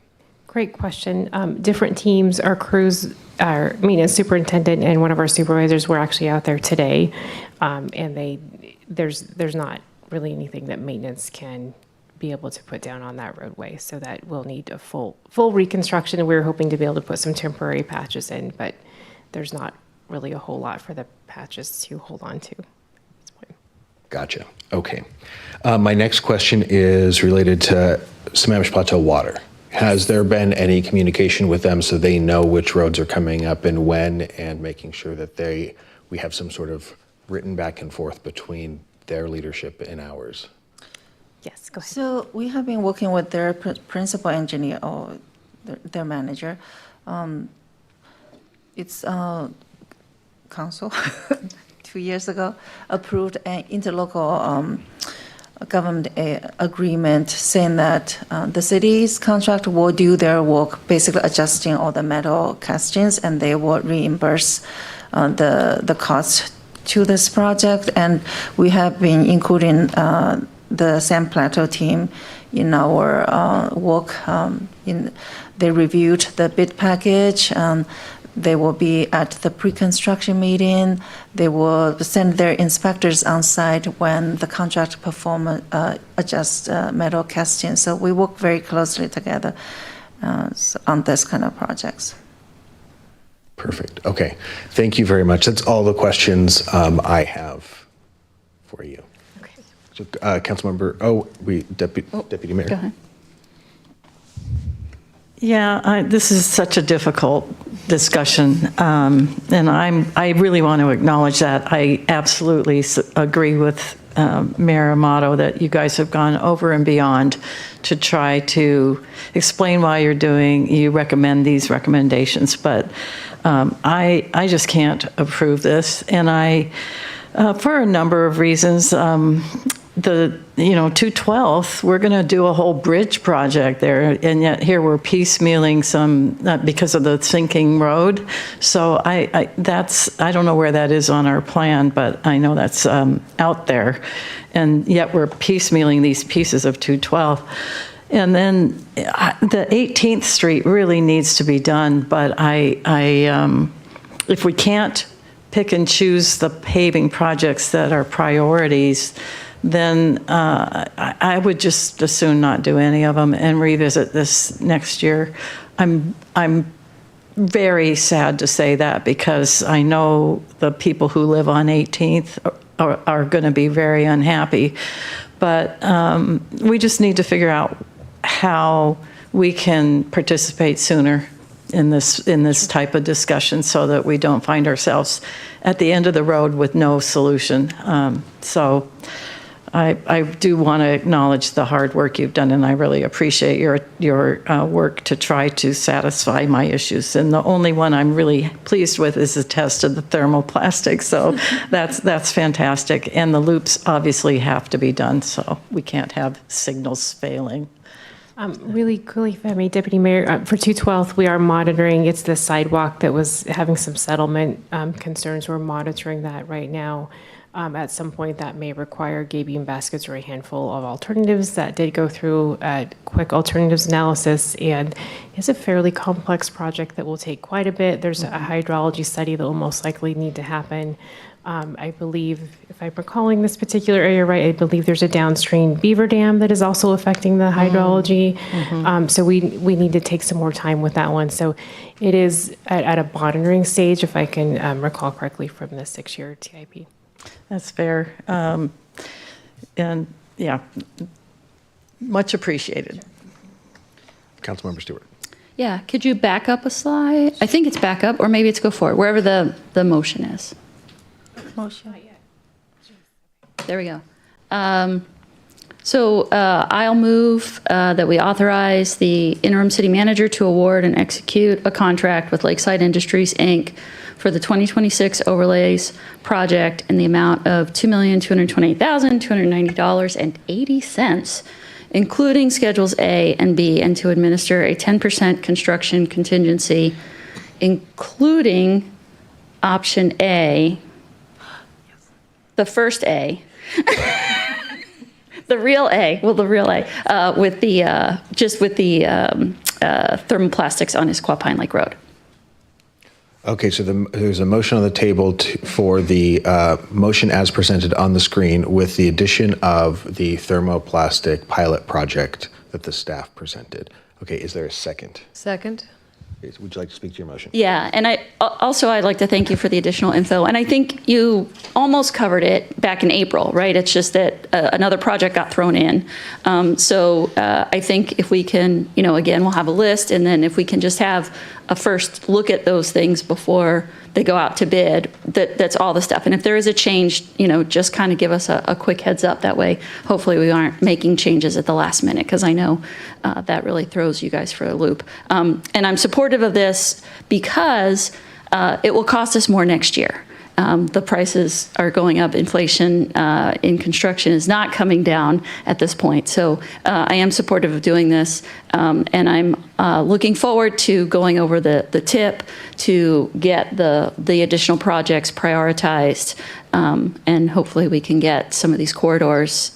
S20: Great question. Different teams, our crews, our maintenance superintendent and one of our supervisors were actually out there today, and there's not really anything that maintenance can be able to put down on that roadway, so that will need a full reconstruction. And we were hoping to be able to put some temporary patches in, but there's not really a whole lot for the patches to hold on to at this point.
S1: Gotcha. Okay. My next question is related to Sammamish Plateau Water. Has there been any communication with them so they know which roads are coming up and when, and making sure that we have some sort of written back and forth between their leadership and ours?
S21: Yes, go ahead. So we have been working with their principal engineer or their manager. It's council 2 years ago approved an interlocal government agreement saying that the city's contract will do their work, basically adjusting all the metal castings, and they will reimburse the cost to this project. And we have been including the Sam Plateau team in our work. They reviewed the bid package. They will be at the pre-construction meeting. They will send their inspectors on site when the contract perform adjust metal casting. So we work very closely together on this kind of projects.
S1: Perfect. Okay. Thank you very much. That's all the questions I have for you. Okay. So, Councilmember, Deputy Mayor.
S2: Go ahead.
S15: Yeah, this is such a difficult discussion, and I really want to acknowledge that. I absolutely agree with Mayor Amato that you guys have gone over and beyond to try to explain why you recommend these recommendations, but I just can't approve this, and for a number of reasons. 212th, we're going to do a whole bridge project there, and yet here we're piecemealing some because of the sinking road. So I don't know where that is on our plan, but I know that's out there, and yet we're piecemealing these pieces of 212. And then the 18th Street really needs to be done, but if we can't pick and choose the paving projects that are priorities, then I would just as soon not do any of them and revisit this next year. I'm very sad to say that, because I know the people who live on 18th are going to be very unhappy. But we just need to figure out how we can participate sooner in this type of discussion, so that we don't find ourselves at the end of the road with no solution. So I do want to acknowledge the hard work you've done, and I really appreciate your work to try to satisfy my issues. And the only one I'm really pleased with is the test of the thermoplastic. So that's fantastic. And the loops obviously have to be done, so we can't have signals failing.
S20: Really quickly, if I may, Deputy Mayor, for 212th, we are monitoring. It's the sidewalk that was having some settlement concerns. We're monitoring that right now. At some point, that may require gay-beam baskets or a handful of alternatives. That did go through a quick alternatives analysis, and it's a fairly complex project that will take quite a bit. There's a hydrology study that will most likely need to happen. I believe, if I'm recalling this particular area right, I believe there's a downstream beaver dam that is also affecting the hydrology. So we need to take some more time with that one. So it is at a monitoring stage, if I can recall correctly, from the 6-year TIP.
S15: That's fair. And yeah, much appreciated.
S1: Councilmember Stewart.
S3: Yeah, could you back up a slide? I think it's back up, or maybe it's go forward, wherever the motion is.
S21: Motion.
S3: There we go. So I'll move that we authorize the interim city manager to award and execute a contract with Lakeside Industries, Inc. for the 2026 overlays project in the amount of $2,228,290.80, including Schedules A and B, and to administer a 10% construction contingency, including option A, the first A, the real A, with the thermoplastics on Issaquah Pine Lake Road.
S1: Okay, so there's a motion on the table for the motion as presented on the screen with the addition of the thermoplastic pilot project that the staff presented. Okay, is there a second?
S5: Second.
S1: Would you like to speak to your motion?
S3: Yeah, and I'd like to thank you for the additional info. And I think you almost covered it back in April, right? It's just that another project got thrown in. So I think if we can, again, we'll have a list, and then if we can just have a first look at those things before they go out to bid, that's all the stuff. And if there is a change, just kind of give us a quick heads up. That way, hopefully we aren't making changes at the last minute, because I know that really throws you guys for a loop. And I'm supportive of this because it will cost us more next year. The prices are going up. Inflation in construction is not coming down at this point. So I am supportive of doing this. And I'm looking forward to going over the tip to get the additional projects prioritized. And hopefully we can get some of these corridors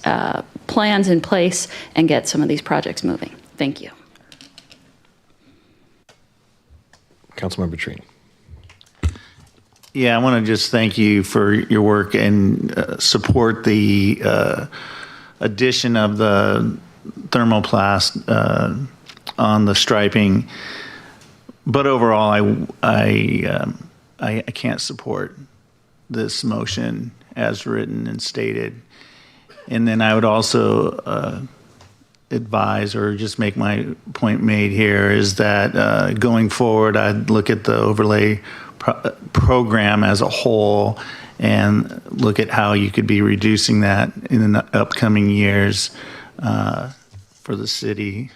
S3: plans in place and get some of these projects moving. Thank you.
S1: Councilmember Trine.
S19: Yeah, I want to just thank you for your work and support the addition of the thermoplast on the striping. But overall, I can't support this motion as written and stated. And then I would also advise, or just make my point made here, is that going forward, I'd look at the overlay program as a whole and look at how you could be reducing that in the upcoming years for the city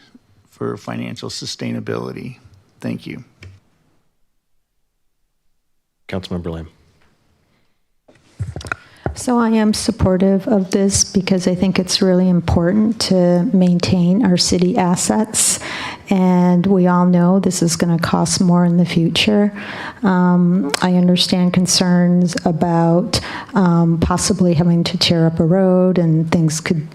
S19: for financial sustainability. Thank you.
S1: Councilmember Lamb.
S16: So I am supportive of this because I think it's really important to maintain our city assets. And we all know this is going to cost more in the future. I understand concerns about possibly having to tear up a road, and things could,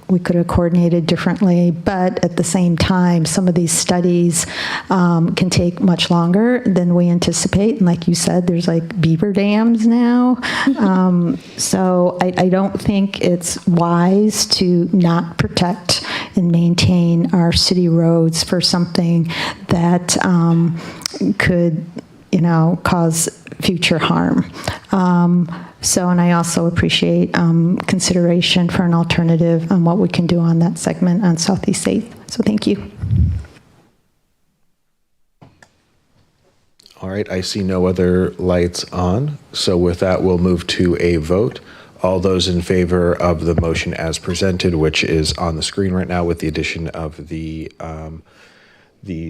S16: we could have coordinated differently. But at the same time, some of these studies can take much longer than we anticipate. And like you said, there's like beaver dams now. So I don't think it's wise to not protect and maintain our city roads for something that could, cause future harm. And I also appreciate consideration for an alternative on what we can do on that segment on Southeast 8th. So thank you.
S1: All right, I see no other lights on. So with that, we'll move to a vote. All those in favor of the motion as presented, which is on the screen right now with the addition of the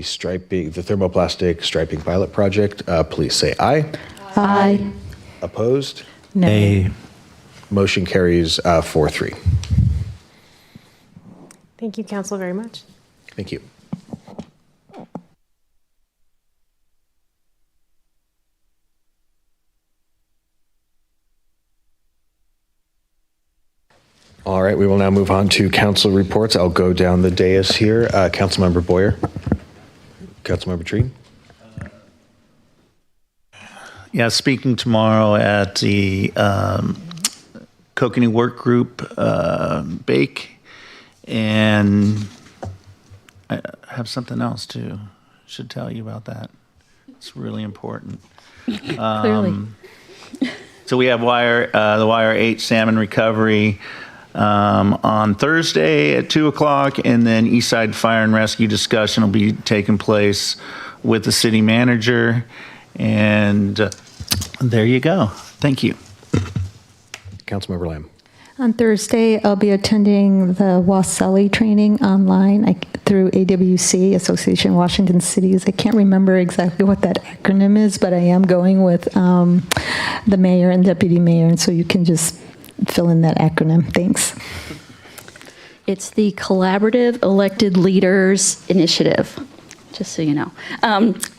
S1: striping, the thermoplastic striping pilot project, please say aye.
S16: Aye.
S1: Opposed?
S13: Nay.
S1: Motion carries 4-3.
S20: Thank you, Council, very much.
S1: Thank you. All right, we will now move on to council reports. I'll go down the dais here. Councilmember Boyer. Councilmember Trine.
S19: Yeah, speaking tomorrow at the Kokanee Work Group Bake, and I have something else too. Should tell you about that. It's really important.
S3: Clearly.
S19: So we have the Wire 8 salmon recovery on Thursday at 2:00, and then Eastside Fire and Rescue discussion will be taking place with the city manager. And there you go. Thank you.
S1: Councilmember Lamb.
S16: On Thursday, I'll be attending the Waseli training online through AWC, Association of Washington Cities. I can't remember exactly what that acronym is, but I am going with the mayor and deputy mayor, and so you can just fill in that acronym. Thanks.
S3: It's the Collaborative Elected Leaders Initiative, just so you know.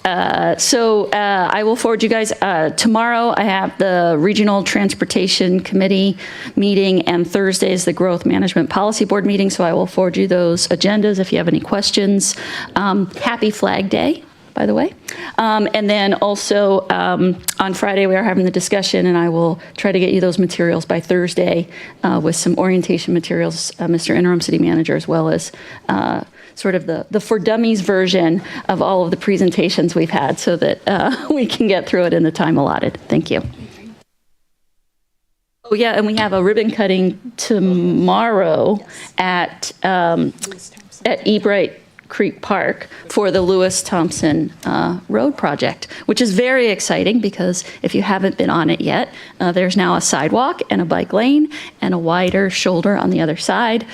S3: I will forward you guys. Tomorrow I have the Regional Transportation Committee meeting, and Thursday is the Growth Management Policy Board meeting, so I will forward you those agendas if you have any questions. Happy Flag Day, by the way. And then also on Friday we are having the discussion, and I will try to get you those materials by Thursday with some orientation materials, Mr. Interim City Manager, as well as sort of the for dummies version of all of the presentations we've had so that we can get through it in the time allotted. Thank you. Oh, yeah, and we have a ribbon cutting tomorrow at Ebright Creek Park for the Lewis Thompson Road project, which is very exciting because if you haven't been on it yet, there's now a sidewalk and a bike lane and a wider shoulder on the other side,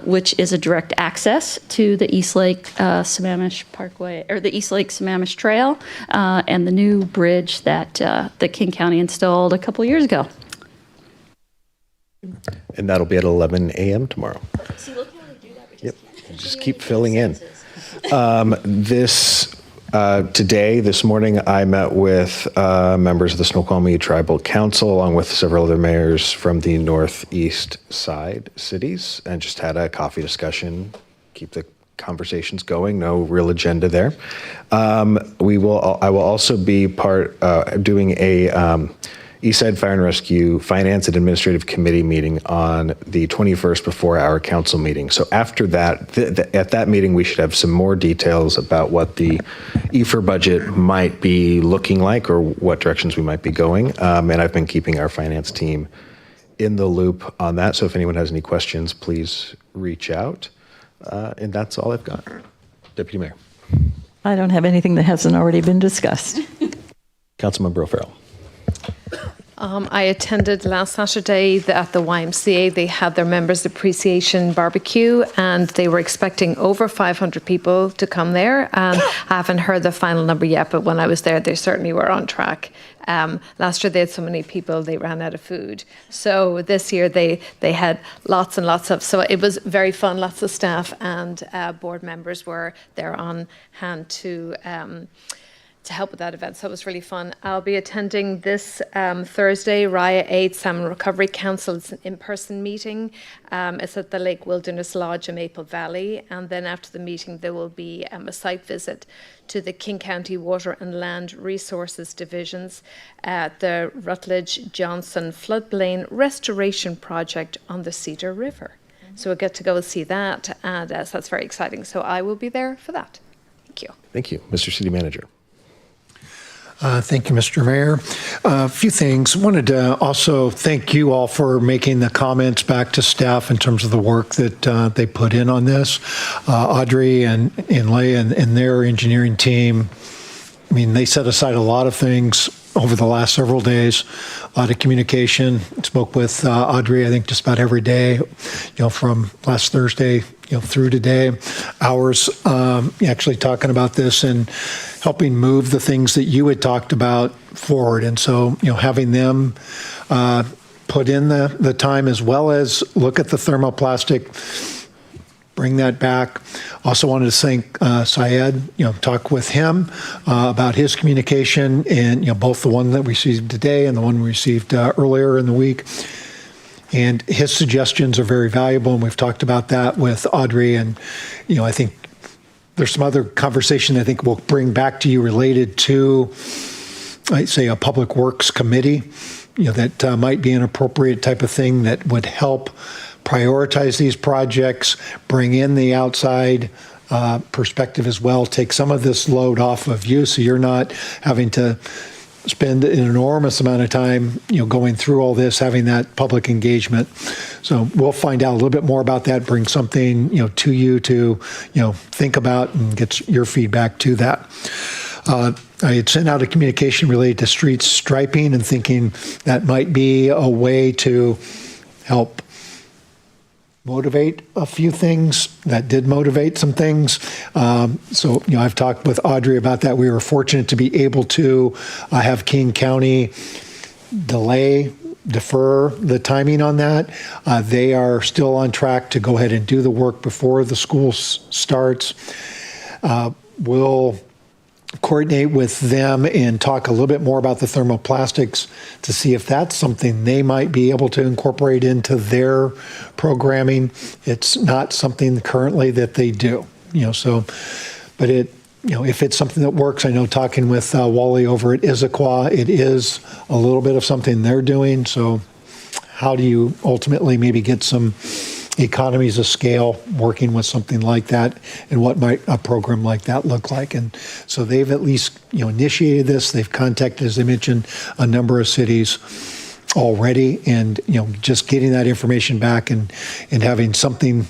S3: which is a direct access to the Eastlake Sammamish Parkway, or the Eastlake Sammamish Trail, and the new bridge that the King County installed a couple years ago.
S1: And that'll be at 11 a.m. tomorrow.
S3: See, look how they do that.
S1: Yep. Just keep filling in. This morning, I met with members of the Snoqualmie Tribal Council, along with several other mayors from the northeast side cities, and just had a coffee discussion, keep the conversations going, no real agenda there. I will also be doing a Eastside Fire and Rescue Finance and Administrative Committee meeting on the 21st before our council meeting. So after that, at that meeting, we should have some more details about what the EFR budget might be looking like or what directions we might be going. And I've been keeping our finance team in the loop on that. So if anyone has any questions, please reach out. And that's all I've got. Deputy Mayor.
S15: I don't have anything that hasn't already been discussed.
S1: Councilmember O'Farrell.
S5: I attended last Saturday at the YMCA. They had their members appreciation barbecue, and they were expecting over 500 people to come there. I haven't heard the final number yet, but when I was there, they certainly were on track. Last year they had so many people they ran out of food. So this year they had lots and lots of, so it was very fun. Lots of staff and board members were there on hand to help with that event. So it was really fun. I'll be attending this Thursday, Raya 8 Salmon Recovery Council's in-person meeting. It's at the Lake Wilderness Lodge in Maple Valley. And then after the meeting, there will be a site visit to the King County Water and Land Resources Divisions at the Rutledge Johnson Floodplain Restoration Project on the Cedar River. So we'll get to go and see that, and so that's very exciting. So I will be there for that. Thank you.
S1: Thank you. Mr. City Manager.
S4: Thank you, Mr. Mayor. A few things. Wanted to also thank you all for making the comments back to staff in terms of the work that they put in on this. Audrey and Leigh and their engineering team, I mean, they set aside a lot of things over the last several days, a lot of communication. Spoke with Audrey, I think, just about every day, from last Thursday, through today. Hours actually talking about this and helping move the things that you had talked about forward. And so, having them put in the time as well as look at the thermoplastic, bring that back. Also wanted to thank Syed, talk with him about his communication and, both the one that we received today and the one we received earlier in the week. And his suggestions are very valuable, and we've talked about that with Audrey. And, I think there's some other conversation I think we'll bring back to you related to, I'd say, a public works committee, that might be an appropriate type of thing that would help prioritize these projects, bring in the outside perspective as well, take some of this load off of you so you're not having to spend an enormous amount of time, going through all this, having that public engagement. So we'll find out a little bit more about that, bring something, to you to, think about and get your feedback to that. I had sent out a communication related to street striping and thinking that might be a way to help motivate a few things. That did motivate some things. So, I've talked with Audrey about that. We were fortunate to be able to have King County defer the timing on that. They are still on track to go ahead and do the work before the school starts. We'll coordinate with them and talk a little bit more about the thermoplastics to see if that's something they might be able to incorporate into their programming. It's not something currently that they do, but if it's something that works, I know talking with Wally over at Issaquah, it is a little bit of something they're doing. So how do you ultimately maybe get some economies of scale working with something like that and what might a program like that look like. And so they've at least, initiated this. They've contacted, as I mentioned, a number of cities already, and, just getting that information back and having something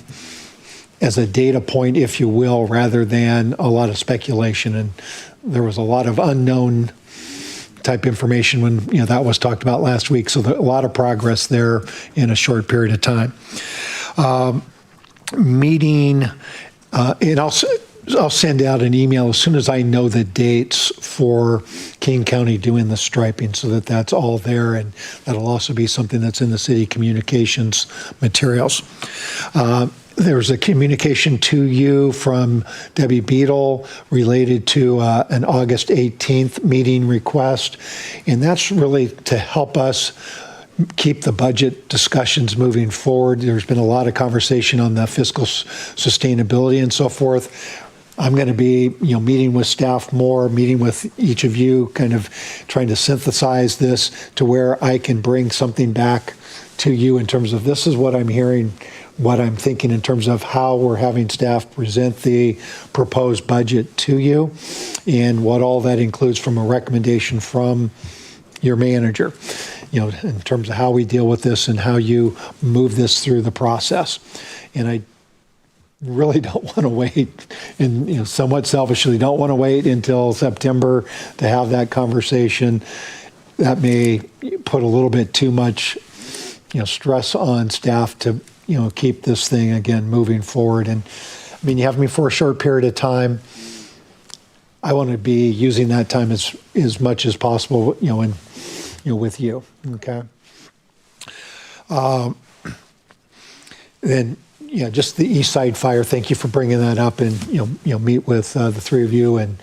S4: as a data point, if you will, rather than a lot of speculation. And there was a lot of unknown type information when that was talked about last week. So a lot of progress there in a short period of time. And I'll send out an email as soon as I know the dates for King County doing the striping, so that that's all there, and that'll also be something that's in the city communications materials. There's a communication to you from Debbie Beadle related to an August 18th meeting request, and that's really to help us keep the budget discussions moving forward. There's been a lot of conversation on the fiscal sustainability and so forth. I'm going to be, meeting with staff more, meeting with each of you, kind of trying to synthesize this to where I can bring something back to you in terms of this is what I'm hearing, what I'm thinking in terms of how we're having staff present the proposed budget to you, and what all that includes from a recommendation from your manager, in terms of how we deal with this and how you move this through the process. And I really don't want to wait, and somewhat selfishly don't want to wait until September to have that conversation. That may put a little bit too much stress on staff to keep this thing again moving forward. And I mean, you have me for a short period of time. I want to be using that time as much as possible, and with you. Okay. Then just the East Side Fire. Thank you for bringing that up, and meet with the three of you and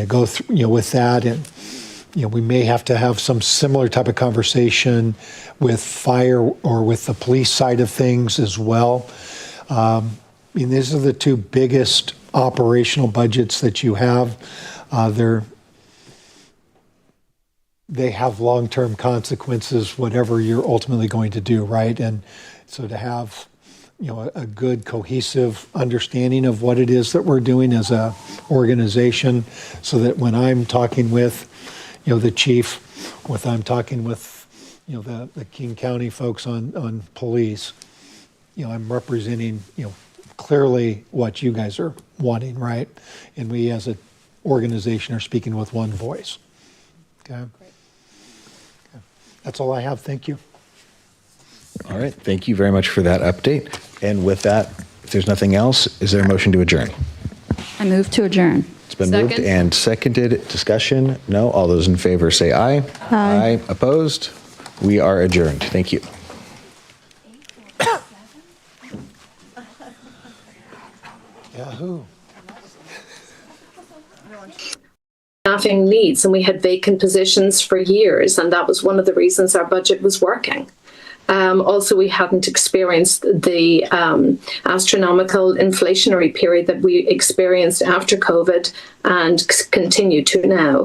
S4: go through with that. And we may have to have some similar type of conversation with fire or with the police side of things as well. These are the two biggest operational budgets that you have. They have long-term consequences, whatever you're ultimately going to do, right? And so to have a good cohesive understanding of what it is that we're doing as a organization, so that when I'm talking with the chief, when I'm talking with the King County folks on police, I'm representing clearly what you guys are wanting, right? And we as an organization are speaking with one voice. Okay. That's all I have. Thank you.
S1: All right. Thank you very much for that update. And with that, if there's nothing else, is there a motion to adjourn?
S3: I move to adjourn.
S1: It's been moved and seconded. Discussion? No. All those in favor say aye. Aye. Opposed? We are adjourned. Thank you.
S4: Yahoo.
S7: Staffing needs, and we had vacant positions for years, and that was one of the reasons our budget was working. Also, we hadn't experienced the astronomical inflationary period that we experienced after COVID and continue to now.